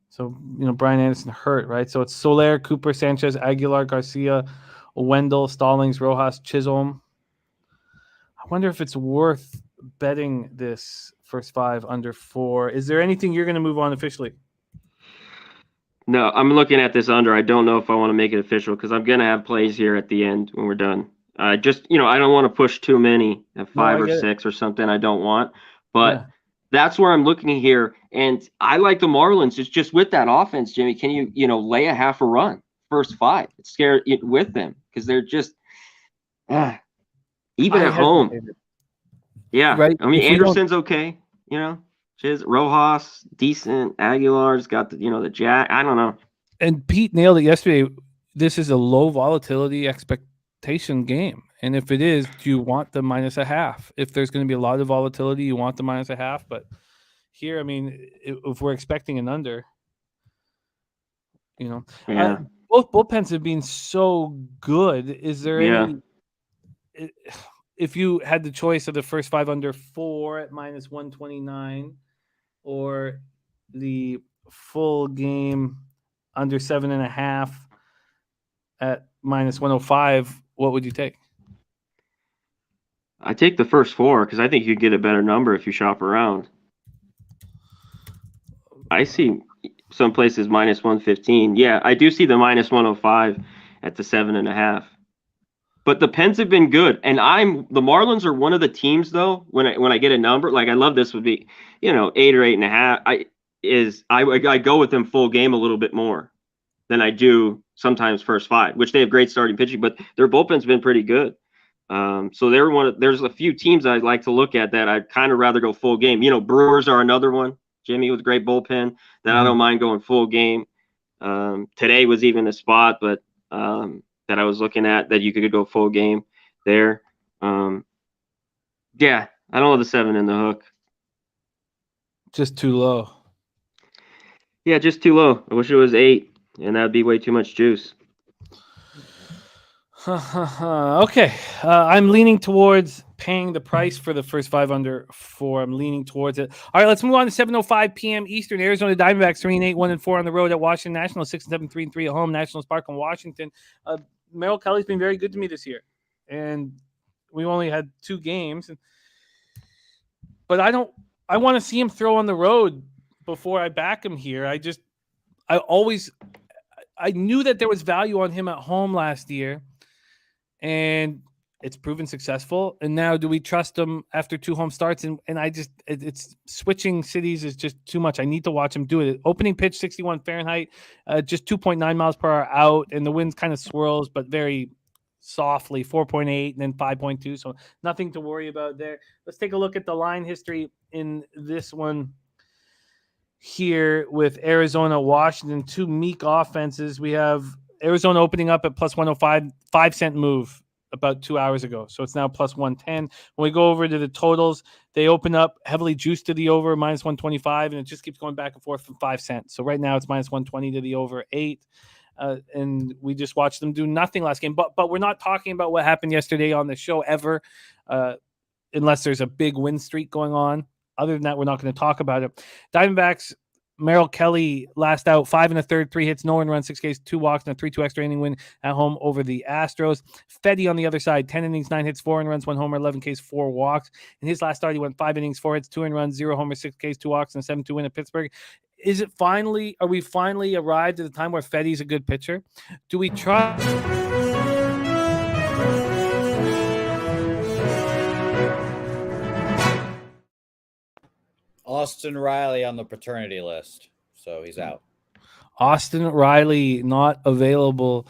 So, Brian Anderson hurt, right? So it's Soler, Cooper, Sanchez, Aguilar, Garcia, Wendell, Stallings, Rojas, Chisholm. I wonder if it's worth betting this first 5 under 4. Is there anything you're going to move on officially? No, I'm looking at this under. I don't know if I want to make it official because I'm gonna have plays here at the end when we're done. I don't want to push too many at No, 5 I or get it. 6 or something. I don't want, but Yeah. that's where I'm looking here. And I like the Marlins. It's just with that offense, Jimmy. Can lay a half a run first 5? It's scary with them because they're just even I at home. hesitated. Yeah, Right. I mean If we don't, Anderson's okay. Rojas decent. Aguilar's got the jack. I don't know. and Pete nailed it yesterday. This is a low volatility expectation game. And if it is, do you want the minus a half? If there's going to be a lot of volatility, you want the minus a half. But here, I mean, if we're expecting an under, Yeah. both bullpens have been so good. Is there any, if you had the choice of the first 5 under 4 at minus 129 or the full game under 7.5 at minus 105, what would you take? I take the first 4 because I think you could get a better number if you shop around. I see some places minus 115. Yeah, I do see the minus 105 at the 7.5. But the Pens have been good, and the Marlins are one of the teams though. When I get a number, like I love this would be, 8 or 8.5. I go with them full game a little bit more than I do sometimes first 5, which they have great starting pitching, but their bullpen's been pretty good. So there's a few teams I'd like to look at that I'd kind of rather go full game. Brewers are another one, Jimmy, with great bullpen that I don't mind going full game. Today was even a spot, but that I was looking at that you could go full game there. Yeah, I don't have the 7 in the hook. Just too low. Yeah, just too low. I wish it was 8, and that'd be way too much juice. Okay. I'm leaning towards paying the price for the first 5 under 4. I'm leaning towards it. All right, let's move on to 7:05 p.m. Eastern. Arizona Diamondbacks 3-8, 1-4 on the road at Washington Nationals, 6-7, 3-3 at home. Nationals Park in Washington. Merrill Kelly's been very good to me this year, and we only had 2 games. But I want to see him throw on the road before I back him here. I knew that there was value on him at home last year, and it's proven successful. And now, do we trust him after 2 home starts? And it's switching cities is just too much. I need to watch him do it. Opening pitch 61 Fahrenheit, just 2.9 miles per hour out, and the wind kind of swirls, but very softly, 4.8 and then 5.2. So nothing to worry about there. Let's take a look at the line history in this one here with Arizona, Washington, 2 meek offenses. We have Arizona opening up at plus 105, 5-cent move about 2 hours ago. So it's now plus 110. When we go over to the totals, they open up heavily juiced to the over, minus 125, and it just keeps going back and forth from 5 cents. So right now it's minus 120 to the over 8. And we just watched them do nothing last game. But we're not talking about what happened yesterday on the show ever, unless there's a big win streak going on. Other than that, we're not going to talk about it. Diamondbacks, Merrill Kelly last out, 5 1/3, 3 hits, no run, 6 Ks, 2 walks, and a 3-2 extra inning win at home over the Astros. Fedde on the other side, 10 innings, 9 hits, 4 runs, 1 homer, 11 Ks, 4 walks. In his last start, he went 5 innings, 4 hits, 2 runs, 0 homers, 6 Ks, 2 walks, and a 7-2 win at Pittsburgh. Are we finally arrived at the time where Fedde's a good pitcher? Do we try? Austin Riley on the paternity list, so he's out. Austin Riley not available.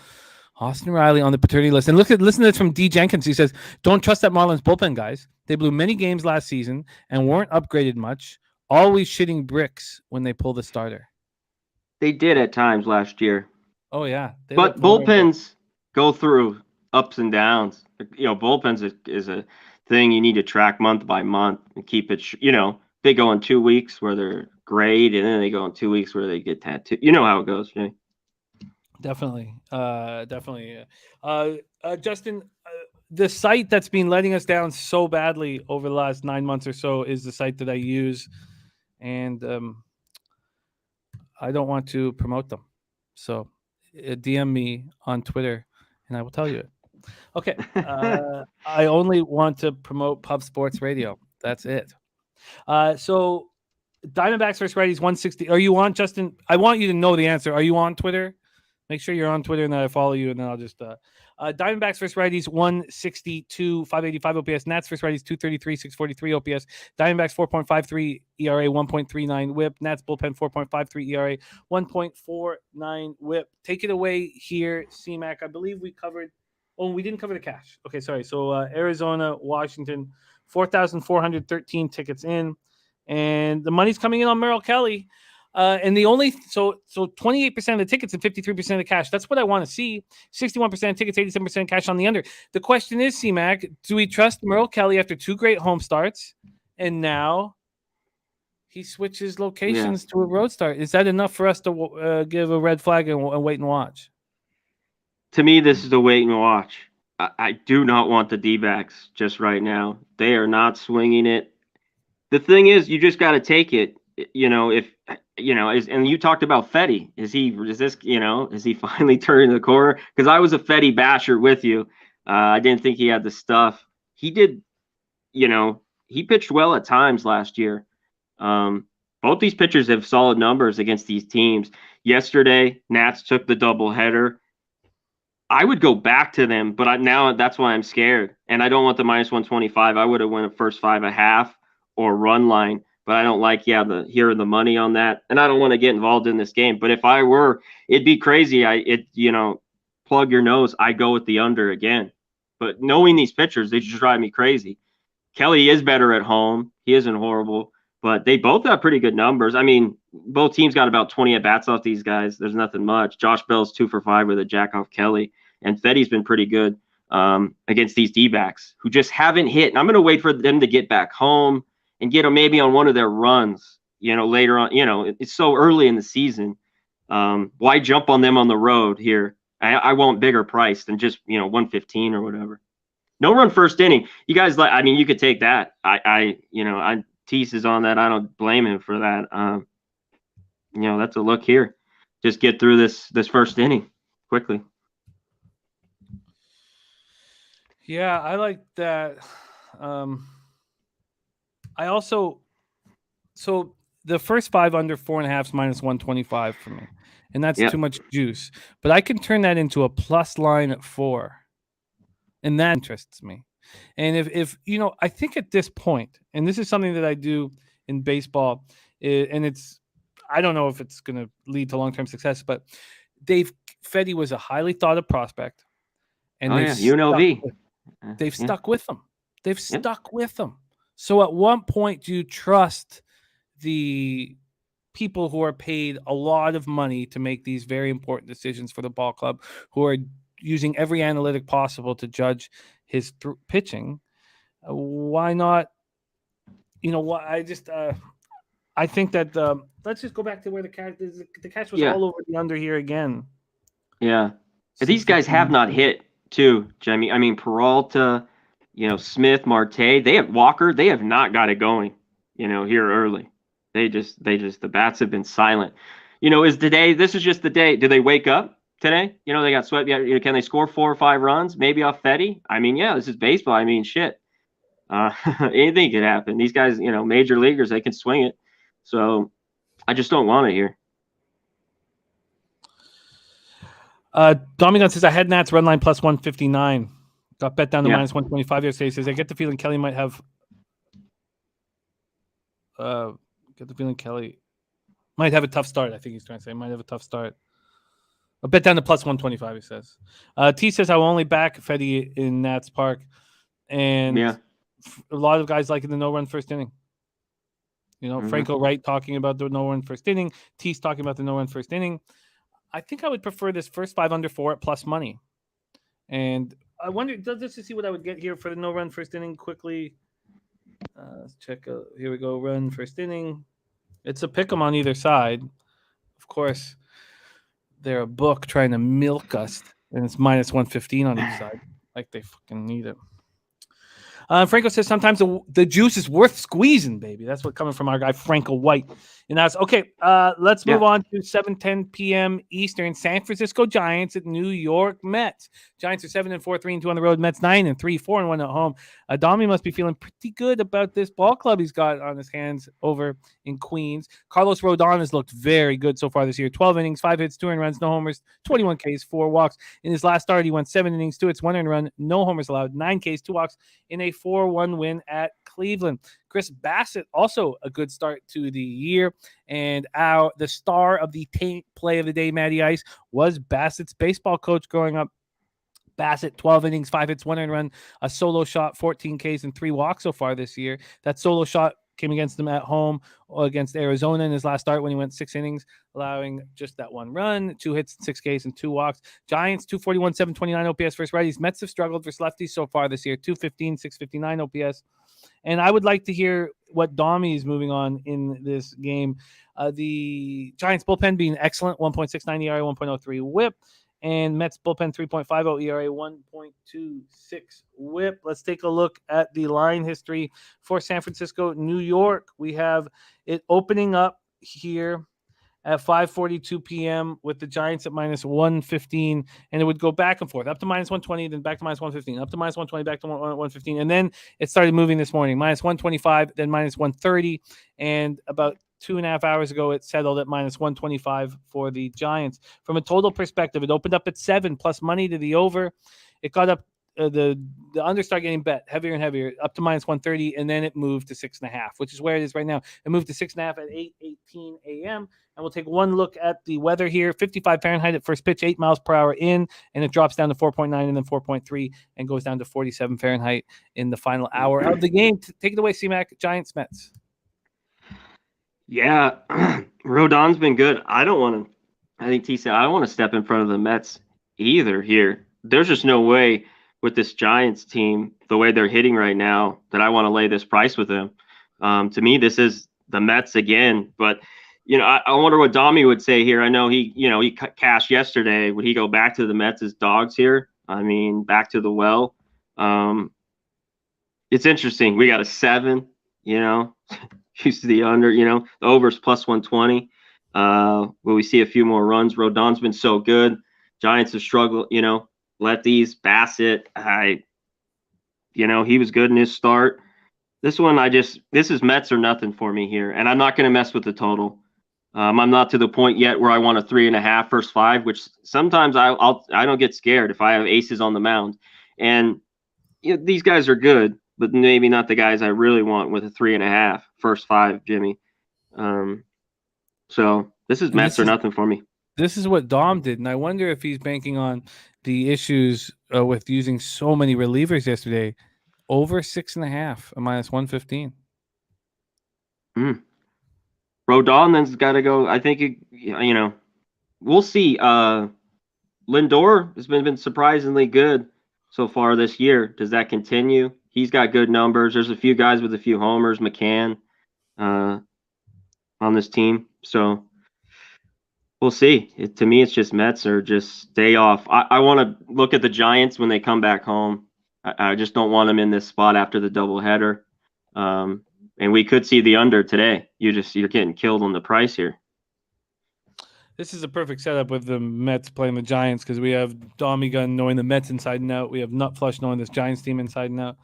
Austin Riley on the paternity list. And listen to this from D. Jenkins. He says, don't trust that Marlins bullpen, guys. They blew many games last season and weren't upgraded much. Always shitting bricks when they pull the starter. They did at times last year. Oh, yeah. But bullpens go through ups and downs. Bullpens is a thing you need to track month by month and keep it, they go in 2 weeks where they're great, and then they go in 2 weeks where they get tattooed. You know how it goes, Jay. Definitely. Justin, the site that's been letting us down so badly over the last 9 months or so is the site that I use, and I don't want to promote them. So DM me on Twitter, and I will tell you it. Okay. I only want to promote Pub Sports Radio. That's it. So Diamondbacks versus righties 160. Are you on, Justin? I want you to know the answer. Are you on Twitter? Make sure you're on Twitter and then I follow you, and then I'll just Diamondbacks versus righties 162, 585 OPS. Nats versus righties 233, 643 OPS. Diamondbacks 4.53 ERA, 1.39 WHIP. Nats bullpen 4.53 ERA, 1.49 WHIP. Take it away here, C-Mac. I believe we covered. Oh, we didn't cover the cash. Okay, sorry. So Arizona, Washington, 4,413 tickets in, and the money's coming in on Merrill Kelly. And the only so 28% of the tickets and 53% of the cash. That's what I want to see. 61% of tickets, 87% cash on the under. The question is, C-Mac, do we trust Merrill Kelly after 2 great home starts, and now he switches locations to a road start? Is that enough for us to give a red flag and wait and watch? To me, this is the wait and watch. I do not want the D-backs just right now. They are not swinging it. The thing is, you just got to take it. If and you talked about Fetty. Is he finally turning the corner? Because I was a Fetty basher with you. I didn't think he had the stuff. He did, he pitched well at times last year. Both these pitchers have solid numbers against these teams. Yesterday, Nats took the doubleheader. I would go back to them, but now that's why I'm scared. And I don't want the minus 125. I would have went a first 5.5 or run line. But I don't like, the money on that. And I don't want to get involved in this game. But if I were, it'd be crazy. Plug your nose. I go with the under again. But knowing these pitchers, they just drive me crazy. Kelly is better at home. He isn't horrible. But they both have pretty good numbers. I mean, both teams got about 20 at-bats off these guys. There's nothing much. Josh Bell's 2 for 5 with a jack off Kelly. And Fetty's been pretty good against these D-backs who just haven't hit. And I'm going to wait for them to get back home and get them maybe on one of their runs, later on. It's so early in the season. Why jump on them on the road here? I want bigger price than just, 115 or whatever. No run first inning. You guys, you could take that. Tease is on that. I don't blame him for that. That's a look here. Just get through this first inning quickly. Yeah, I like that. I also, so the first 5 under 4.5 is minus 125 for me, and that's too much juice. But I can turn that into a plus line at 4, and that interests me. And if I think at this point, and this is something that I do in baseball, and I don't know if it's going to lead to long-term success, but Fetty was a highly thought of prospect, and UNLV. They've stuck with them. They've stuck with them. So at what point do you trust the people who are paid a lot of money to make these very important decisions for the ball club, who are using every analytic possible to judge his pitching? Why not? I think that let's just go back to where the catch was all over the under here again. Yeah. These guys have not hit too, Jimmy. I mean, Peralta, Smith, Marte, they have Walker. They have not got it going, here early. They just the bats have been silent. This is just the day. Do they wake up today? They got swept. Can they score 4 or 5 runs? Maybe off Fetty? I mean, this is baseball. I mean, shit. Anything could happen. These guys, major leaguers, they can swing it. So I just don't want it here. Domingon says, I had Nats run line plus 159. Got bet down to minus 125 yesterday. He says, I get the feeling Kelly might have a tough start. I think he's trying to say might have a tough start. A bet down to plus 125, he says. T says, I will only back Fetty in Nats Park. And a lot of guys liking the no-run first inning. Franco Wright talking about the no-run first inning. T's talking about the no-run first inning. I think I would prefer this first 5 under 4 at plus money. And I wonder, just to see what I would get here for the no-run first inning quickly. Let's check. Here we go. Run first inning. It's a pick 'em on either side. Of course, they're a book trying to milk us, and it's minus 115 on each side. Like they fucking need it. Franco says sometimes the juice is worth squeezing, baby. That's what coming from our guy Franco White. And that's okay. Let's move on to 7:10 p.m. Eastern. San Francisco Giants at New York Mets. Giants are 7-4, 3-2 on the road. Mets 9-3, 4-1 at home. Domi must be feeling pretty good about this ball club he's got on his hands over in Queens. Carlos Rodon has looked very good so far this year. 12 innings, 5 hits, 2 earned runs, no homers, 21 Ks, 4 walks. In his last start, he went 7 innings, 2 hits, 1 earned run, no homers allowed, 9 Ks, 2 walks in a 4-1 win at Cleveland. Chris Bassett, also a good start to the year. And the star of the taint play of the day, Matty Ice, was Bassett's baseball coach growing up. Bassett, 12 innings, 5 hits, 1 earned run, a solo shot, 14 Ks, and 3 walks so far this year. That solo shot came against them at home against Arizona in his last start when he went 6 innings, allowing just that 1 run, 2 hits, 6 Ks, and 2 walks. Giants, 241, 729 OPS versus righties. Mets have struggled versus lefties so far this year, 215, 659 OPS. And I would like to hear what Domi is moving on in this game. The Giants bullpen being excellent, 1.69 ERA, 1.03 whip. And Mets bullpen 3.50 ERA, 1.26 whip. Let's take a look at the line history for San Francisco, New York. We have it opening up here at 5:42 p.m. with the Giants at minus 115, and it would go back and forth, up to minus 120, then back to minus 115, up to minus 120, back to 115, and then it started moving this morning, minus 125, then minus 130, and about 2.5 hours ago, it settled at minus 125 for the Giants. From a total perspective, it opened up at 7 plus money to the over. It got up, the under started getting bet heavier and heavier, up to minus 130, and then it moved to 6.5, which is where it is right now. It moved to 6.5 at 8:18 a.m. And we'll take one look at the weather here. 55 Fahrenheit at first pitch, 8 miles per hour in, and it drops down to 4.9 and then 4.3 and goes down to 47 Fahrenheit in the final hour of the game. Take it away, C-Mac. Giants, Mets. Yeah, Rodon's been good. I think T said, I don't want to step in front of the Mets either here. There's just no way with this Giants team, the way they're hitting right now, that I want to lay this price with them. To me, this is the Mets again. But, I wonder what Domi would say here. I know he cashed yesterday. Would he go back to the Mets as dogs here? I mean, back to the well. It's interesting. We got a 7, used to the under, the over's plus 120. Will we see a few more runs? Rodon's been so good. Giants have struggled, let these Bassett. He was good in his start. This one, this is Mets or nothing for me here. And I'm not going to mess with the total. I'm not to the point yet where I want a 3.5 first 5, which sometimes I don't get scared if I have aces on the mound. And these guys are good, but maybe not the guys I really want with a 3.5 first 5, Jimmy. So this is Mets or nothing for me. This is what Dom did, and I wonder if he's banking on the issues with using so many relievers yesterday. Over 6.5, a minus 115. Rodon then's got to go. I think we'll see. Lindor has been surprisingly good so far this year. Does that continue? He's got good numbers. There's a few guys with a few homers, McCann, on this team. So we'll see. To me, it's just Mets or just stay off. I want to look at the Giants when they come back home. I just don't want them in this spot after the doubleheader. And we could see the under today. You're getting killed on the price here. This is a perfect setup with the Mets playing the Giants because we have Domi Gun knowing the Mets inside and out. We have Nut Flush knowing this Giants team inside and out.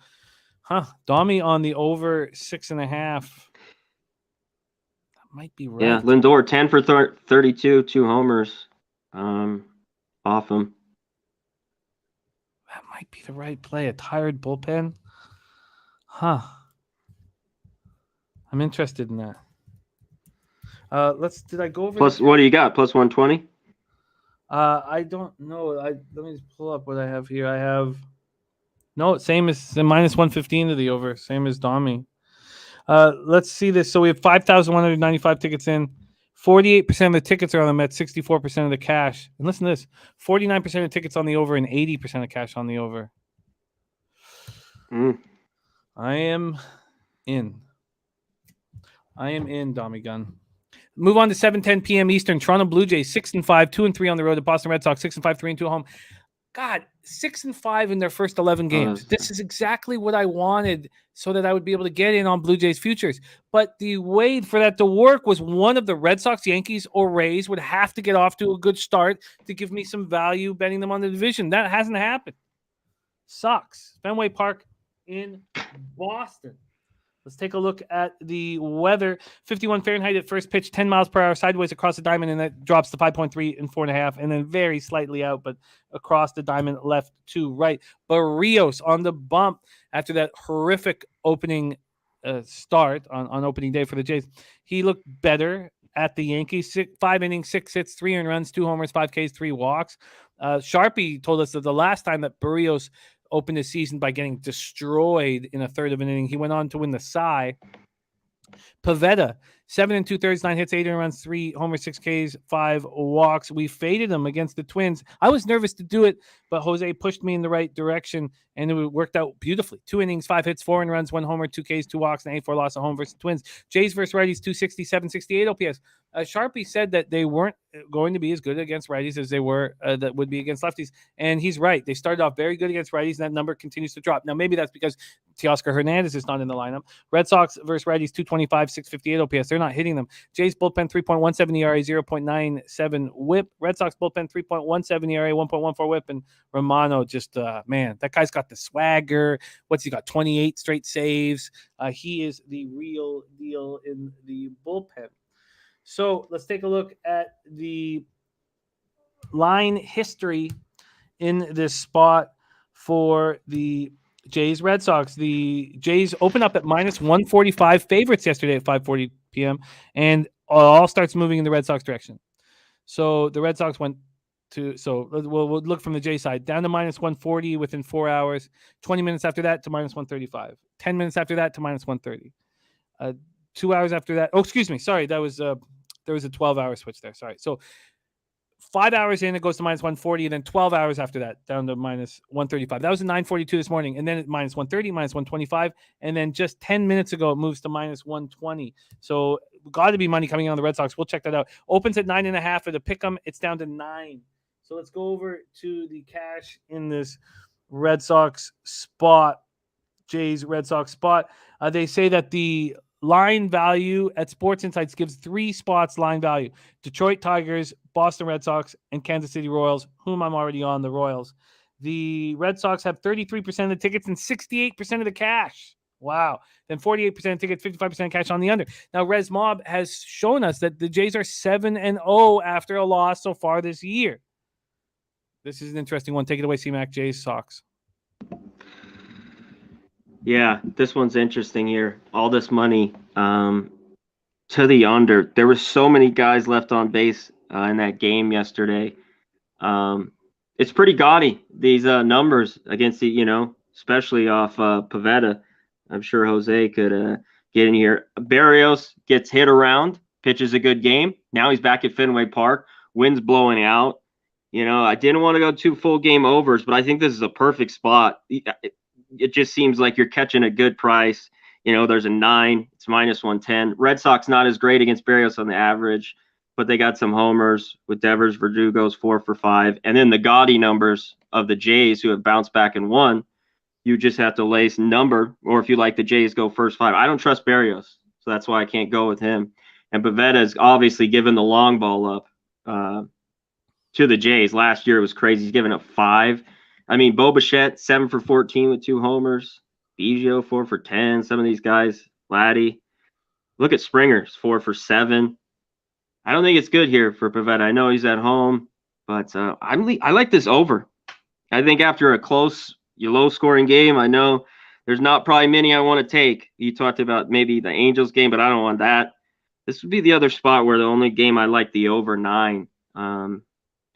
Domi on the over 6.5. That might be right. Yeah, Lindor 10 for 32, 2 homers off him. That might be the right play. A tired bullpen. I'm interested in that. Did I go over? Plus, what do you got? Plus 120? I don't know. Let me just pull up what I have here. I have same as minus 115 to the over, same as Domi. Let's see this. So we have 5,195 tickets in. 48% of the tickets are on the Mets, 64% of the cash. And listen to this: 49% of tickets on the over and 80% of cash on the over. I am in, Domi Gun. Move on to 7:10 p.m. Eastern. Toronto Blue Jays 6-5, 2-3 on the road. The Boston Red Sox 6-5, 3-2 home. God, 6-5 in their first 11 games. This is exactly what I wanted so that I would be able to get in on Blue Jays futures. But the way for that to work was one of the Red Sox, Yankees, or Rays would have to get off to a good start to give me some value betting them on the division. That hasn't happened. Sucks. Fenway Park in Boston. Let's take a look at the weather. 51 Fahrenheit at first pitch, 10 miles per hour sideways across the diamond, and that drops to 5.3 and 4.5, and then very slightly out, but across the diamond left to right. Barrios on the bump after that horrific opening start on opening day for the Jays. He looked better at the Yankees. 5 innings, 6 hits, 3 earned runs, 2 homers, 5 Ks, 3 walks. Sharpie told us that the last time that Barrios opened his season by getting destroyed in a third of an inning, he went on to win the Cy. Pivetta, 7 2/3, 9 hits, 8 earned runs, 3 homers, 6 Ks, 5 walks. We faded him against the Twins. I was nervous to do it, but Jose pushed me in the right direction, and it worked out beautifully. 2 innings, 5 hits, 4 earned runs, 1 homer, 2 Ks, 2 walks, and 8-4 loss at home versus the Twins. Jays versus righties, 260, 768 OPS. Sharpie said that they weren't going to be as good against righties as they were that would be against lefties, and he's right. They started off very good against righties, and that number continues to drop. Now, maybe that's because Teoscar Hernandez is not in the lineup. Red Sox versus righties, 225, 658 OPS. They're not hitting them. Jays bullpen, 3.17 ERA, 0.97 whip. Red Sox bullpen, 3.17 ERA, 1.14 whip. And Romano just, man, that guy's got the swagger. What's he got? 28 straight saves. He is the real deal in the bullpen. So let's take a look at the line history in this spot for the Jays Red Sox. The Jays open up at minus 145 favorites yesterday at 5:40 p.m. and all starts moving in the Red Sox direction. So the Red Sox went to, so we'll look from the J side, down to minus 140 within 4 hours, 20 minutes after that to minus 135, 10 minutes after that to minus 130. 2 hours after that. Oh, excuse me. Sorry. That was, there was a 12-hour switch there. Sorry. So 5 hours in, it goes to minus 140, and then 12 hours after that, down to minus 135. That was at 9:42 this morning, and then at minus 130, minus 125, and then just 10 minutes ago, it moves to minus 120. So got to be money coming on the Red Sox. We'll check that out. Opens at 9.5 at a pick'em. It's down to 9. So let's go over to the cash in this Red Sox spot, Jays Red Sox spot. They say that the line value at Sports Insights gives 3 spots line value: Detroit Tigers, Boston Red Sox, and Kansas City Royals, whom I'm already on, the Royals. The Red Sox have 33% of the tickets and 68% of the cash. Wow. Then 48% of tickets, 55% cash on the under. Now, Res Mob has shown us that the Jays are 7-0 after a loss so far this year. This is an interesting one. Take it away, C-Mac. Jays, Sox. Yeah, this one's interesting here. All this money to the under. There were so many guys left on base in that game yesterday. It's pretty gaudy, these numbers against the, especially off Pivetta. I'm sure Jose could get in here. Barrios gets hit around, pitches a good game. Now he's back at Fenway Park. Wind's blowing out. I didn't want to go 2 full game overs, but I think this is a perfect spot. It just seems like you're catching a good price. There's a 9. It's minus 110. Red Sox not as great against Barrios on the average, but they got some homers with Devers. Verdugo's 4 for 5. And then the gaudy numbers of the Jays, who have bounced back and won. You just have to lace number, or if you like the Jays, go first 5. I don't trust Barrios, so that's why I can't go with him. And Pivetta is obviously given the long ball up to the Jays. Last year it was crazy. He's given up 5. I mean, Bo Bichette, 7 for 14 with 2 homers. Biggio, 4 for 10. Some of these guys, Vladdy. Look at Springer's 4 for 7. I don't think it's good here for Pivetta. I know he's at home, but I like this over. I think after a close, low-scoring game, I know there's not probably many I want to take. You talked about maybe the Angels game, but I don't want that. This would be the other spot where the only game I like the over 9. And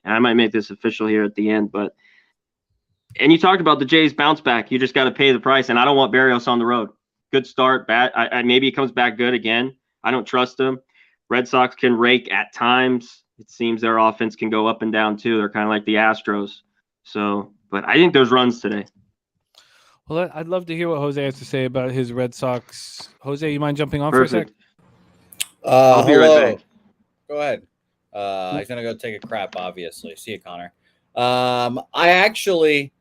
I might make this official here at the end, and you talked about the Jays bounce back. You just got to pay the price, and I don't want Barrios on the road. Good start, bad. Maybe he comes back good again. I don't trust him. Red Sox can rake at times. It seems their offense can go up and down too. They're kind of like the Astros. So, but I think there's runs today. Well, I'd love to hear what Jose has to say about his Red Sox. Jose, you mind jumping on Perfect. for a sec? I'll be right back. Go ahead. He's going to go take a crap, obviously. See you, Connor. I actually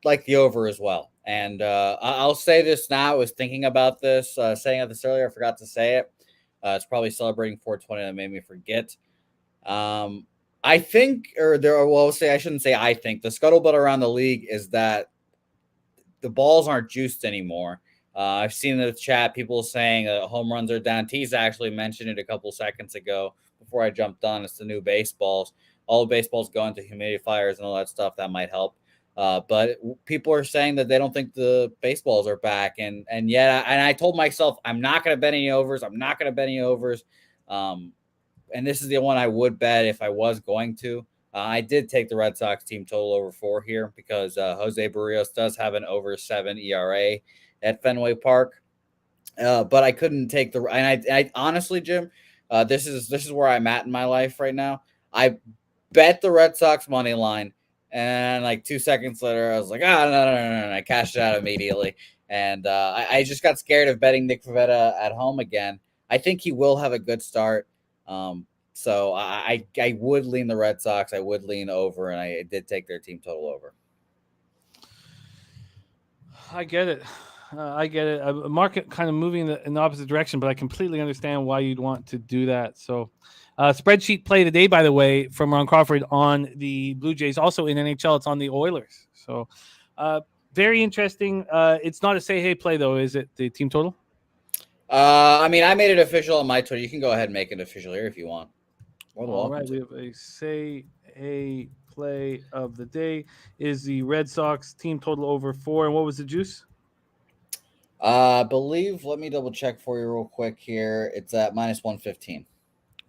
like the over as well. And I'll say this now. I was thinking about this, saying this earlier. I forgot to say it. It's probably celebrating 420 that made me forget. I think, I shouldn't say I think. The scuttlebutt around the league is that the balls aren't juiced anymore. I've seen in the chat people saying home runs are down. T's actually mentioned it a couple seconds ago before I jumped on. It's the new baseballs. All the baseballs go into humidifiers and all that stuff. That might help. But people are saying that they don't think the baseballs are back. And I told myself, I'm not going to bet any overs. And this is the one I would bet if I was going to. I did take the Red Sox team total over 4 here because Jose Barrios does have an over 7 ERA at Fenway Park. But I couldn't take I honestly, Jim, this is where I'm at in my life right now. I bet the Red Sox money line, and like 2 seconds later, I was like, no. I cashed it out immediately. And I just got scared of betting Nick Pivetta at home again. I think he will have a good start. So I would lean the Red Sox. I would lean over, and I did take their team total over. I get it. Market kind of moving in the opposite direction, but I completely understand why you'd want to do that. So spreadsheet play today, by the way, from Ron Crawford on the Blue Jays. Also in NHL, it's on the Oilers. So very interesting. It's not a say-hey play, though, is it, the team total? I mean, I made it official on my Twitter. You can go ahead and make it official here if you want. All right, we have a say-hey play of the day. Is the Red Sox team total over 4, and what was the juice? I believe, let me double check for you real quick here. It's at -115.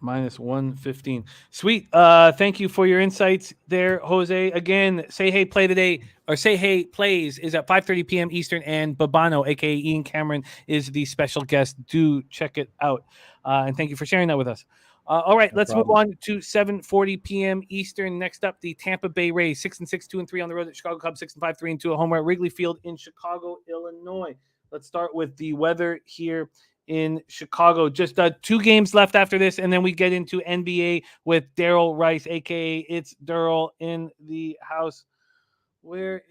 -115. Sweet. Thank you for your insights there, Jose. Again, Say Hey Play today, or Say Hey Plays, is at 5:30 p.m. Eastern, and Babano, aka Ian Cameron, is the special guest. Do check it out. And thank you for sharing that with us. All right, let's move on to 7:40 p.m. Eastern. Next up, the Tampa Bay Rays, 6-6, 2-3 on the road at Chicago Cubs, 6-5, 3-2 at home at Wrigley Field in Chicago, Illinois. Let's start with the weather here in Chicago. Just 2 games left after this, and then we get into NBA with Darryl Rice, aka it's Derl, in the house. Where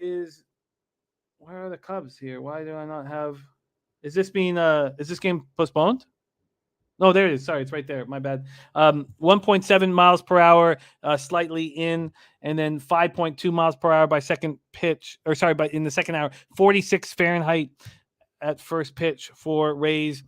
are the Cubs here? Why do I not have? Is this game postponed? No, there it is. Sorry, it's right there. My bad. 1.7 miles per hour, slightly in, and then 5.2 miles per hour by second pitch, but in the second hour, 46 Fahrenheit at first pitch for Rays.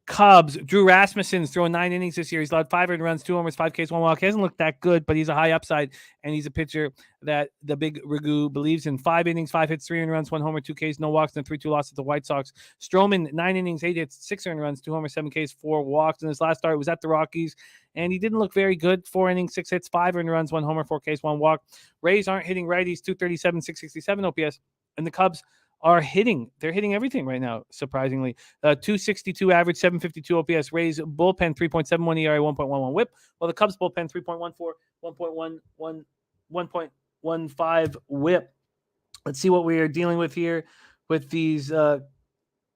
Cubs, Drew Rasmussen's throwing 9 innings this year. He's allowed 5 earned runs, 2 homers, 5 Ks, 1 walk. He hasn't looked that good, but he's a high upside, and he's a pitcher that the big Ragu believes in. 5 innings, 5 hits, 3 earned runs, 1 homer, 2 Ks, no walks, and 3-2 loss at the White Sox. Stroman, 9 innings, 8 hits, 6 earned runs, 2 homers, 7 Ks, 4 walks. In his last start, was at the Rockies, and he didn't look very good. 4 innings, 6 hits, 5 earned runs, 1 homer, 4 Ks, 1 walk. Rays aren't hitting righties, 237, 667 OPS, and the Cubs are hitting. They're hitting everything right now, surprisingly. 262 average, 752 OPS. Rays bullpen, 3.71 ERA, 1.11 whip, while the Cubs bullpen, 3.14, 1.15 whip. Let's see what we are dealing with here with these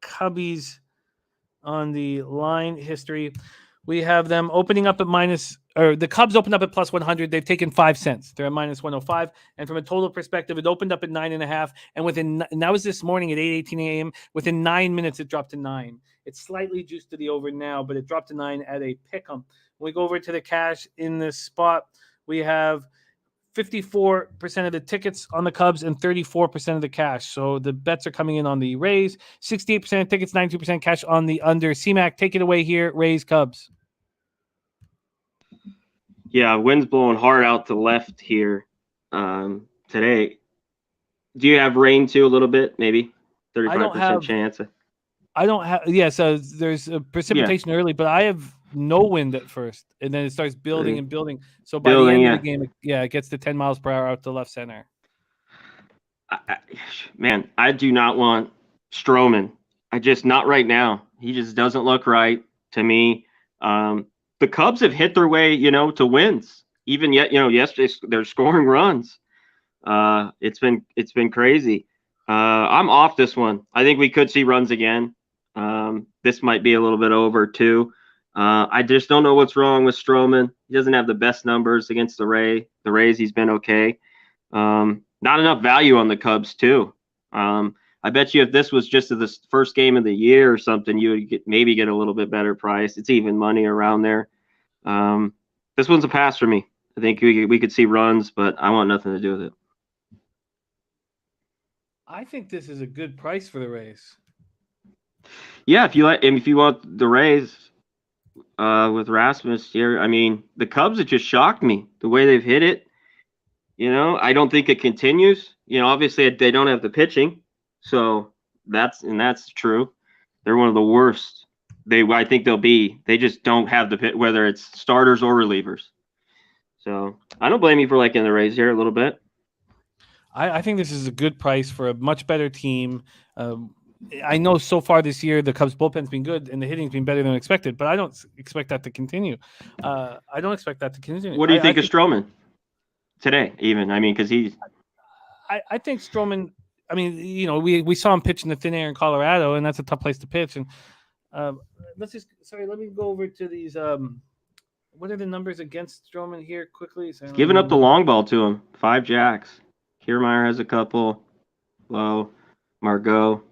Cubbies on the line history. We have them opening up at the Cubs opened up at +100. They've taken 5 cents. They're at -105. And from a total perspective, it opened up at 9.5. And that was this morning at 8:18 a.m. Within 9 minutes, it dropped to 9. It's slightly juiced to the over now, but it dropped to 9 at a pick'em. When we go over to the cash in this spot, we have 54% of the tickets on the Cubs and 34% of the cash. So the bets are coming in on the Rays. 68% of tickets, 92% cash on the under. C-Mac, take it away here. Rays, Cubs. Yeah, wind's blowing hard out to left here today. Do you have rain too a little bit, maybe? 35% chance. I don't have – yeah, so there's a precipitation early, but I have no wind at first, and then it starts building and building. So by the end of the game, it gets to 10 miles per hour out to left center. Man, I do not want Stroman. Not right now. He just doesn't look right to me. The Cubs have hit their way, to wins. Even yet, yesterday they're scoring runs. It's been crazy. I'm off this one. I think we could see runs again. This might be a little bit over too. I just don't know what's wrong with Stroman. He doesn't have the best numbers against the Rays. He's been okay. Not enough value on the Cubs too. I bet you if this was just the first game of the year or something, you would maybe get a little bit better price. It's even money around there. This one's a pass for me. I think we could see runs, but I want nothing to do with it. I think this is a good price for the Rays. Yeah, if you want the Rays with Rasmus here, I mean, the Cubs, it just shocked me the way they've hit it. I don't think it continues. Obviously they don't have the pitching, so that's true. They're one of the worst. I think they'll be. They just don't have the pit, whether it's starters or relievers. So I don't blame you for liking the Rays here a little bit. I think this is a good price for a much better team. I know so far this year the Cubs bullpen's been good and the hitting's been better than expected, but I don't expect that to continue. I don't expect that to continue. What do you think of Stroman today? Even because he's. I think Stroman. I mean, we saw him pitch in the thin air in Colorado, and that's a tough place to pitch. And let me go over to these. What are the numbers against Stroman here quickly? He's giving up the long ball to him. 5 jacks. Kiermaier has a couple. Low. Margot.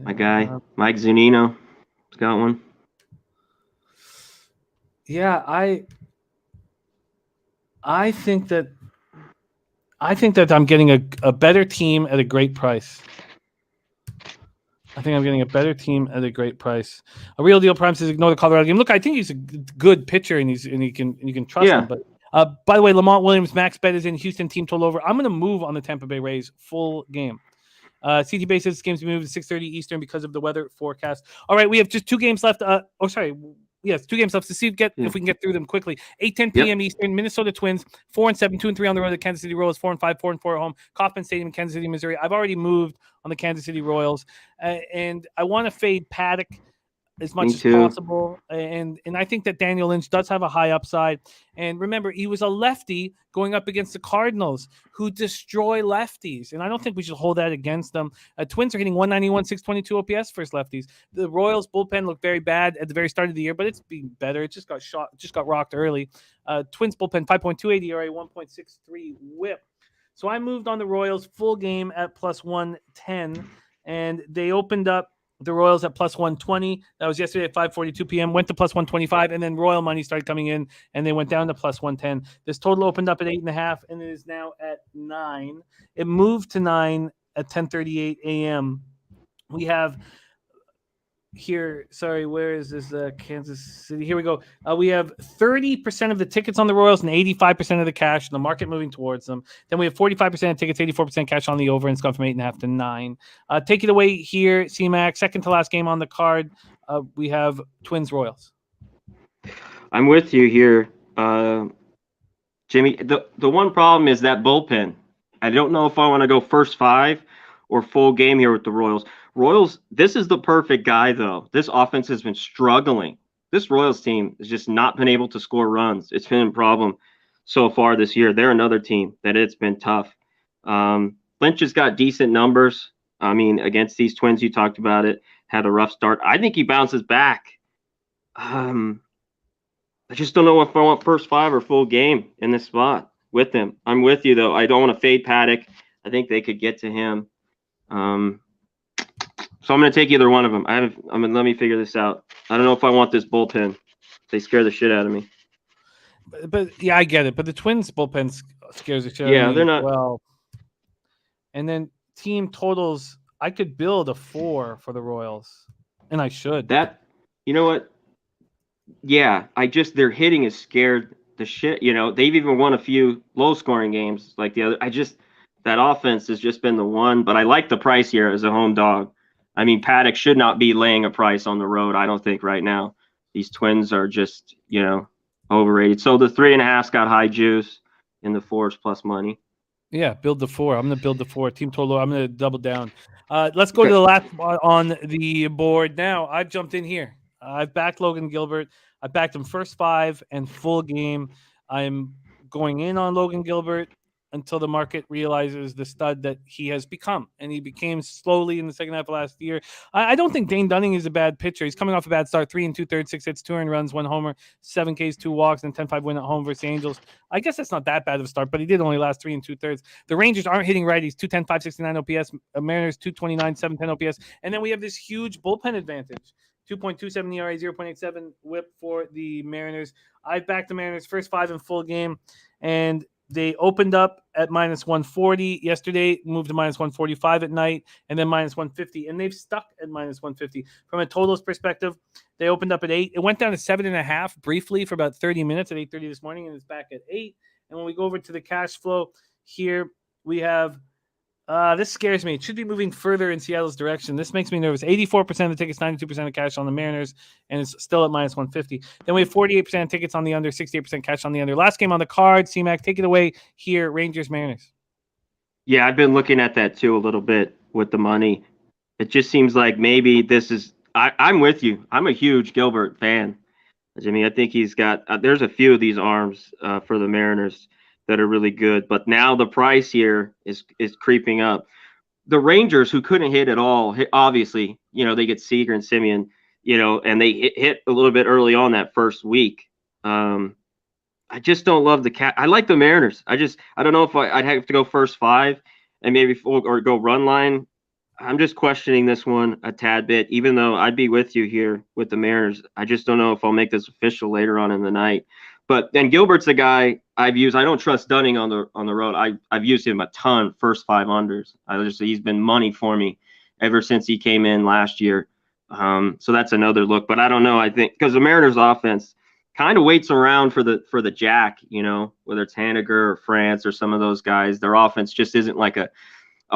My guy, Mike Zunino, has got one. Yeah, I think that I'm getting a better team at a great price. I think I'm getting a better team at a great price. A Real Deal Prime says ignore the Colorado game. Look, I think he's a good pitcher and you can trust him. But by the way, Lamont Williams max bet is in. Houston team total over. I'm going to move on the Tampa Bay Rays full game. CT Bay says this game's moved to 6:30 Eastern because of the weather forecast. All right, we have just 2 games left. 2 games left to see if we can get through them quickly. 8:10 p.m. Eastern. Minnesota Twins 4-7, 2-3 on the road. The Kansas City Royals 4-5, 4-4 at home. Kauffman Stadium, Kansas City, Missouri. I've already moved on the Kansas City Royals, and I want to fade Paddock as much as possible. And I think that Daniel Lynch does have a high upside. And remember, he was a lefty going up against the Cardinals, who destroy lefties. And I don't think we should hold that against them. Twins are hitting 191, 622 OPS versus lefties. The Royals bullpen looked very bad at the very start of the year, but it's been better. It just got rocked early. Twins bullpen 5.28 ERA, 1.63 WHIP. So I moved on the Royals full game at plus 110, and they opened up the Royals at plus 120. That was yesterday at 5:42 p.m. Went to plus 125, and then Royal money started coming in, and they went down to plus 110. This total opened up at 8.5, and it is now at 9. It moved to 9 at 10:38 a.m. We have here. Sorry, where is this? Kansas City. Here we go. We have 30% of the tickets on the Royals and 85% of the cash. The market moving towards them. Then we have 45% of tickets, 84% cash on the over, and it's gone from 8.5 to 9. Take it away here, C-Mac. Second to last game on the card. We have Twins Royals. I'm with you here, Jimmy. The one problem is that bullpen. I don't know if I want to go first 5 or full game here with the Royals. Royals, this is the perfect guy, though. This offense has been struggling. This Royals team has just not been able to score runs. It's been a problem so far this year. They're another team that it's been tough. Lynch has got decent numbers. I mean, against these Twins, you talked about it, had a rough start. I think he bounces back. I just don't know if I want first 5 or full game in this spot with him. I'm with you, though. I don't want to fade Paddock. I think they could get to him. So I'm going to take either one of them. Let me figure this out. I don't know if I want this bullpen. They scare the shit out of me. But yeah, I get it. But the Twins bullpen scares the shit out of me. Yeah, they're not. Well, and then team totals, I could build a 4 for the Royals, and I should. You know what? Yeah, their hitting is scared the shit. They've even won a few low scoring games like the other. That offense has just been the one. But I like the price here as a home dog. I mean, Paddock should not be laying a price on the road, I don't think, right now. These Twins are just, overrated. So the 3.5's got high juice, and the 4's plus money. Yeah, build the 4. I'm going to build the 4. Team total, I'm going to double down. Let's go to the last on the board now. I've jumped in here. I've backed Logan Gilbert. I backed him first 5 and full game. I'm going in on Logan Gilbert. until the market realizes the stud that he has become. And he became slowly in the second half of last year. I don't think Dane Dunning is a bad pitcher. He's coming off a bad start, 3 2/3, 6 hits, 2 earned runs, 1 homer, 7 Ks, 2 walks, and 10-5 win at home versus the Angels. I guess that's not that bad of a start, but he did only last 3 2/3. The Rangers aren't hitting righties, 210, 569 OPS. Mariners, 229, 710 OPS. And then we have this huge bullpen advantage. 2.27 ERA, 0.87 whip for the Mariners. I backed the Mariners first 5 in full game, and they opened up at minus 140 yesterday, moved to minus 145 at night, and then minus 150. And they've stuck at minus 150. From a totals perspective, they opened up at 8. It went down to 7.5 briefly for about 30 minutes at 8:30 this morning, and it's back at 8. And when we go over to the cash flow here, we have this scares me. It should be moving further in Seattle's direction. This makes me nervous. 84% of the tickets, 92% of cash on the Mariners, and it's still at minus 150. Then we have 48% of tickets on the under, 68% cash on the under. Last game on the card, C-Mac, take it away here, Rangers, Mariners. Yeah, I've been looking at that too a little bit with the money. It just seems like maybe this is I'm with you. I'm a huge Gilbert fan, Jimmy. I think he's got there's a few of these arms for the Mariners that are really good, but now the price here is creeping up. The Rangers, who couldn't hit at all, obviously, they get Seager and Simeon, and they hit a little bit early on that first week. I just don't love I like the Mariners. I don't know if I'd have to go first 5 and maybe or go run line. I'm just questioning this one a tad bit, even though I'd be with you here with the Mariners. I just don't know if I'll make this official later on in the night. But then Gilbert's the guy I've used. I don't trust Dunning on the road. I've used him a ton, first 5 unders. He's been money for me ever since he came in last year. So that's another look. But I don't know. I think because the Mariners offense kind of waits around for the jack, whether it's Haniger or France or some of those guys. Their offense just isn't like a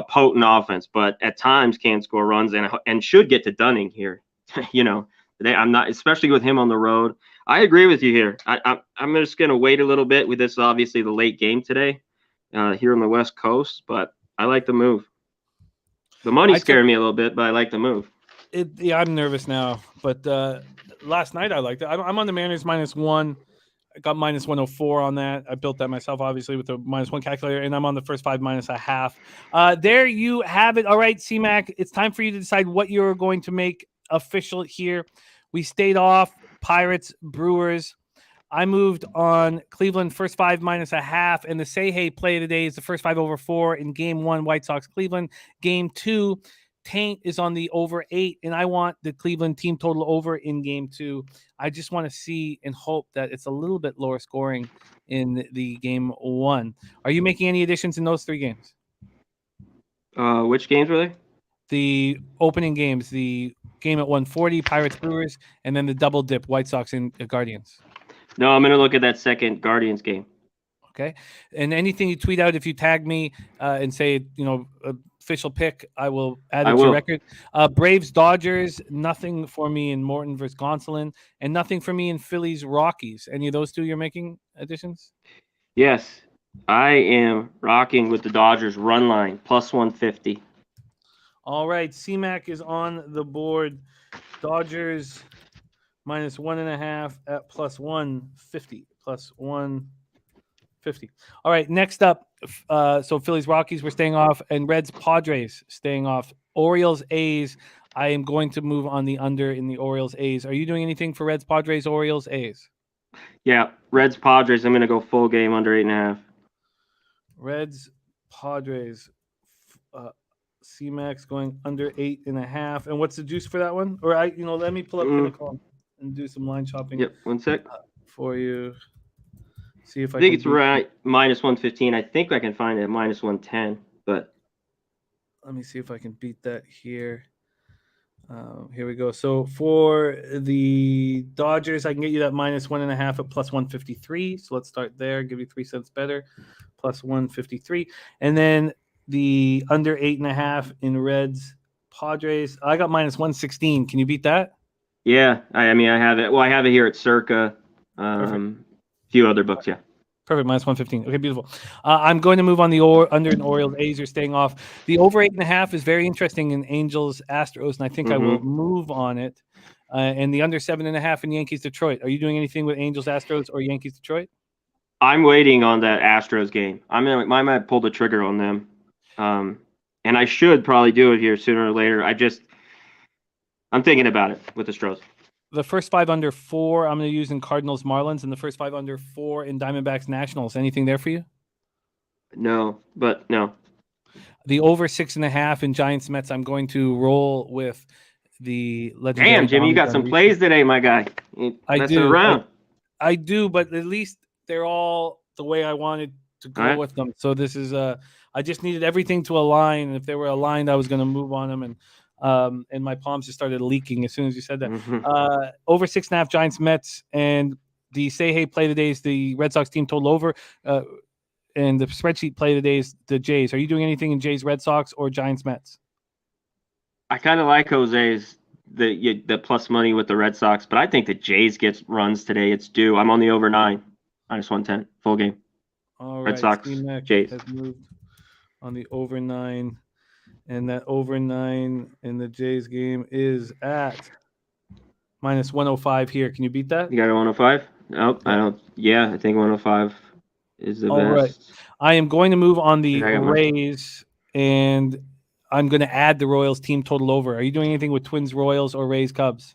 potent offense, but at times can score runs and should get to Dunning here. I'm not, especially with him on the road. I agree with you here. I'm just going to wait a little bit with this. Obviously, the late game today here on the West Coast, but I like the move. The money scared me a little bit, but I like the move. I'm nervous now, but last night I liked it. I'm on the Mariners -1. I got minus 104 on that. I built that myself, obviously, with the -1 calculator, and I'm on the first 5 -0.5. There you have it. All right, C-Mac, it's time for you to decide what you're going to make official here. We stayed off Pirates, Brewers. I moved on Cleveland first 5 -0.5, and the say hey play of the day is the first 5 over 4 in Game 1, White Sox, Cleveland. Game 2, Taint is on the over 8, and I want the Cleveland team total over in Game 2. I just want to see and hope that it's a little bit lower scoring in the Game 1. Are you making any additions in those 3 games? Which games were they? The opening games, the game at 140, Pirates, Brewers, and then the double dip, White Sox and Guardians. No, I'm going to look at that second Guardians game. Okay. And anything you tweet out, if you tag me and say, official pick, I will add it to your record. Braves, Dodgers, nothing for me in Morton versus Gonsolin, and nothing for me in Phillies, Rockies. Any of those 2 you're making additions? Yes. I am rocking with the Dodgers run line, +150. All right. C-Mac is on the board. Dodgers -1.5 at +150. +150. All right. Next up, so Phillies, Rockies, we're staying off, and Reds, Padres staying off. Orioles, A's. I am going to move on the under in the Orioles, A's. Are you doing anything for Reds, Padres, Orioles, A's? Yeah. Reds, Padres. I'm going to go full game under 8.5. Reds, Padres. C-Max going under 8.5. And what's the juice for that one? Or let me pull up Pinnacle and do some line shopping. Yep, 1 sec. For you. See if I think it's right -115. I think I can find it at -110, but let me see if I can beat that here. Here we go. So for the Dodgers, I can get you that -1.5 at +153. So let's start there. Give you 3 cents better. +153. And then the under 8.5 in Reds, Padres. I got -116. Can you beat that? Yeah. I have it. Well, I have it here at Circa. Few other books, yeah. Perfect, -115. Okay, beautiful. I'm going to move on the under and Orioles. A's are staying off. The over 8.5 is very interesting in Angels, Astros, and I think I will move on it. And the under 7.5 in Yankees, Detroit. Are you doing anything with Angels, Astros, or Yankees, Detroit? I'm waiting on that Astros game. I might pull the trigger on them. And I should probably do it here sooner or later. I'm thinking about it with the Astros. The first 5 under 4, I'm going to use in Cardinals Marlins, and the first 5 under 4 in Diamondbacks Nationals. Anything there for you? No. The over 6.5 in Giants Mets. I'm going to roll with the legendary. Damn, Jimmy, you got some plays today, my guy. I do. Around. I do, but at least they're all the way I wanted to go with them. So this is I just needed everything to align. And if they were aligned, I was going to move on them. And my palms just started leaking as soon as you said that. Mm-hmm. Over 6.5 Giants Mets, and the say hey play today is the Red Sox team total over. And the spreadsheet play today is the Jays. Are you doing anything in Jays Red Sox or Giants Mets? I kind of like Jose's the plus money with the Red Sox, but I think the Jays gets runs today. It's due. I'm on the over 9, -110 full game. All Red right, Sox, Jays has moved on the over 9, and that over 9 in the Jays game is at -105 here. Can you beat that? You got a 105? Nope, I don't. Yeah, I think 105 is the best. Right. I am going to move on the Rays, and I'm going to add the Royals team total over. Are you doing anything with Twins Royals or Rays Cubs?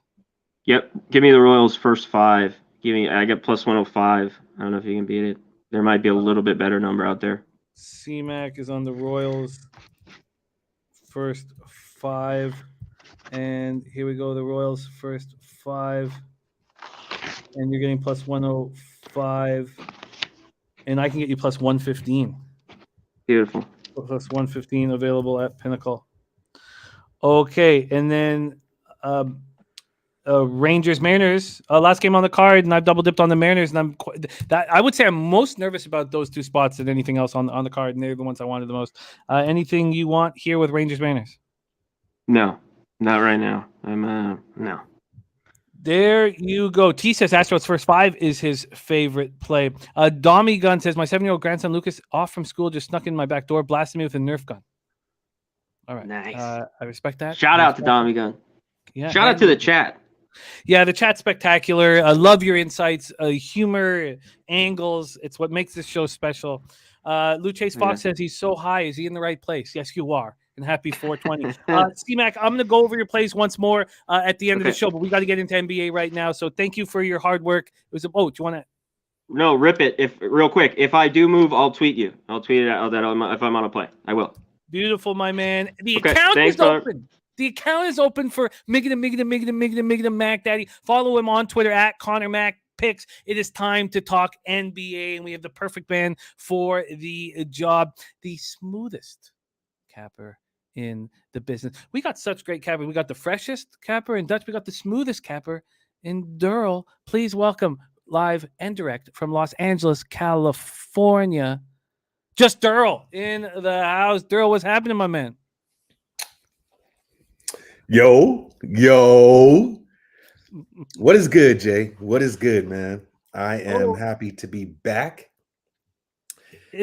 Yep. Give me the Royals first 5. I got plus 105. I don't know if you can beat it. There might be a little bit better number out there. C-Mac is on the Royals first 5. And here we go. The Royals first 5. And you're getting plus 105. And I can get you plus 115. Beautiful. Plus 115 available at Pinnacle. Okay, and then Rangers Mariners. Last game on the card, and I've double dipped on the Mariners, and I would say I'm most nervous about those 2 spots than anything else on the card, and they're the ones I wanted the most. Anything you want here with Rangers Mariners? No, not right now. No. There you go. T says Astros first 5 is his favorite play. Dommy Gun says, my 7-year-old grandson Lucas off from school just snuck in my back door, blasted me with a Nerf gun. All right. Nice. I respect that. Shout out to Dommy Gun. Yeah. Shout out to the chat. Yeah, the chat's spectacular. I love your insights, humor, angles. It's what makes this show special. Lou Chase Fox says he's so high. Is he in the right place? Yes, you are. And happy 420. C-Mac, I'm going to go over your plays once more at the end of the show, but we got to get into NBA right now. So thank you for your hard work. It was do you want to? No, rip it. Real quick. If I do move, I'll tweet you. I'll tweet it out if I'm on a play. I will. Beautiful, my man. The account is open. The account is open for Migga Mac Daddy. Follow him on Twitter at Conor Mac Picks. It is time to talk NBA, and we have the perfect man for the job. The smoothest capper in the business. We got such great capper. We got the freshest capper in Dutch. We got the smoothest capper in Derl. Please welcome live and direct from Los Angeles, California, just Darryl in the house. Darryl, what's happening, my man? Yo. What is good, Jay? What is good, man? I am happy to be back.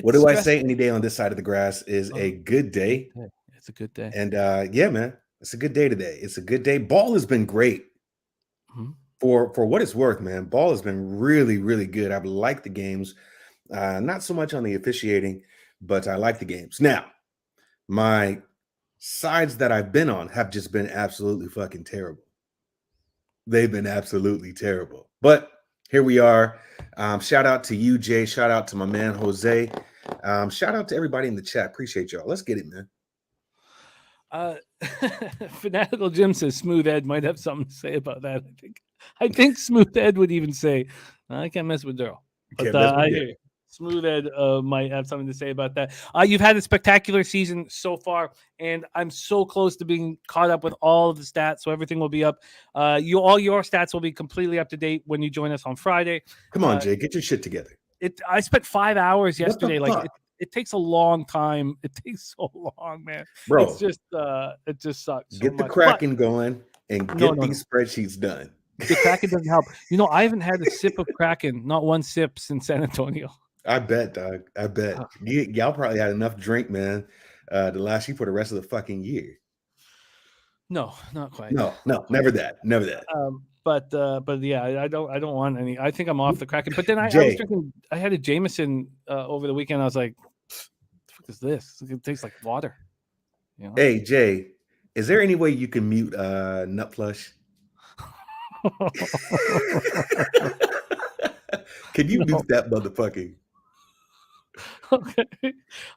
What do I say? Any day on this side of the grass is a good day. It's a good day. And yeah, man, it's a good day today. It's a good day. Ball has been great. For what it's worth, man. Ball has been really, really good. I've liked the games. Not so much on the officiating, but I like the games. Now, my sides that I've been on have just been absolutely fucking terrible. They've been absolutely terrible. But here we are. Shout out to you, Jay. Shout out to my man, Jose. Shout out to everybody in the chat. Appreciate y'all. Let's get it, man. Fanatical Jim says Smooth Ed might have something to say about that. I think Smooth Ed would even say, I can't mess with Darryl. But I hear you. Smooth Ed might have something to say about that. You've had a spectacular season so far, and I'm so close to being caught up with all of the stats, so everything will be up. All your stats will be completely up to date when you join us on Friday. Come on, Jay, get your shit together. I spent 5 hours yesterday. It takes a long time. It takes so long, man. Bro, it's just it just sucks. Get the Kraken going and get these spreadsheets done. The Kraken doesn't help. I haven't had a sip of Kraken, not one sip since San Antonio. I bet, dog. I bet. Y'all probably had enough drink, man, to last you for the rest of the fucking year. No, not quite. No, never that. Never that. But yeah, I don't want any. I think I'm off the Kraken. But then I was Jay. drinking. I had a Jameson over the weekend. I was like, "What the fuck is this? It tastes like water." You know? Hey Jay, is there any way you can mute Nut Plush? Can you mute that motherfucking? Okay.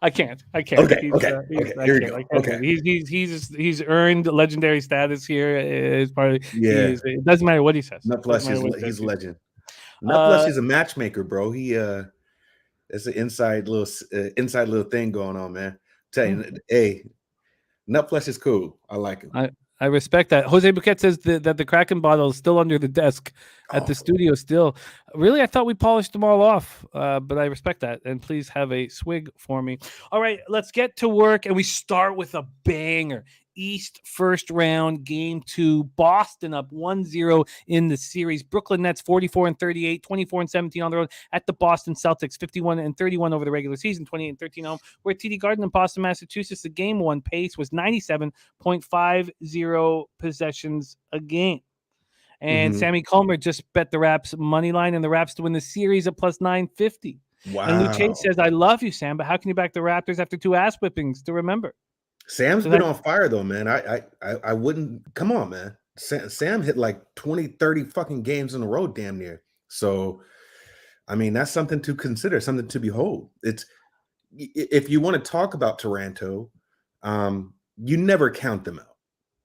I can't. Okay. He's, Okay. Here we go. Okay. He's earned legendary status here. As part of it doesn't matter what he says. Nut Plush he's a legend. Nut Plush is a matchmaker, bro. It's an inside little thing going on, man. Tell you, hey, Nut Plush is cool. I like him. I respect that. Jose Buquet says that the Kraken bottle is still under the desk at the studio still. Really, I thought we polished them all off, but I respect that. And please have a swig for me. All right, let's get to work. And we start with a banger. East first round, game 2. Boston up 1-0 in the series. Brooklyn Nets 44-38, 24-17 on the road at the Boston Celtics, 51-31 over the regular season, 28-13 home. We're at TD Garden in Boston, Massachusetts. The game 1 pace was 97.50 possessions a game. And Sammy Comer just bet the Raps money line and the Raps to win the series at plus 950. Wow. And Luce says, I love you, Sam, but how can you back the Raptors after 2 ass whippings to remember? Sam's been on fire though, man. I wouldn't come on, man. Sam hit like 20, 30 fucking games in a row, damn near. So, I mean, that's something to consider, something to behold. It's if you want to talk about Toronto, you never count them out,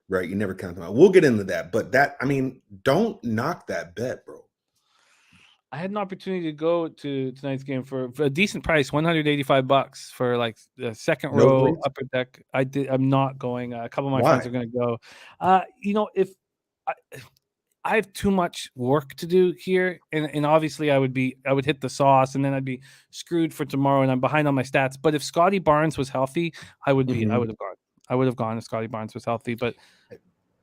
right? You never count them out. We'll get into that, but don't knock that bet, bro. I had an opportunity to go to tonight's game for a decent price, $185 for like the second row upper deck. I'm not going. A couple of my friends are going to go. If I have too much work to do here, and obviously I would hit the sauce, and then I'd be screwed for tomorrow, and I'm behind on my stats. But if Scotty Barnes was healthy, I would have gone. I would have gone if Scotty Barnes was healthy, but.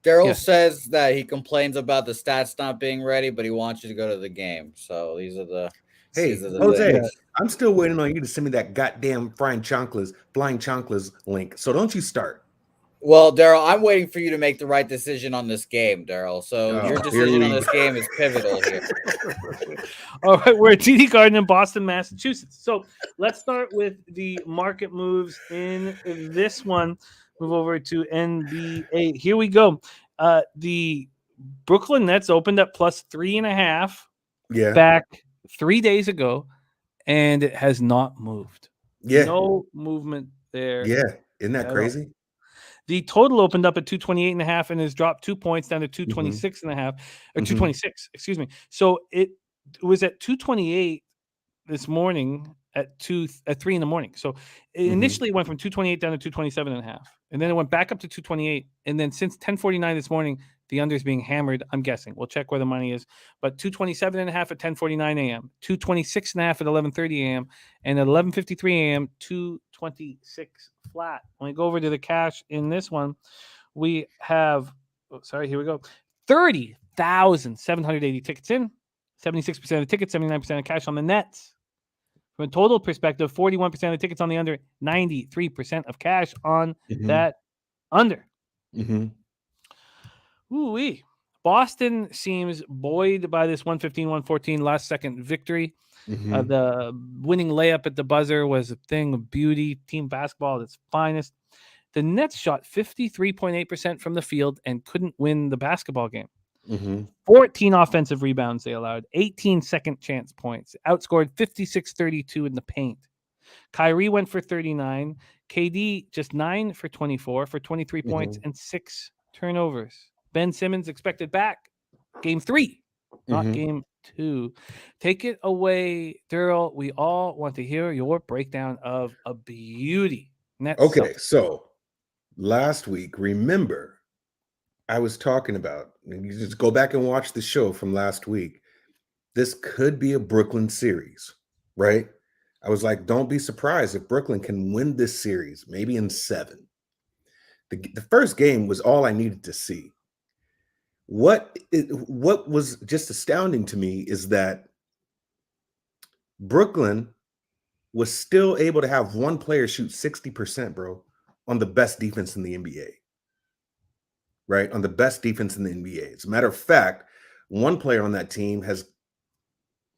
Darryl says that he complains about the stats not being ready, but he wants you to go to the game. So these are the Jose, things. I'm still waiting on you to send me that goddamn flying chanclas link. So don't you start. Well, Darryl, I'm waiting for you to make the right decision on this game, Darryl. So your decision on this game is pivotal here. All right, we're at TD Garden in Boston, Massachusetts. So let's start with the market moves in this one. Move over to NBA. Here we go. The Brooklyn Nets opened up plus 3.5 back 3 days ago, and it has not moved. Yeah. No movement there. Yeah. Isn't that crazy? The total opened up at 228.5 and has dropped 2 points down to 226.5 or 226, excuse me. So it was at 228 this morning at 3 in the morning. So it initially went from 228 down to 227.5. And then it went back up to 228. And then since 10:49 this morning, the under is being hammered. I'm guessing. We'll check where the money is. But 227.5 at 10:49 a.m., 226.5 at 11:30 a.m., and at 11:53 a.m., 226 flat. When we go over to the cash in this one, we have, here we go, 30,780 tickets in, 76% of the tickets, 79% of cash on the Nets. From a total perspective, 41% of the tickets on the under, 93% of cash on that under. Ooh-wee. Boston seems buoyed by this 115-114 last-second victory. The winning layup at the buzzer was a thing of beauty. Team basketball at its finest. The Nets shot 53.8% from the field and couldn't win the basketball game. 14 offensive rebounds they allowed, 18 second chance points, outscored 56-32 in the paint. Kyrie went for 39, KD just 9 for 24 for 23 points and 6 turnovers. Ben Simmons expected back game 3, not game 2. Take it away, Derl. We all want to hear your breakdown of a beauty. Okay, so last week, remember, I was talking about, you just go back and watch the show from last week. This could be a Brooklyn series, right? I was like, don't be surprised if Brooklyn can win this series, maybe in 7. The first game was all I needed to see. What was just astounding to me is that Brooklyn was still able to have one player shoot 60%, bro, on the best defense in the NBA. Right? On the best defense in the NBA. As a matter of fact, one player on that team has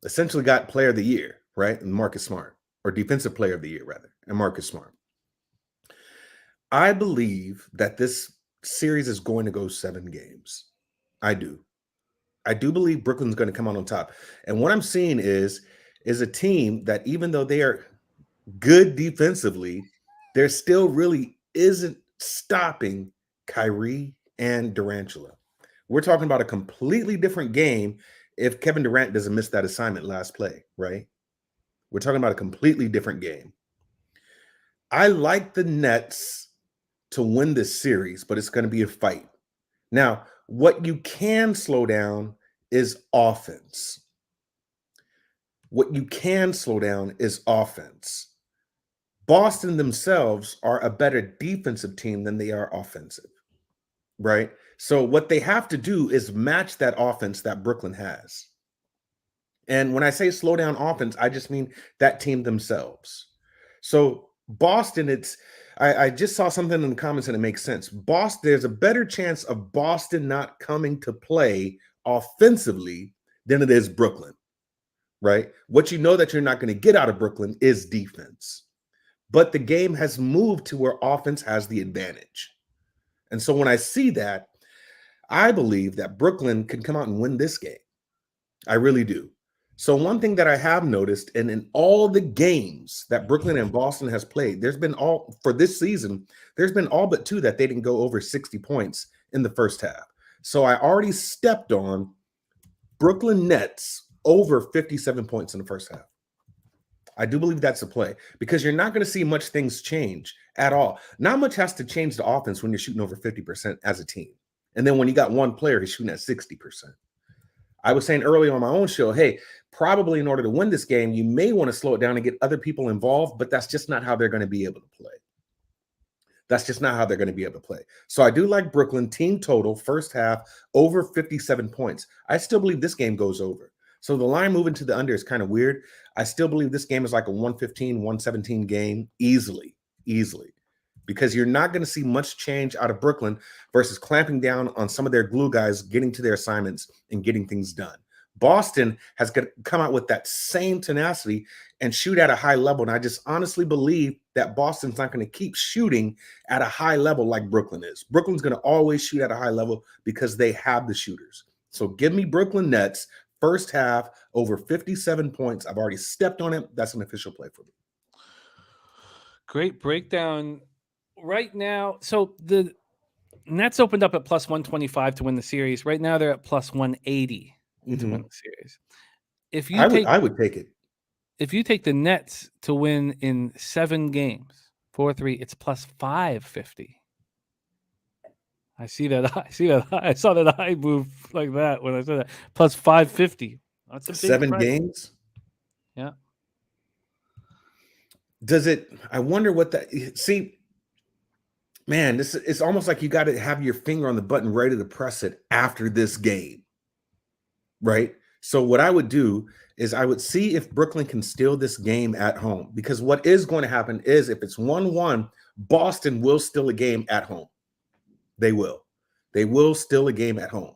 essentially got player of the year, right? And Marcus Smart, or defensive player of the year, rather, and Marcus Smart. I believe that this series is going to go 7 games. I do. I do believe Brooklyn's going to come out on top. And what I'm seeing is a team that, even though they are good defensively, there still really isn't stopping Kyrie and Durantula. We're talking about a completely different game if Kevin Durant doesn't miss that assignment last play, right? We're talking about a completely different game. I like the Nets to win this series, but it's going to be a fight. Now, what you can slow down is offense. What you can slow down is offense. Boston themselves are a better defensive team than they are offensive, right? So what they have to do is match that offense that Brooklyn has. And when I say slow down offense, I just mean that team themselves. So Boston, I just saw something in the comments and it makes sense. Boston, there's a better chance of Boston not coming to play offensively than it is Brooklyn, right? What you know that you're not going to get out of Brooklyn is defense. But the game has moved to where offense has the advantage. And so when I see that, I believe that Brooklyn can come out and win this game. I really do. So one thing that I have noticed, and in all the games that Brooklyn and Boston has played, there's been all, for this season, there's been all but 2 that they didn't go over 60 points in the first half. So I already stepped on Brooklyn Nets over 57 points in the first half. I do believe that's a play because you're not going to see much things change at all. Not much has to change the offense when you're shooting over 50% as a team. And then when you got one player, he's shooting at 60%. I was saying earlier on my own show, hey, probably in order to win this game, you may want to slow it down and get other people involved, but that's just not how they're going to be able to play. That's just not how they're going to be able to play. So I do like Brooklyn team total first half over 57 points. I still believe this game goes over. So the line moving to the under is kind of weird. I still believe this game is like a 115, 117 game easily, because you're not going to see much change out of Brooklyn versus clamping down on some of their glue guys, getting to their assignments and getting things done. Boston has got to come out with that same tenacity and shoot at a high level. And I just honestly believe that Boston's not going to keep shooting at a high level like Brooklyn is. Brooklyn's going to always shoot at a high level because they have the shooters. So give me Brooklyn Nets first half over 57 points. I've already stepped on it. That's an official play for me. Great breakdown right now. So the Nets opened up at plus 125 to win the series. Right now they're at plus 180 to win the series. If you I would take it. If you take the Nets to win in 7 games, 4-3, it's plus 550. I see that. I saw that eye move like that when I said that. Plus 550. That's a big 7 price. games. Yeah. Does it? I wonder what that. See, man, it's almost like you got to have your finger on the button ready to press it after this game, right? So what I would do is I would see if Brooklyn can steal this game at home, because what is going to happen is if it's 1-1, Boston will steal a game at home. They will steal a game at home.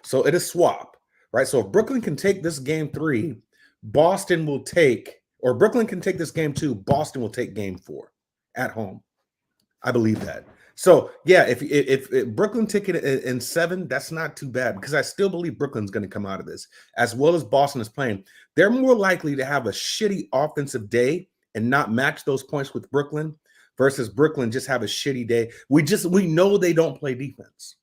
So it is swap, right? So if Brooklyn can take this game 3, Boston will take, or Brooklyn can take this game 2, Boston will take game 4 at home. I believe that. So yeah, if Brooklyn take it in 7, that's not too bad, because I still believe Brooklyn's going to come out of this as well as Boston is playing. They're more likely to have a shitty offensive day and not match those points with Brooklyn versus Brooklyn just have a shitty day. We know they don't play defense.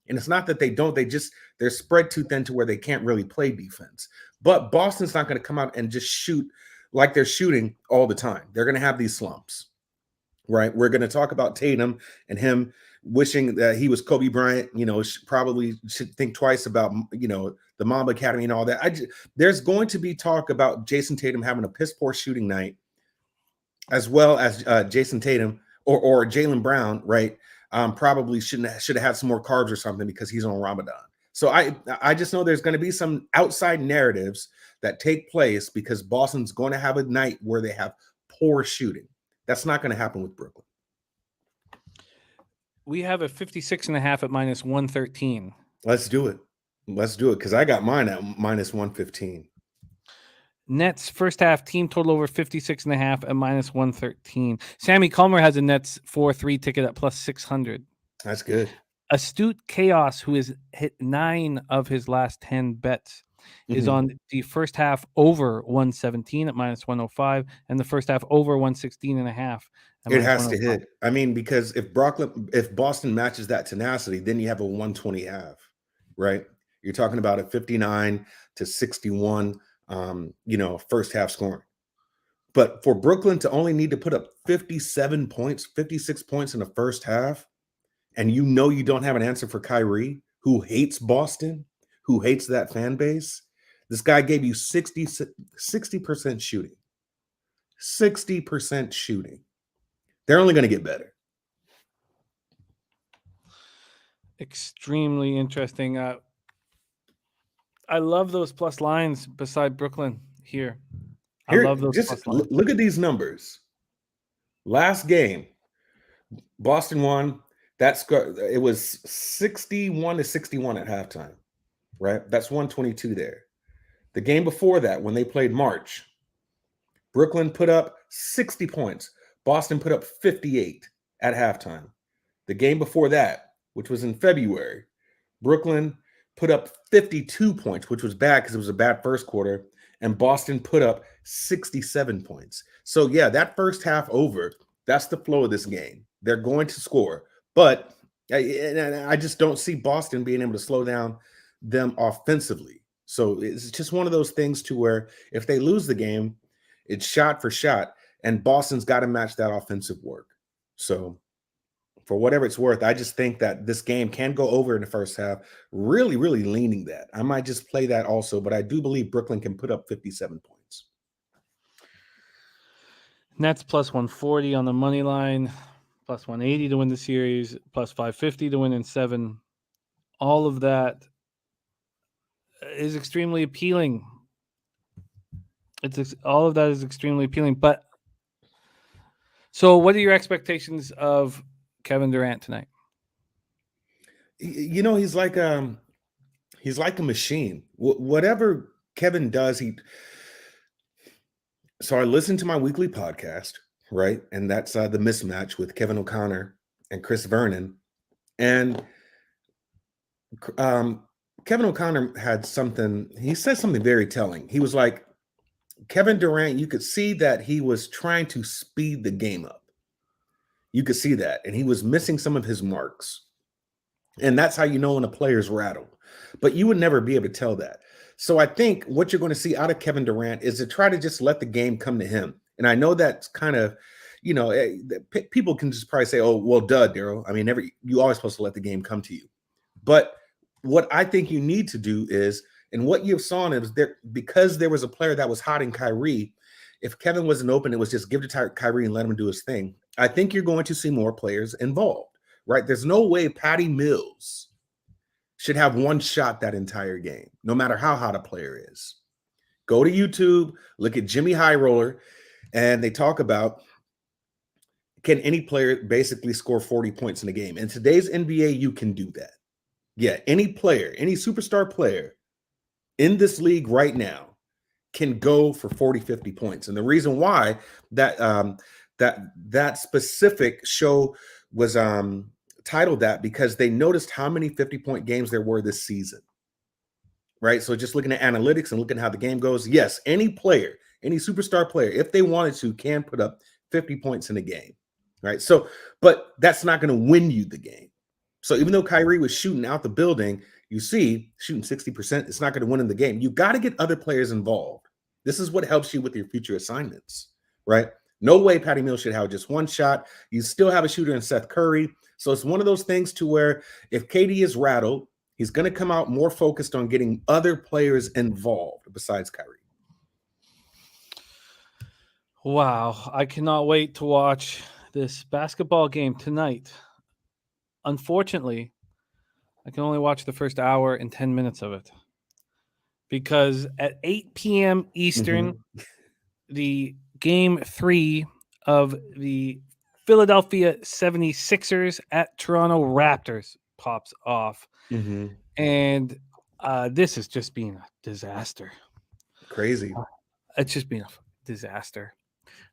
And it's not that they don't, they're spread too thin to where they can't really play defense. But Boston's not going to come out and just shoot like they're shooting all the time. They're going to have these slumps, right? We're going to talk about Tatum and him wishing that he was Kobe Bryant, probably should think twice about, the Mamba Academy and all that. There's going to be talk about Jason Tatum having a piss poor shooting night, as well as Jason Tatum or Jaylen Brown, right? Probably should have had some more carbs or something because he's on Ramadan. So I just know there's going to be some outside narratives that take place because Boston's going to have a night where they have poor shooting. That's not going to happen with Brooklyn. We have a 56.5 at minus 113. Let's do it. Let's do it because I got mine at minus 115. Nets first half team total over 56.5 at minus 113. Sammy Culmer has a Nets 4-3 ticket at plus 600. That's good. Astute Chaos, who has hit 9 of his last 10 bets, is on the first half over 117 at minus 105 and the first half over 116.5. It has to hit. I mean, because if Boston matches that tenacity, then you have a 120 half, right? You're talking about a 59 to 61, first half scoring. But for Brooklyn to only need to put up 57 points, 56 points in the first half, and you don't have an answer for Kyrie, who hates Boston, who hates that fan base. This guy gave you 60% shooting. 60% shooting. They're only going to get better. Extremely interesting. I love those plus lines beside Brooklyn here. I love those plus lines. Look at these numbers. Last game, Boston won. It was 61 to 61 at halftime, right? That's 122 there. The game before that, when they played March, Brooklyn put up 60 points. Boston put up 58 at halftime. The game before that, which was in February, Brooklyn put up 52 points, which was bad because it was a bad first quarter, and Boston put up 67 points. So, yeah, that first half over, that's the flow of this game. They're going to score, but I just don't see Boston being able to slow down them offensively. So it's just one of those things to where if they lose the game, it's shot for shot, and Boston's got to match that offensive work. So for whatever it's worth, I just think that this game can go over in the first half, really, really leaning that. I might just play that also, but I do believe Brooklyn can put up 57 points. Nets plus 140 on the money line, plus 180 to win the series, plus 550 to win in 7. All of that is extremely appealing. All of that is extremely appealing. But so what are your expectations of Kevin Durant tonight? He's like a machine. Whatever Kevin does, So I listened to my weekly podcast, right? And that's the Mismatch with Kevin O'Connor and Chris Vernon. And Kevin O'Connor he said something very telling. He was like, Kevin Durant, you could see that he was trying to speed the game up. You could see that. And he was missing some of his marks. And that's how you know when a player's rattled. But you would never be able to tell that. So I think what you're going to see out of Kevin Durant is to try to just let the game come to him. And I know that's kind of, people can just probably say, oh, well, duh, Darryl. I mean, you always supposed to let the game come to you. But what I think you need to do is, and what you've saw is there, because there was a player that was hot in Kyrie, if Kevin wasn't open, it was just give it to Kyrie and let him do his thing. I think you're going to see more players involved, right? There's no way Patty Mills should have one shot that entire game, no matter how hot a player is. Go to YouTube, look at Jimmy High Roller, and they talk about, can any player basically score 40 points in a game? In today's NBA, you can do that. Yeah, any player, any superstar player in this league right now can go for 40, 50 points. And the reason why that specific show was titled that, because they noticed how many 50-point games there were this season, right? So just looking at analytics and looking at how the game goes, yes, any player, any superstar player, if they wanted to, can put up 50 points in a game, right? So, but that's not going to win you the game. So even though Kyrie was shooting out the building, you see, shooting 60%, it's not going to win in the game. You got to get other players involved. This is what helps you with your future assignments, right? No way Patty Mills should have just one shot. You still have a shooter in Seth Curry. So it's one of those things to where if KD is rattled, he's going to come out more focused on getting other players involved besides Kyrie. Wow. I cannot wait to watch this basketball game tonight. Unfortunately, I can only watch the first hour and 10 minutes of it because at 8 p.m. Eastern, the game 3 of the Philadelphia 76ers at Toronto Raptors pops off. And This has just been a disaster. Crazy. It's just been a disaster.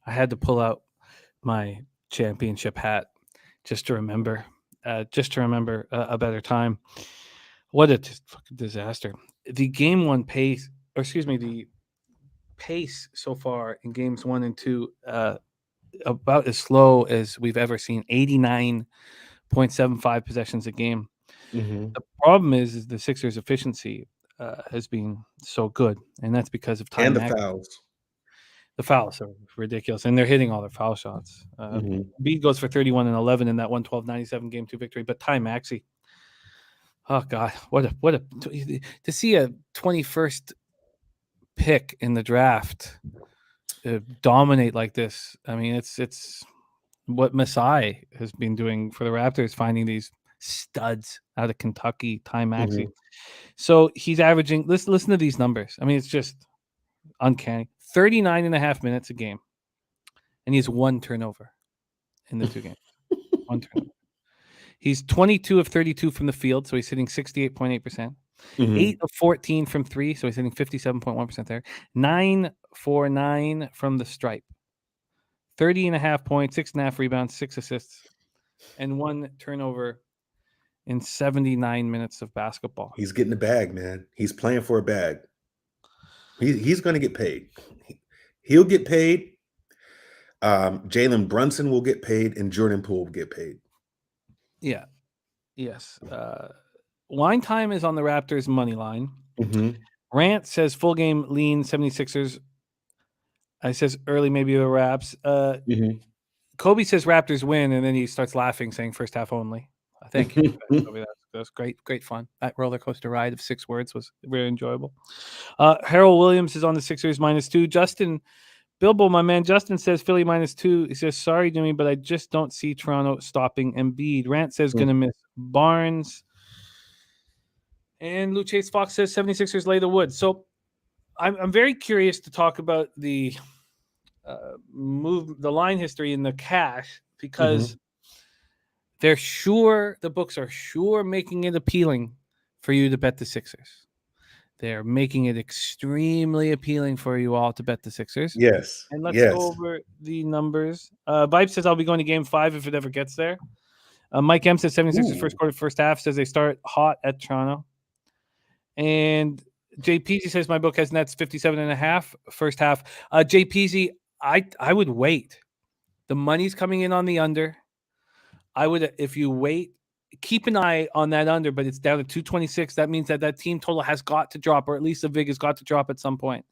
I had to pull out my championship hat just to remember a better time. What a fucking disaster. The game one pace, or excuse me, the pace so far in games 1 and 2, about as slow as we've ever seen. 89.75 possessions a game. Mm-hmm. The problem is the Sixers' efficiency has been so good, and that's because of time And the fouls. The fouls are ridiculous, and they're hitting all their foul shots. Bede goes for 31 and 11 in that 112-97 game 2 victory, but Ty Maxey, oh god, what a to see a 21st pick in the draft dominate like this. I mean, it's what Masai has been doing for the Raptors, finding these studs out of Kentucky. Ty Maxey. So he's averaging. Listen to these numbers. I mean, it's just uncanny. 39.5 minutes a game, and he has 1 turnover in the 2 games. 1 turnover. He's 22 of 32 from the field, so he's hitting 68.8%. 8 of 14 from 3, so he's hitting 57.1% there. 9 for 9 from the stripe. 30.5 points, 6.5 rebounds, 6 assists, and 1 turnover in 79 minutes of basketball. He's getting the bag, man. He's playing for a bag. He's going to get paid. He'll get paid. Jalen Brunson will get paid, and Jordan Poole will get paid. Yeah. Yes. Wine Time is on the Raptors money line. Rant says full game lean 76ers. I says early maybe the Raps. Kobe says Raptors win, and then he starts laughing, saying first half only. Thank you. Kobe. That was great fun. That roller coaster ride of 6 words was very enjoyable. Harold Williams is on the Sixers -2. Justin Bilbo, my man Justin, says Philly -2. He says, sorry, Jimmy, but I just don't see Toronto stopping Embiid. Rant says going to miss Barnes. And Lou Chase Fox says 76ers lay the wood. So I'm very curious to talk about the the line history in the cash, because the books are sure making it appealing for you to bet the Sixers. They're making it extremely appealing for you all to bet the Sixers. Yes. And let's go over the numbers. Vibe says I'll be going to game 5 if it ever gets there. Mike M says 76ers first quarter, first half, says they start hot at Toronto. And JPZ says my book has nets 57.5 first half. JPZ, I would wait. The money's coming in on the under. I would, if you wait, keep an eye on that under, but it's down to 226. That means that team total has got to drop, or at least the VIG has got to drop at some point.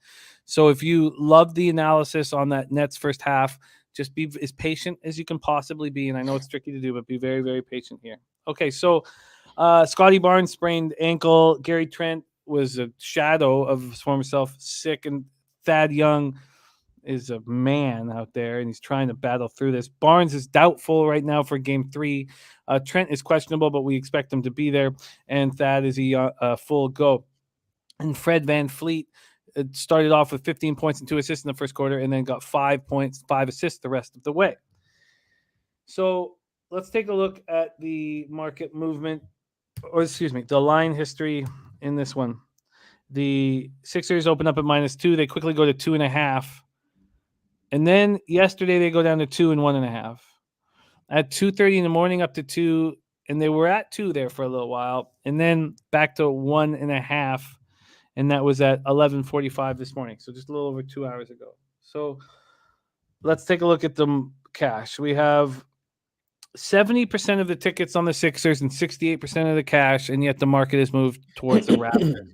So if you love the analysis on that Nets first half, just be as patient as you can possibly be. And I know it's tricky to do, but be very, very patient here. Okay, so Scotty Barnes sprained ankle. Gary Trent was a shadow of his former self, sick, and Thad Young is a man out there, and he's trying to battle through this. Barnes is doubtful right now for game 3. Trent is questionable, but we expect him to be there, and Thad is a full go. And Fred VanVleet started off with 15 points and 2 assists in the first quarter, and then got 5 points, 5 assists the rest of the way. So let's take a look at the market movement, or excuse me, the line history in this one. The Sixers open up at -2. They quickly go to 2.5. And then yesterday they go down to 2 and 1.5. At 2:30 in the morning up to 2, and they were at 2 there for a little while, and then back to 1.5, and that was at 11:45 this morning. So just a little over 2 hours ago. So let's take a look at the cash. We have 70% of the tickets on the Sixers and 68% of the cash, and yet the market has moved towards the Raptors.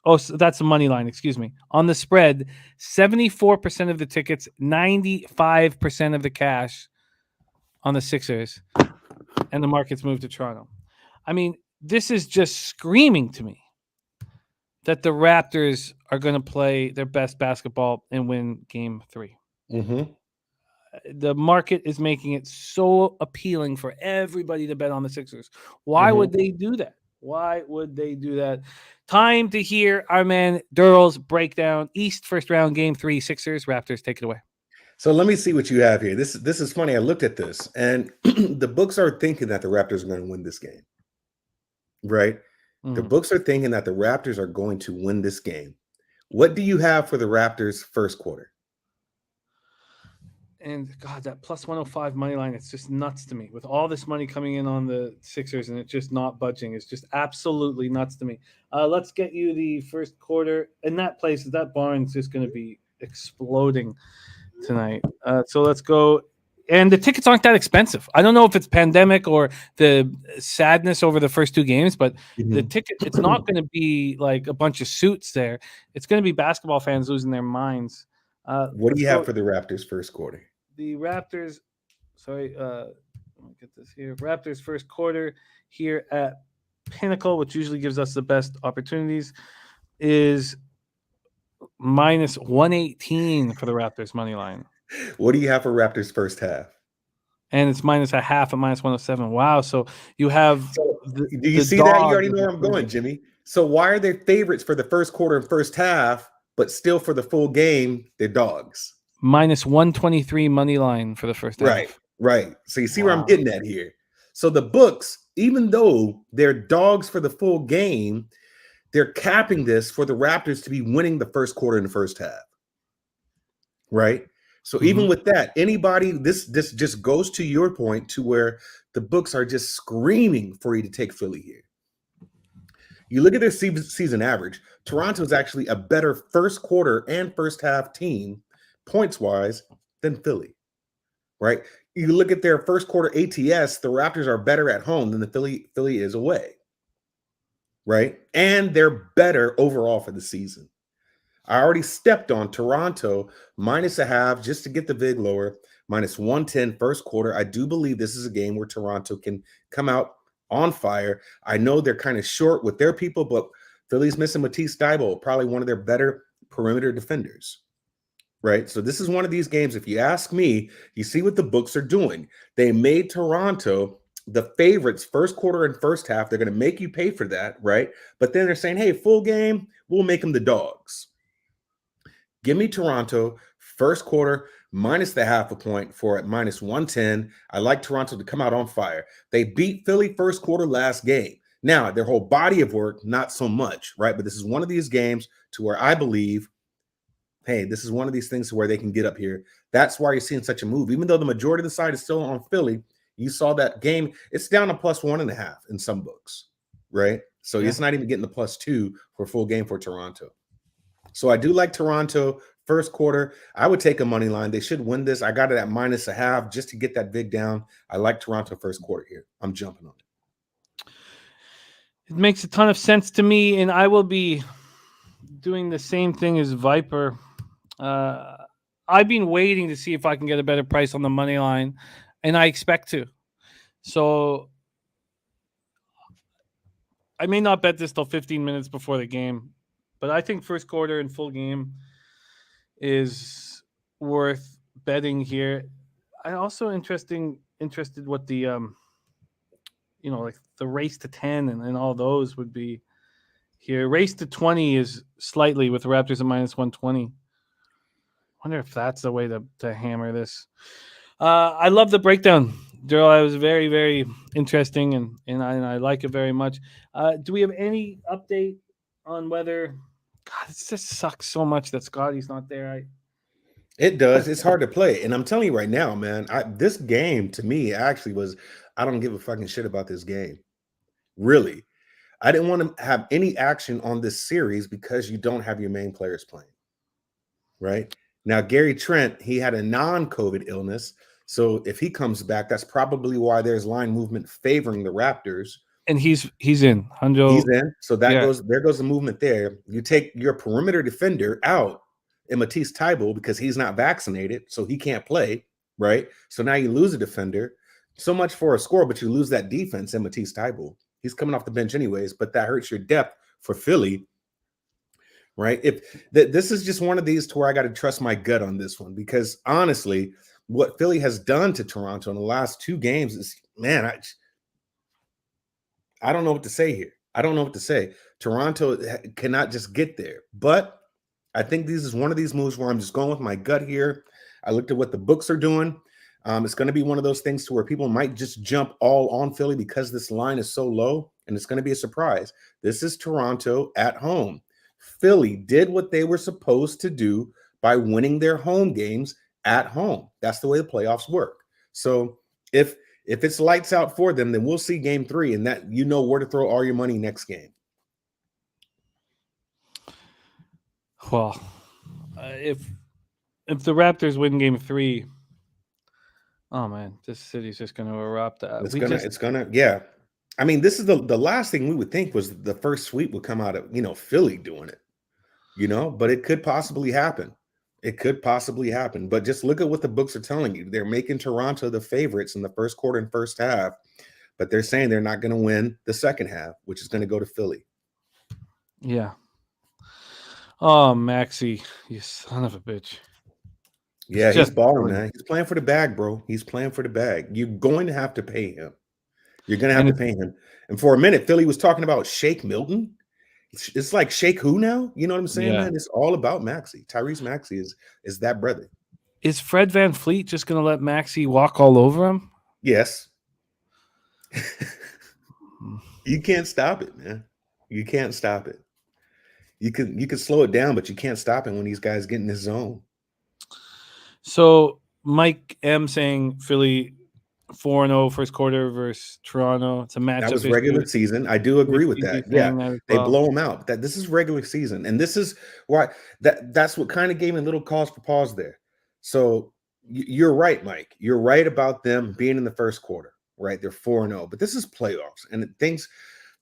Oh, so that's the money line. Excuse me. On the spread, 74% of the tickets, 95% of the cash on the Sixers, and the market's moved to Toronto. I mean, this is just screaming to me that the Raptors are going to play their best basketball and win game 3. The market is making it so appealing for everybody to bet on the Sixers. Why would they do that? Why would they do that? Time to hear our man Derl's breakdown. East first round, game 3, Sixers, Raptors. Take it away. So let me see what you have here. This is funny. I looked at this, and the books are thinking that the Raptors are going to win this game, right? The books are thinking that the Raptors are going to win this game. What do you have for the Raptors first quarter? And God, that plus 105 money line, it's just nuts to me. With all this money coming in on the Sixers and it's just not budging, it's just absolutely nuts to me. Let's get you the first quarter. In that place, that barn's just going to be exploding tonight. So let's go. And the tickets aren't that expensive. I don't know if it's pandemic or the sadness over the first two games, but the ticket, it's not going to be like a bunch of suits there. It's going to be basketball fans losing their minds. What do you have for the Raptors first quarter? The Raptors, let me get this here. Raptors first quarter here at Pinnacle, which usually gives us the best opportunities, is minus 118 for the Raptors money line. What do you have for Raptors first half? And it's minus a half at minus 107. Wow. So you have. Do you see that? You already know where I'm going, Jimmy. So why are they favorites for the first quarter and first half, but still for the full game, they're dogs? Minus 123 money line for the first half. Right. So you see where I'm getting at here. So the books, even though they're dogs for the full game, they're capping this for the Raptors to be winning the first quarter and the first half. Right? So even with that, anybody, this just goes to your point to where the books are just screaming for you to take Philly here. You look at their season average, Toronto is actually a better first quarter and first half team points-wise than Philly, right? You look at their first quarter ATS, the Raptors are better at home than the Philly is away, right? And they're better overall for the season. I already stepped on Toronto minus a half just to get the vig lower, minus 110 first quarter. I do believe this is a game where Toronto can come out on fire. I know they're kind of short with their people, but Philly's missing Matisse Thybulle, probably one of their better perimeter defenders, right? So this is one of these games, if you ask me, you see what the books are doing. They made Toronto the favorites first quarter and first half. They're going to make you pay for that, right? But then they're saying, hey, full game, we'll make them the dogs. Give me Toronto first quarter minus the half a point for at minus 110. I like Toronto to come out on fire. They beat Philly first quarter last game. Now, their whole body of work, not so much, right? But this is one of these games to where I believe, hey, this is one of these things where they can get up here. That's why you're seeing such a move. Even though the majority of the side is still on Philly, you saw that game. It's down to plus 1.5 in some books, right? So it's not even getting the +2 for a full game for Toronto. So I do like Toronto first quarter. I would take a money line. They should win this. I got it at minus a half just to get that vig down. I like Toronto first quarter here. I'm jumping on it. It makes a ton of sense to me, and I will be doing the same thing as Viper. I've been waiting to see if I can get a better price on the money line, and I expect to. So I may not bet this till 15 minutes before the game, but I think first quarter and full game is worth betting here. I also interested what the like the race to 10 and all those would be here. Race to 20 is slightly with the Raptors at minus 120. Wonder if that's the way to hammer this. I love the breakdown, Darryl. I was very, very interesting and I like it very much. Do we have any update on whether? God, it just sucks so much that Scotty's not there. It does. It's hard to play. And I'm telling you right now, man, this game to me actually was, I don't give a fucking shit about this game. Really. I didn't want to have any action on this series because you don't have your main players playing. Right? Now, Gary Trent, he had a non-COVID illness. So if he comes back, that's probably why there's line movement favoring the Raptors. And he's in. He's in. So there goes the movement there. You take your perimeter defender out in Matisse Thybulle because he's not vaccinated, so he can't play, right? So now you lose a defender. So much for a score, but you lose that defense in Matisse Thybulle. He's coming off the bench anyways, but that hurts your depth for Philly, right? This is just one of these to where I got to trust my gut on this one because honestly, what Philly has done to Toronto in the last two games is, man, I don't know what to say here. I don't know what to say. Toronto cannot just get there. But I think this is one of these moves where I'm just going with my gut here. I looked at what the books are doing. It's going to be one of those things to where people might just jump all on Philly because this line is so low, and it's going to be a surprise. This is Toronto at home. Philly did what they were supposed to do by winning their home games at home. That's the way the playoffs work. So if it's lights out for them, then we'll see game 3, and that you know where to throw all your money next game. Well, if the Raptors win game 3, oh man, this city's just going to erupt. It's gonna, yeah. I mean, this is the last thing we would think was the first sweep would come out of, Philly doing it, but it could possibly happen. It could possibly happen. But just look at what the books are telling you. They're making Toronto the favorites in the first quarter and first half, but they're saying they're not going to win the second half, which is going to go to Philly. Yeah. Oh, Maxey, you son of a bitch. Yeah, he's balling, man. He's playing for the bag, bro. He's playing for the bag. You're going to have to pay him. You're going to have to pay him. And for a minute, Philly was talking about Shake Milton. It's like Shake who now? You know what I'm saying, man? It's all about Maxey. Tyrese Maxey is that brother. Is Fred VanVleet just going to let Maxey walk all over him? Yes. You can't stop it, man. You can't stop it. You can slow it down, but you can't stop it when these guys get in the zone. So Mike M saying Philly 4-0 first quarter versus Toronto. It's a matchup. That was regular season. I do agree with that. Yeah, they blow them out. That this is regular season, and this is why that's what kind of gave me a little cause for pause there. So you're right, Mike. You're right about them being in the first quarter. Right, they're 4-0, but this is playoffs, and things.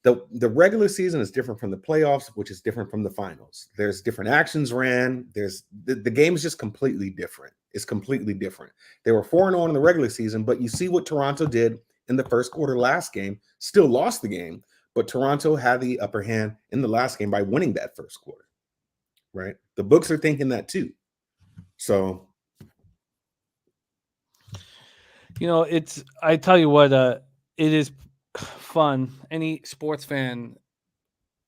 The regular season is different from the playoffs, which is different from the finals. There's different actions ran. There's the game is just completely different. It's completely different. They were 4-0 in the regular season, but you see what Toronto did in the first quarter last game. Still lost the game, but Toronto had the upper hand in the last game by winning that first quarter. Right? The books are thinking that too. So, I tell you what, it is fun. Any sports fan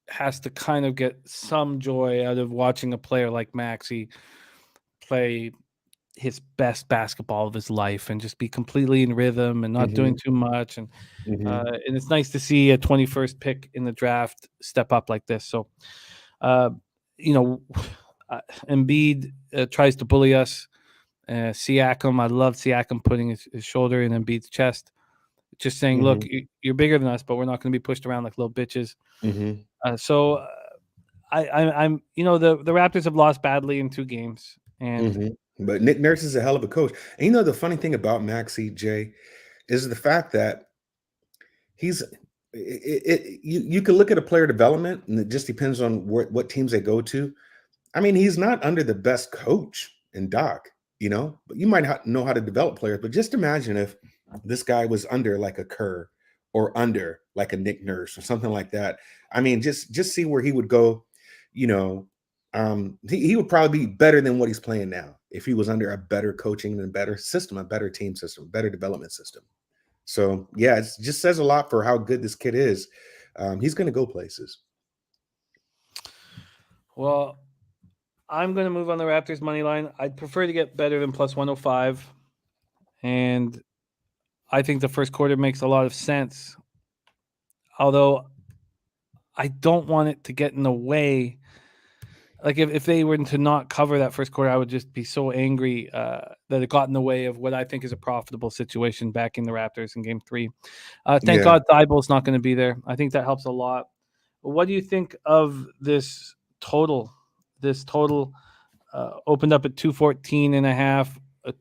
has to kind of get some joy out of watching a player like Maxey play his best basketball of his life and just be completely in rhythm and not doing too much. And and it's nice to see a 21st pick in the draft step up like this. So, Embiid tries to bully us. Siakam, I love Siakam putting his shoulder in Embiid's chest. Just saying, look, you're bigger than us, but we're not going to be pushed around like little bitches. So I'm, the Raptors have lost badly in 2 games, and but Nick Nurse is a hell of a coach. And the funny thing about Maxey, Jay, is the fact that he's you can look at a player development, and it just depends on what teams they go to. I mean, he's not under the best coach in Doc, but you might know how to develop players. But just imagine if this guy was under like a Kerr or under like a Nick Nurse or something like that. I mean, just see where he would go. He would probably be better than what he's playing now if he was under a better coaching and a better system, a better team system, better development system. So yeah, it just says a lot for how good this kid is. He's going to go places. Well, I'm going to move on the Raptors money line. I'd prefer to get better than plus 105. And I think the first quarter makes a lot of sense. Although I don't want it to get in the way. Like if they were to not cover that first quarter, I would just be so angry that it got in the way of what I think is a profitable situation backing the Raptors in game 3. Thank God Thibault's not going to be there. I think that helps a lot. What do you think of this total? This total opened up at 214.5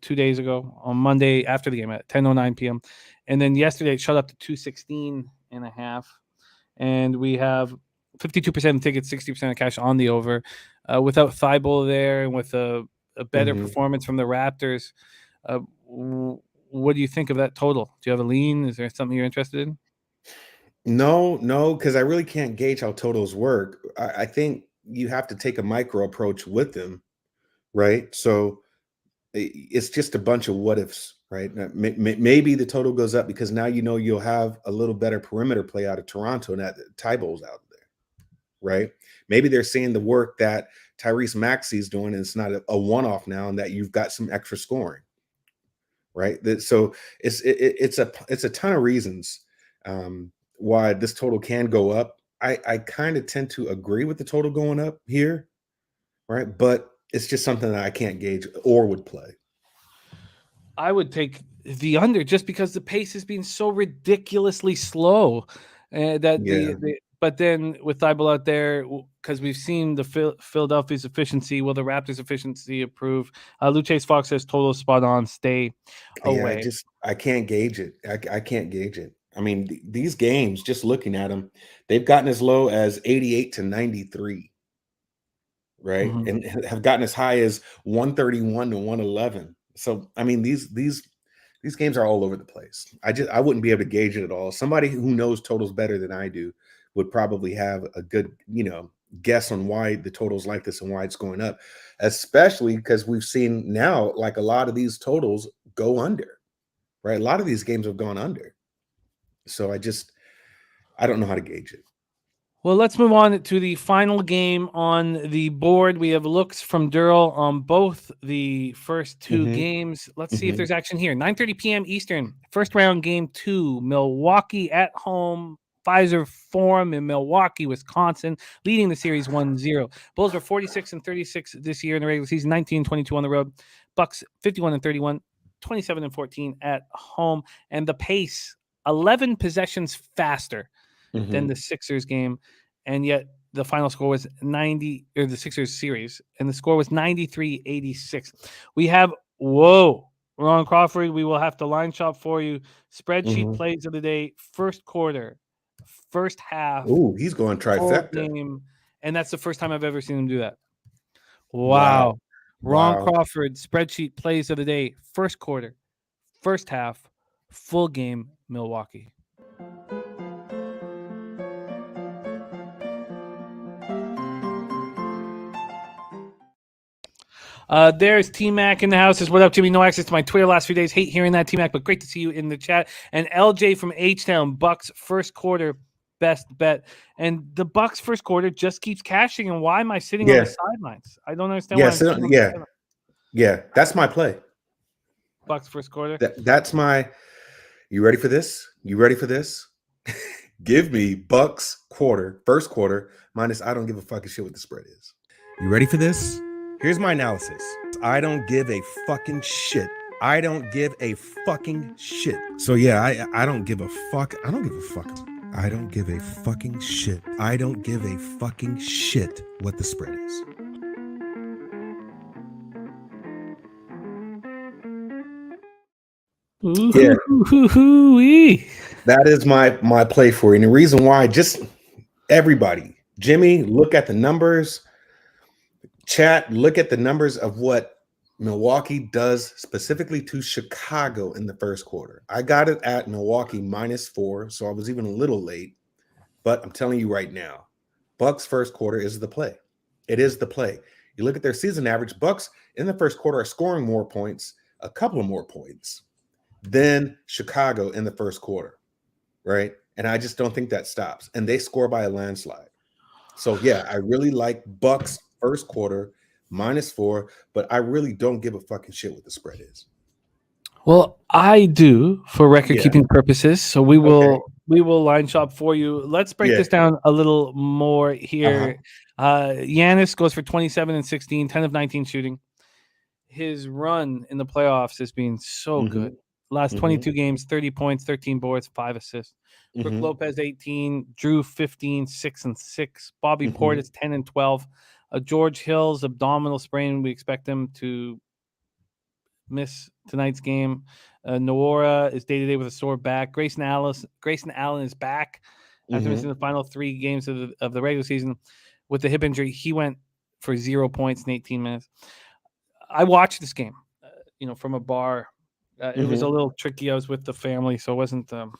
2 days ago on Monday after the game at 10:09 p.m. And then yesterday it shot up to 216.5. And we have 52% of tickets, 60% of cash on the over. Without Thibault there and with a better performance from the Raptors, what do you think of that total? Do you have a lean? Is there something you're interested in? No, because I really can't gauge how totals work. I think you have to take a micro approach with them, right? So it's just a bunch of what ifs, right? Maybe the total goes up because now you'll have a little better perimeter play out of Toronto and that Thibault's out there, right? Maybe they're seeing the work that Tyrese Maxey's doing and it's not a one-off now and that you've got some extra scoring, right? So it's a ton of reasons why this total can go up. I kind of tend to agree with the total going up here, right? But it's just something that I can't gauge or would play. I would take the under just because the pace has been so ridiculously slow. But then with Thibault out there, because we've seen the Philadelphia's efficiency, will the Raptors' efficiency improve? Luchace Fox says total spot on, stay away. Yeah, I can't gauge it. I can't gauge it. I mean, these games, just looking at them, they've gotten as low as 88 to 93, right? Mm-hmm. And have gotten as high as 131 to 111. So, I mean, these games are all over the place. I wouldn't be able to gauge it at all. Somebody who knows totals better than I do would probably have a good, guess on why the total's like this and why it's going up, especially because we've seen now like a lot of these totals go under, right? A lot of these games have gone under. So I don't know how to gauge it. Well, let's move on to the final game on the board. We have looks from Derl on both the first two games. Let's see if there's action here. 9:30 p.m. Eastern, first round game 2, Milwaukee at home, Pfizer Forum in Milwaukee, Wisconsin, leading the series 1-0. Bulls are 46-36 this year in the regular season, 19-22 on the road. Bucks 51-31, 27-14 at home. And the pace, 11 possessions faster than the Sixers game, and yet the final score was 90, or the Sixers series, and the score was 93-86. We have Ron Crawford. We will have to line shop for you. Spreadsheet plays of the day, first quarter, first half. Ooh, he's going trifecta. Game, and that's the first time I've ever seen him do that. Wow. Ron Crawford, spreadsheet plays of the day, first quarter, first half, full game, Milwaukee. There's T-Mac in the house. What up, Jimmy? No access to my Twitter last few days. Hate hearing that, T-Mac, but great to see you in the chat. And LJ from H-Town, Bucks first quarter, best bet. And the Bucks first quarter just keeps cashing. And why am I sitting on the sidelines? I don't understand why Yeah, that's my play. Bucks first quarter. That's my – you ready for this? Give me Bucks first quarter, minus I don't give a fucking shit what the spread is. You ready for this? Here's my analysis. I don't give a fucking shit. I don't give a fucking shit. So yeah, I don't give a fuck. I don't give a fuck. I don't give a fucking shit. I don't give a fucking shit what the spread is. Yeah. That is my play for you. And the reason why, just everybody, Jimmy, look at the numbers. Chat, look at the numbers of what Milwaukee does specifically to Chicago in the first quarter. I got it at Milwaukee -4, so I was even a little late. But I'm telling you right now, Bucks first quarter is the play. It is the play. You look at their season average, Bucks in the first quarter are scoring more points, a couple of more points than Chicago in the first quarter, right? And I just don't think that stops. And they score by a landslide. So, yeah, I really like Bucks first quarter -4, but I really don't give a fucking shit what the spread is. Well, I do for record keeping purposes. So we will line shop for you. Let's break this down a little more here. Giannis goes for 27 and 16, 10 of 19 shooting. His run in the playoffs has been so good. Last 22 games, 30 points, 13 boards, 5 assists. Brook Lopez 18, Drew 15, 6 and 6. Bobby Portis 10 and 12. George Hill's abdominal sprain, we expect him to miss tonight's game. Noora is day-to-day with a sore back. Grayson Allen is back after missing the final 3 games of the regular season with the hip injury. He went for 0 points in 18 minutes. I watched this game, from a bar. It was a little tricky. I was with the family, so it wasn't. And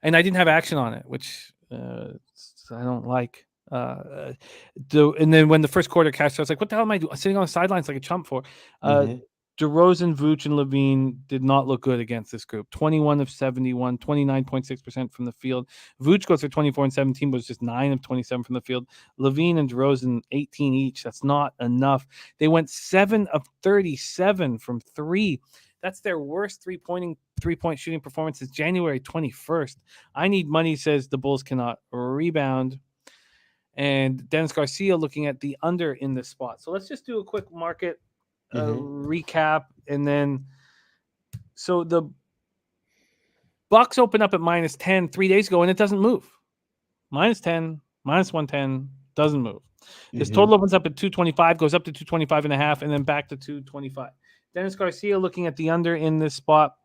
I didn't have action on it, which I don't like. And then when the first quarter cashed, I was like, what the hell am I doing? I'm sitting on the sidelines like a chump for. DeRozan, Vooch, and Levine did not look good against this group. 21 of 71, 29.6% from the field. Vooch goes for 24 and 17, but it's just 9 of 27 from the field. Levine and DeRozan, 18 each. That's not enough. They went 7 of 37 from 3. That's their worst three-point shooting performance since January 21st. I need money, says the Bulls cannot rebound. And Dennis Garcia looking at the under in this spot. So let's just do a quick market recap. And then, so the Bucks open up at -10 3 days ago, and it doesn't move. -10, -110, doesn't move. His total opens up at 225, goes up to 225.5, and then back to 225. Dennis Garcia looking at the under in this spot.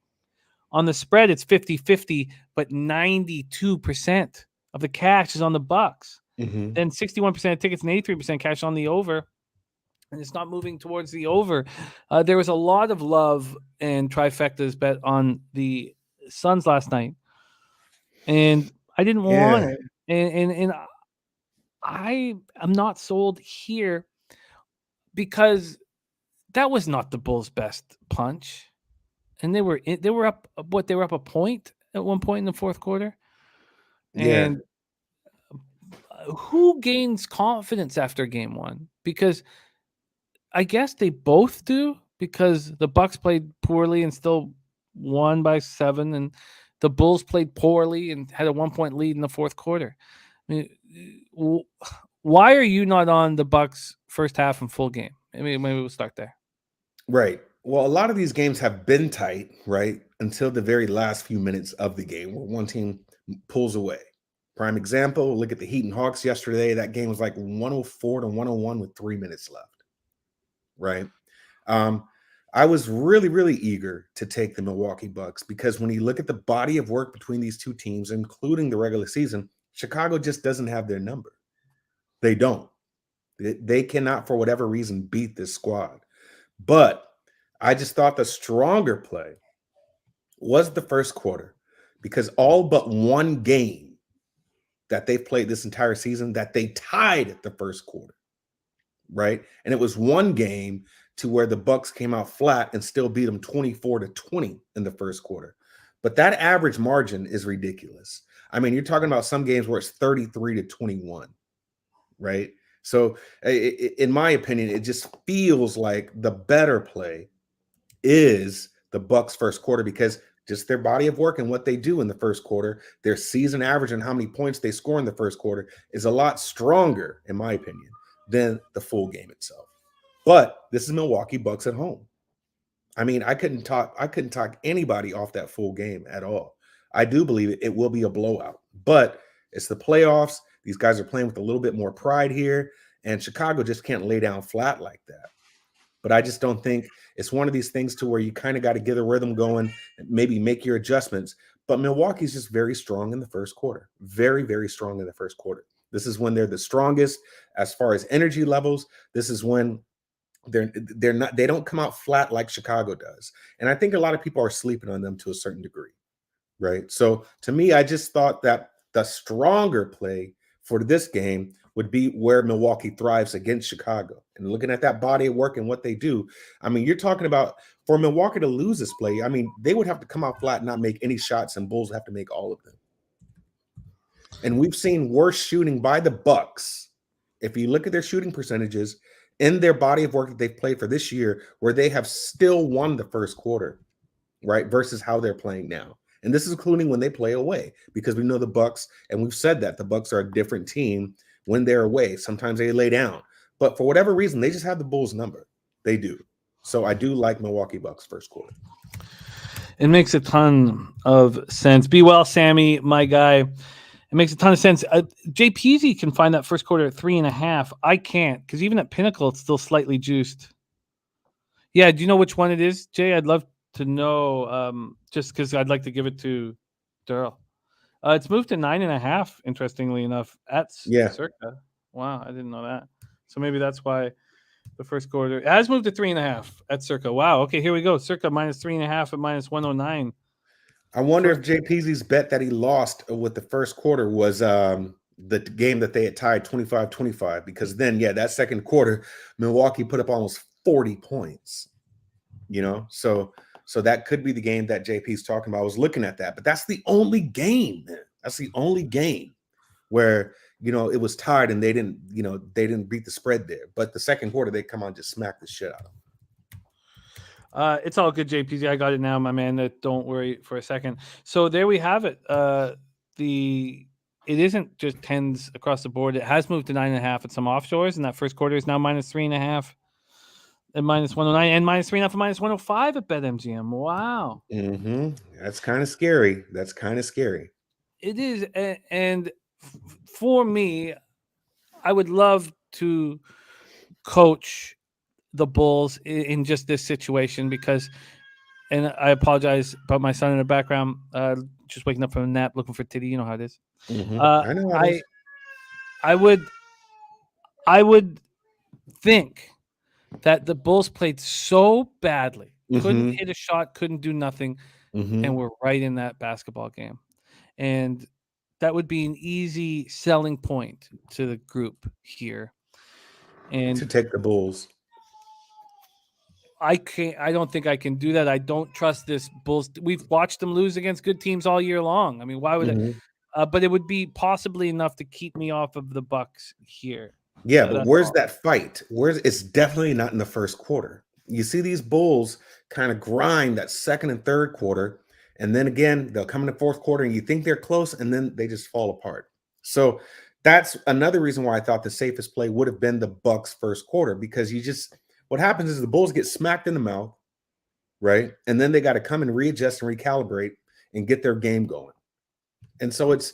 On the spread, it's 50-50, but 92% of the cash is on the Bucks. Then 61% of tickets and 83% cash on the over. And it's not moving towards the over. There was a lot of love and trifectas bet on the Suns last night. And I didn't want it. And I am not sold here because that was not the Bulls' best punch. And they were up a point at one point in the fourth quarter. And who gains confidence after game one? Because I guess they both do, because the Bucks played poorly and still won by 7, and the Bulls played poorly and had a 1-point lead in the fourth quarter. I mean, why are you not on the Bucks first half and full game? I mean, maybe we'll start there. Right. Well, a lot of these games have been tight, right, until the very last few minutes of the game where one team pulls away. Prime example, look at the Heat and Hawks yesterday. That game was like 104-101 with 3 minutes left, right? I was really, really eager to take the Milwaukee Bucks because when you look at the body of work between these two teams, including the regular season, Chicago just doesn't have their number. They don't. They cannot, for whatever reason, beat this squad. But I just thought the stronger play was the first quarter, because all but one game that they've played this entire season that they tied the first quarter, right? And it was one game to where the Bucks came out flat and still beat them 24-20 in the first quarter. But that average margin is ridiculous. I mean, you're talking about some games where it's 33-21, right? So in my opinion, it just feels like the better play is the Bucks first quarter, because just their body of work and what they do in the first quarter, their season average and how many points they score in the first quarter is a lot stronger, in my opinion, than the full game itself. But this is Milwaukee Bucks at home. I mean, I couldn't talk anybody off that full game at all. I do believe it will be a blowout, but it's the playoffs. These guys are playing with a little bit more pride here, and Chicago just can't lay down flat like that. But I just don't think it's one of these things to where you kind of got to get a rhythm going and maybe make your adjustments. But Milwaukee's just very strong in the first quarter. Very, very strong in the first quarter. This is when they're the strongest as far as energy levels. This is when they don't come out flat like Chicago does. And I think a lot of people are sleeping on them to a certain degree, right? So to me, I just thought that the stronger play for this game would be where Milwaukee thrives against Chicago. And looking at that body of work and what they do, I mean, you're talking about for Milwaukee to lose this play, I mean, they would have to come out flat and not make any shots, and Bulls have to make all of them. And we've seen worse shooting by the Bucks. If you look at their shooting percentages in their body of work that they've played for this year, where they have still won the first quarter, right, versus how they're playing now. And this is including when they play away, because we know the Bucks, and we've said that the Bucks are a different team when they're away. Sometimes they lay down, but for whatever reason, they just have the Bulls number. They do. So I do like Milwaukee Bucks first quarter. It makes a ton of sense. Be well, Sammy, my guy. It makes a ton of sense. JPZ can find that first quarter at 3.5. I can't, because even at Pinnacle, it's still slightly juiced. Yeah, do you know which one it is, Jay? I'd love to know, just because I'd like to give it to Derl. It's moved to 9.5, interestingly enough, at Circa. Wow, I didn't know that. So maybe that's why the first quarter it has moved to 3.5 at Circa. Wow. Okay, here we go. Circa -3.5 at -109. I wonder if JPZ's bet that he lost with the first quarter was the game that they had tied 25-25, because then, that second quarter, Milwaukee put up almost 40 points. You know, so that could be the game that JP's talking about. I was looking at that, but that's the only game, man. That's the only game where, it was tied and they didn't beat the spread there. But the second quarter, they come on, just smack the shit out of them. It's all good, JPZ. I got it now, my man. Don't worry for a second. So there we have it. It isn't just tens across the board. It has moved to 9.5 at some offshores, and that first quarter is now -3.5 at -109 and -3.5 at -105 at BetMGM. Wow. That's kind of scary. That's kind of scary. It is, and for me, I would love to coach the Bulls in just this situation because, and I apologize about my son in the background, just waking up from a nap looking for titty. You know how it is. I know how it is. I would think that the Bulls played so badly, couldn't hit a shot, couldn't do nothing, and we're right in that basketball game. And that would be an easy selling point to the group here. And to take the Bulls. I don't think I can do that. I don't trust this Bulls. We've watched them lose against good teams all year long. I mean, why would it? But it would be possibly enough to keep me off of the Bucks here. Yeah, but where's that fight? It's definitely not in the first quarter. You see these Bulls kind of grind that second and third quarter, and then again they'll come in the fourth quarter, and you think they're close, and then they just fall apart. So that's another reason why I thought the safest play would have been the Bucks first quarter, because what happens is the Bulls get smacked in the mouth, right? And then they got to come and readjust and recalibrate and get their game going. And so it's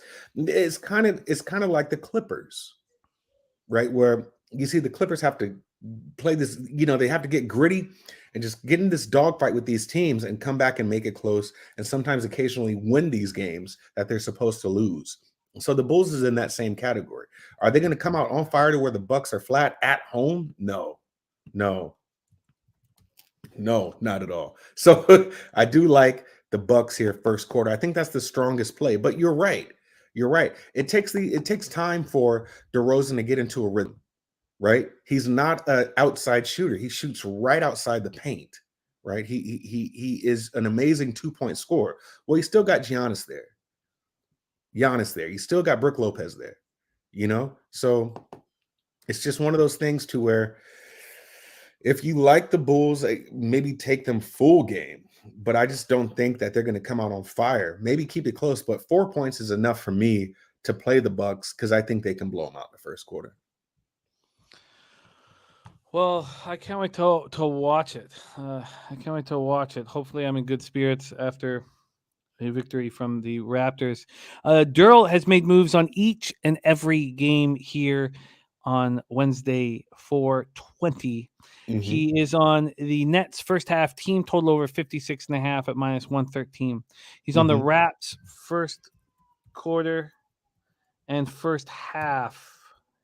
kind of like the Clippers, right? Where you see the Clippers have to play this, they have to get gritty and just get in this dogfight with these teams and come back and make it close, and sometimes occasionally win these games that they're supposed to lose. So the Bulls is in that same category. Are they going to come out on fire to where the Bucks are flat at home? No, not at all. So I do like the Bucks here first quarter. I think that's the strongest play. But you're right. It takes time for DeRozan to get into a rhythm, right? He's not an outside shooter. He shoots right outside the paint, right? He is an amazing 2-point scorer. Well, he still got Giannis there. You still got Brook Lopez there, So it's just one of those things to where if you like the Bulls, maybe take them full game. But I just don't think that they're going to come out on fire. Maybe keep it close, but 4 points is enough for me to play the Bucks because I think they can blow them out in the first quarter. Well, I can't wait to watch it. Hopefully, I'm in good spirits after a victory from the Raptors. Derl has made moves on each and every game here on Wednesday, 4/20. He is on the Nets first half team total over 56.5 at -113. He's on the Raps first quarter and first half.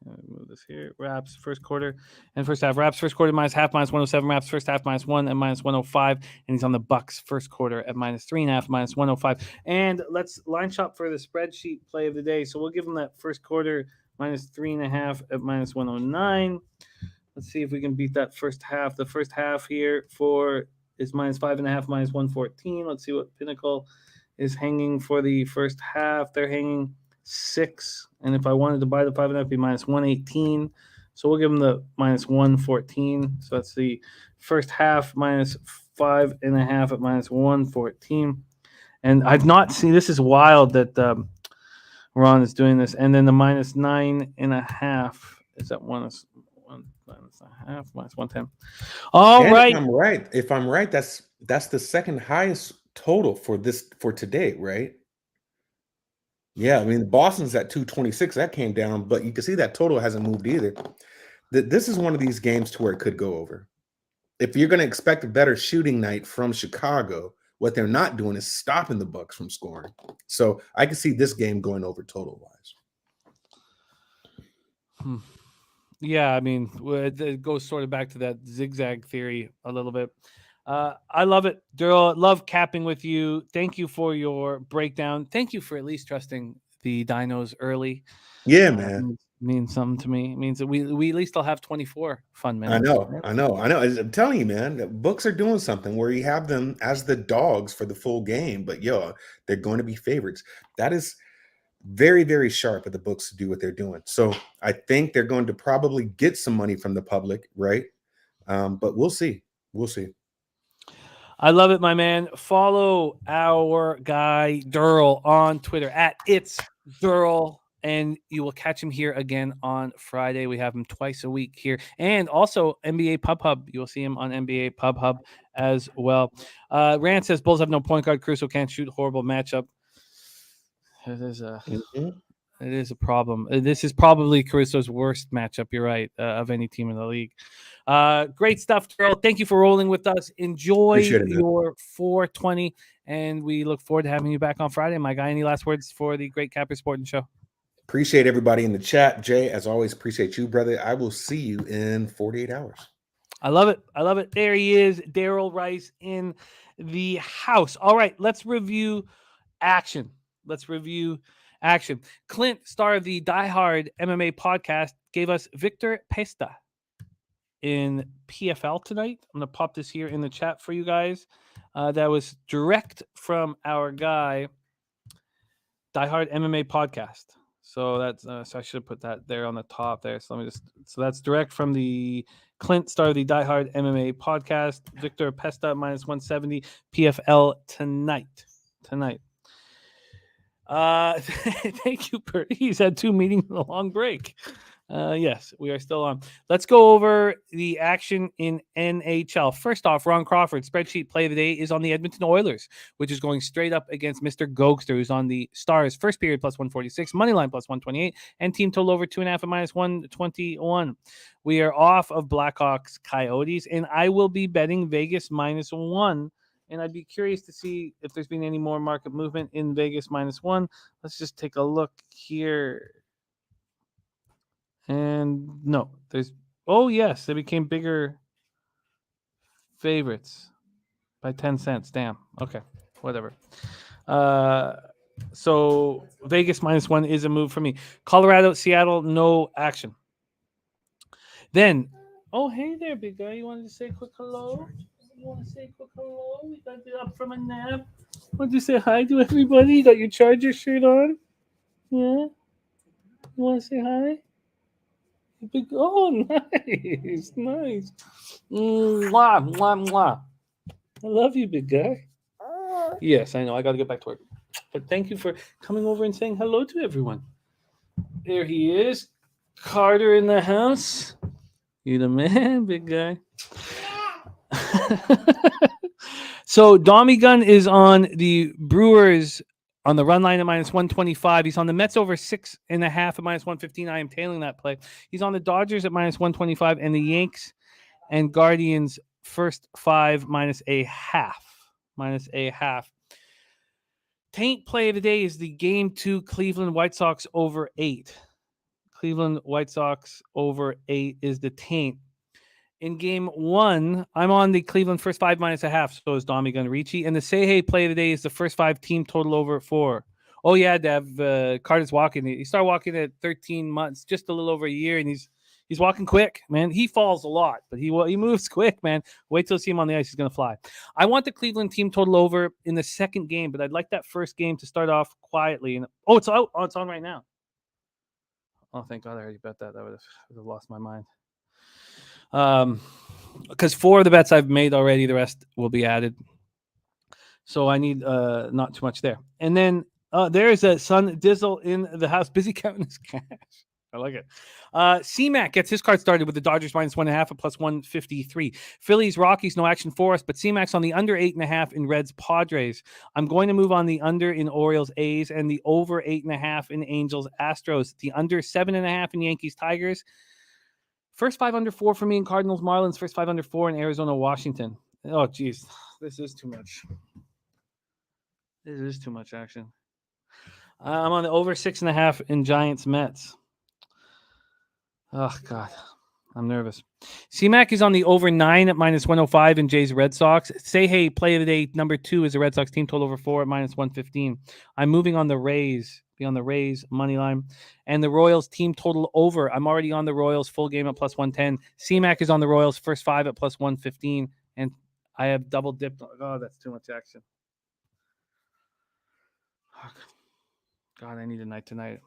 Move this here. Raps first quarter and first half. Raps first quarter -0.5, -107. Raps first half -1 and -105. And he's on the Bucks first quarter at -3.5, -105. And let's line shop for the spreadsheet play of the day. So we'll give him that first quarter -3.5 at -109. Let's see if we can beat that first half. The first half here is -5.5, -114. Let's see what Pinnacle is hanging for the first half. They're hanging 6, and if I wanted to buy the 5.5, it'd be -118. So we'll give them the -114. So that's the first half -5.5 at -114. And I've not seen, this is wild that Ron is doing this. And then the -9.5 is at -1.5 -110. All and right. If I'm right, that's the second highest total for today, right? Yeah, I mean, Boston's at 226. That came down, but you can see that total hasn't moved either. This is one of these games to where it could go over. If you're going to expect a better shooting night from Chicago, what they're not doing is stopping the Bucks from scoring. So I can see this game going over total-wise. Yeah, I mean, it goes sort of back to that zigzag theory a little bit. I love it, Darryl. Love capping with you. Thank you for your breakdown. Thank you for at least trusting the Dinos early. Yeah, man. Means something to me. It means that we at least will have 24 fun minutes. I know. I'm telling you, man, the books are doing something where you have them as the dogs for the full game, but they're going to be favorites. That is very, very sharp of the books to do what they're doing. So I think they're going to probably get some money from the public, right? But we'll see. I love it, my man. Follow our guy Derl on Twitter at It's Derl, and you will catch him here again on Friday. We have him twice a week here, and also NBA Pub Hub. You will see him on NBA Pub Hub as well. Rand says Bulls have no point guard. Caruso can't shoot. Horrible matchup. It is a. It is a problem. This is probably Caruso's worst matchup. You're right, of any team in the league. Great stuff, Darryl. Thank you for rolling with us. Enjoy your 420, and we look forward to having you back on Friday. My guy, any last words for the Great Capper Sporting Show? Appreciate everybody in the chat. Jay, as always, appreciate you, brother. I will see you in 48 hours. I love it. I love it. There he is, Darryl Rice in the house. All right, let's review action. Clint, star of the Die Hard MMA podcast, gave us Victor Pesta in PFL tonight. I'm going to pop this here in the chat for you guys. That was direct from our guy, Die Hard MMA podcast. So that's so I should have put that there on the top there. So that's direct from the Clint, star of the Die Hard MMA podcast. Victor Pesta minus 170 PFL tonight. Thank you, Bert. He's had 2 meetings in a long break. Yes, we are still on. Let's go over the action in NHL. First off, Ron Crawford, spreadsheet play of the day is on the Edmonton Oilers, which is going straight up against Mr. Gogster, who's on the Stars. First period plus 146, money line plus 128, and team total over 2.5 at minus 121. We are off of Blackhawks Coyotes, and I will be betting Vegas minus 1. And I'd be curious to see if there's been any more market movement in Vegas minus 1. Let's just take a look here. And no, yes, they became bigger favorites by 10 cents. Damn. Okay, whatever. So Vegas minus 1 is a move for me. Colorado, Seattle, no action. Then, hey there, big guy. You wanted to say a quick hello? You want to say a quick hello? You got it up from a nap. Want to say hi to everybody? You got your Charger shirt on? Yeah? You want to say hi? Big, nice. Mwah, mwah, mwah. I love you, big guy. Yes, I know. I got to get back to work. But thank you for coming over and saying hello to everyone. There he is. Carter in the house. You the man, big guy. So Dommy Gunn is on the Brewers on the run line at minus 125. He's on the Mets over 6.5 at minus 115. I am tailing that play. He's on the Dodgers at minus 125 and the Yanks and Guardians first 5 minus a half. Taint play of the day is the game 2 Cleveland White Sox over 8. Cleveland White Sox over 8 is the taint. In game 1, I'm on the Cleveland first 5 minus a half. So is Dommy Gunn Ricci. And the Say play of the day is the first 5 team total over 4. Oh, yeah, Dev. Carter's walking. He started walking at 13 months, just a little over a year. And he's walking quick, man. He falls a lot, but he moves quick, man. Wait till you see him on the ice. He's going to fly. I want the Cleveland team total over in the second game, but I'd like that first game to start off quietly. And it's out. Oh, it's on right now. Oh, thank God I already bet that. I would have lost my mind. Because 4 of the bets I've made already, the rest will be added. So I need not too much there. And then there's a Son Dizzle in the house, busy counting his cash. I like it. C-Mac gets his card started with the Dodgers minus 1.5 at plus 153. Phillies, Rockies, no action for us, but C-Mac's on the under 8.5 in Reds, Padres. I'm going to move on the under in Orioles, A's, and the over 8.5 in Angels, Astros. The under 7.5 in Yankees, Tigers. First 5 under 4 for me in Cardinals, Marlins. First 5 under 4 in Arizona, Washington. Oh, geez. This is too much. This is too much action. I'm on the over 6.5 in Giants, Mets. Oh, God. I'm nervous. C-Mac is on the over 9 at minus 105 in Jays, Red Sox. Say play of the day, number 2 is the Red Sox team total over 4 at minus 115. I'm moving on the Rays. Be on the Rays money line. And the Royals team total over. I'm already on the Royals full game at plus 110. C-Mac is on the Royals first 5 at plus 115. And I have double dipped. Oh, that's too much action. Oh, God, I need a night tonight.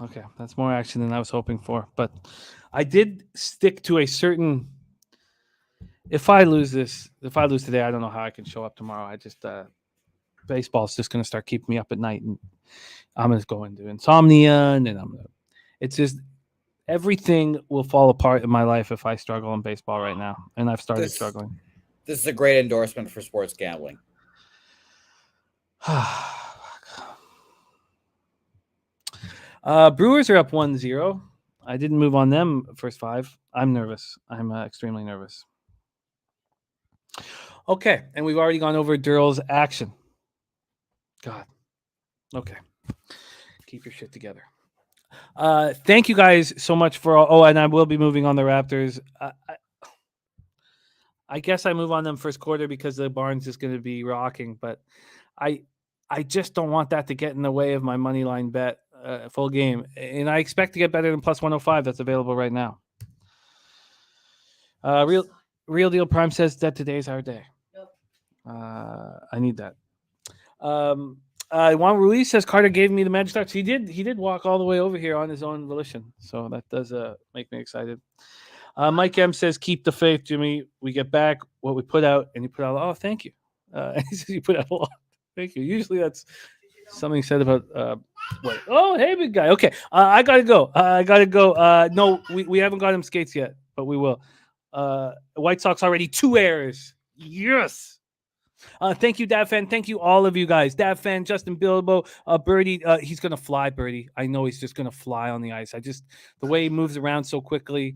Okay, that's more action than I was hoping for. But I did stick to a certain if I lose today, I don't know how I can show up tomorrow. I just baseball's just gonna start keeping me up at night, and I'm gonna go into insomnia, and then it's just everything will fall apart in my life if I struggle in baseball right now, and I've started struggling. This is a great endorsement for sports gambling. Brewers are up 1-0. I didn't move on them first 5. I'm nervous. I'm extremely nervous. Okay, and we've already gone over Derl's action. God. Okay. Keep your shit together. Thank you guys so much for all. Oh, and I will be moving on the Raptors. I guess I move on them first quarter because the Barnes is going to be rocking, but I just don't want that to get in the way of my money line bet full game. And I expect to get better than plus 105 that's available right now. Real Deal Prime says that today's our day. I need that. Juan Ruiz says Carter gave me the Mad Starts. He did walk all the way over here on his own volition. So that does make me excited. Mike M says, keep the faith, Jimmy. We get back what we put out, and you put out. Oh, thank you. He says you put out a lot. Thank you. Usually that's something said about what? Oh, hey, big guy. Okay, I gotta go. No, we haven't got him skates yet, but we will. White Sox already 2 errors. Yes. Thank you, Dad Fan. Thank you, all of you guys. Dad Fan, Justin Bilbo, Birdie. He's gonna fly, Birdie. I know he's just gonna fly on the ice. The way he moves around so quickly.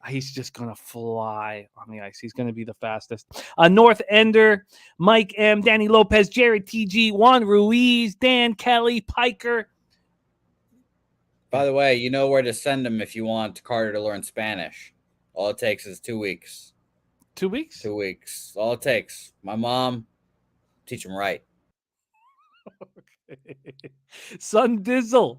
He's just going to fly on the ice. He's going to be the fastest. North Ender, Mike M., Danny Lopez, Jared TG, Juan Ruiz, Dan Kelly, Piker. By the way, you know where to send him if you want Carter to learn Spanish. All it takes is 2 weeks. 2 weeks? 2 weeks. All it takes. My mom, teach him right. Okay. Sun Dizzle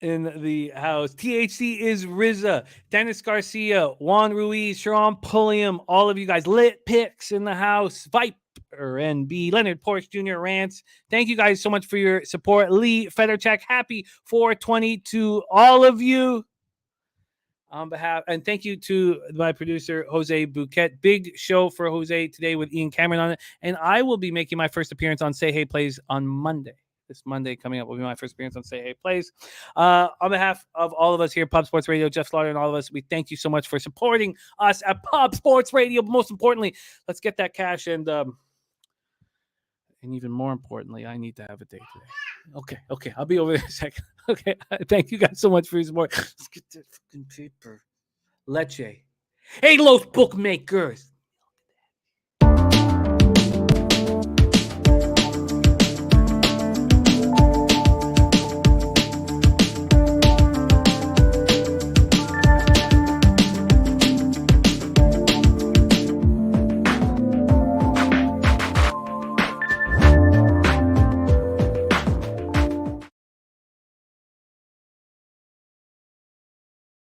in the house. THC is Rizza, Dennis Garcia, Juan Ruiz, Sharon Pulliam, all of you guys. Lit Picks in the house. Viper NB, Leonard Porsche Jr. Rants. Thank you guys so much for your support. Lee Federchek, happy 420 to all of you. On behalf, and thank you to my producer, Jose Bouquet. Big show for Jose today with Ian Cameron on it. And I will be making my first appearance on Say Hey Plays on Monday. This Monday coming up will be my first appearance on Say Hey Plays. On behalf of all of us here at Pub Sports Radio, Jeff Slaughter and all of us, we thank you so much for supporting us at Pub Sports Radio. But most importantly, let's get that cash and even more importantly, I need to have a date today. Okay. I'll be over there in a second. Okay. Thank you guys so much for your support. Let's get that fucking paper. Leche. Hey, Los Bookmakers.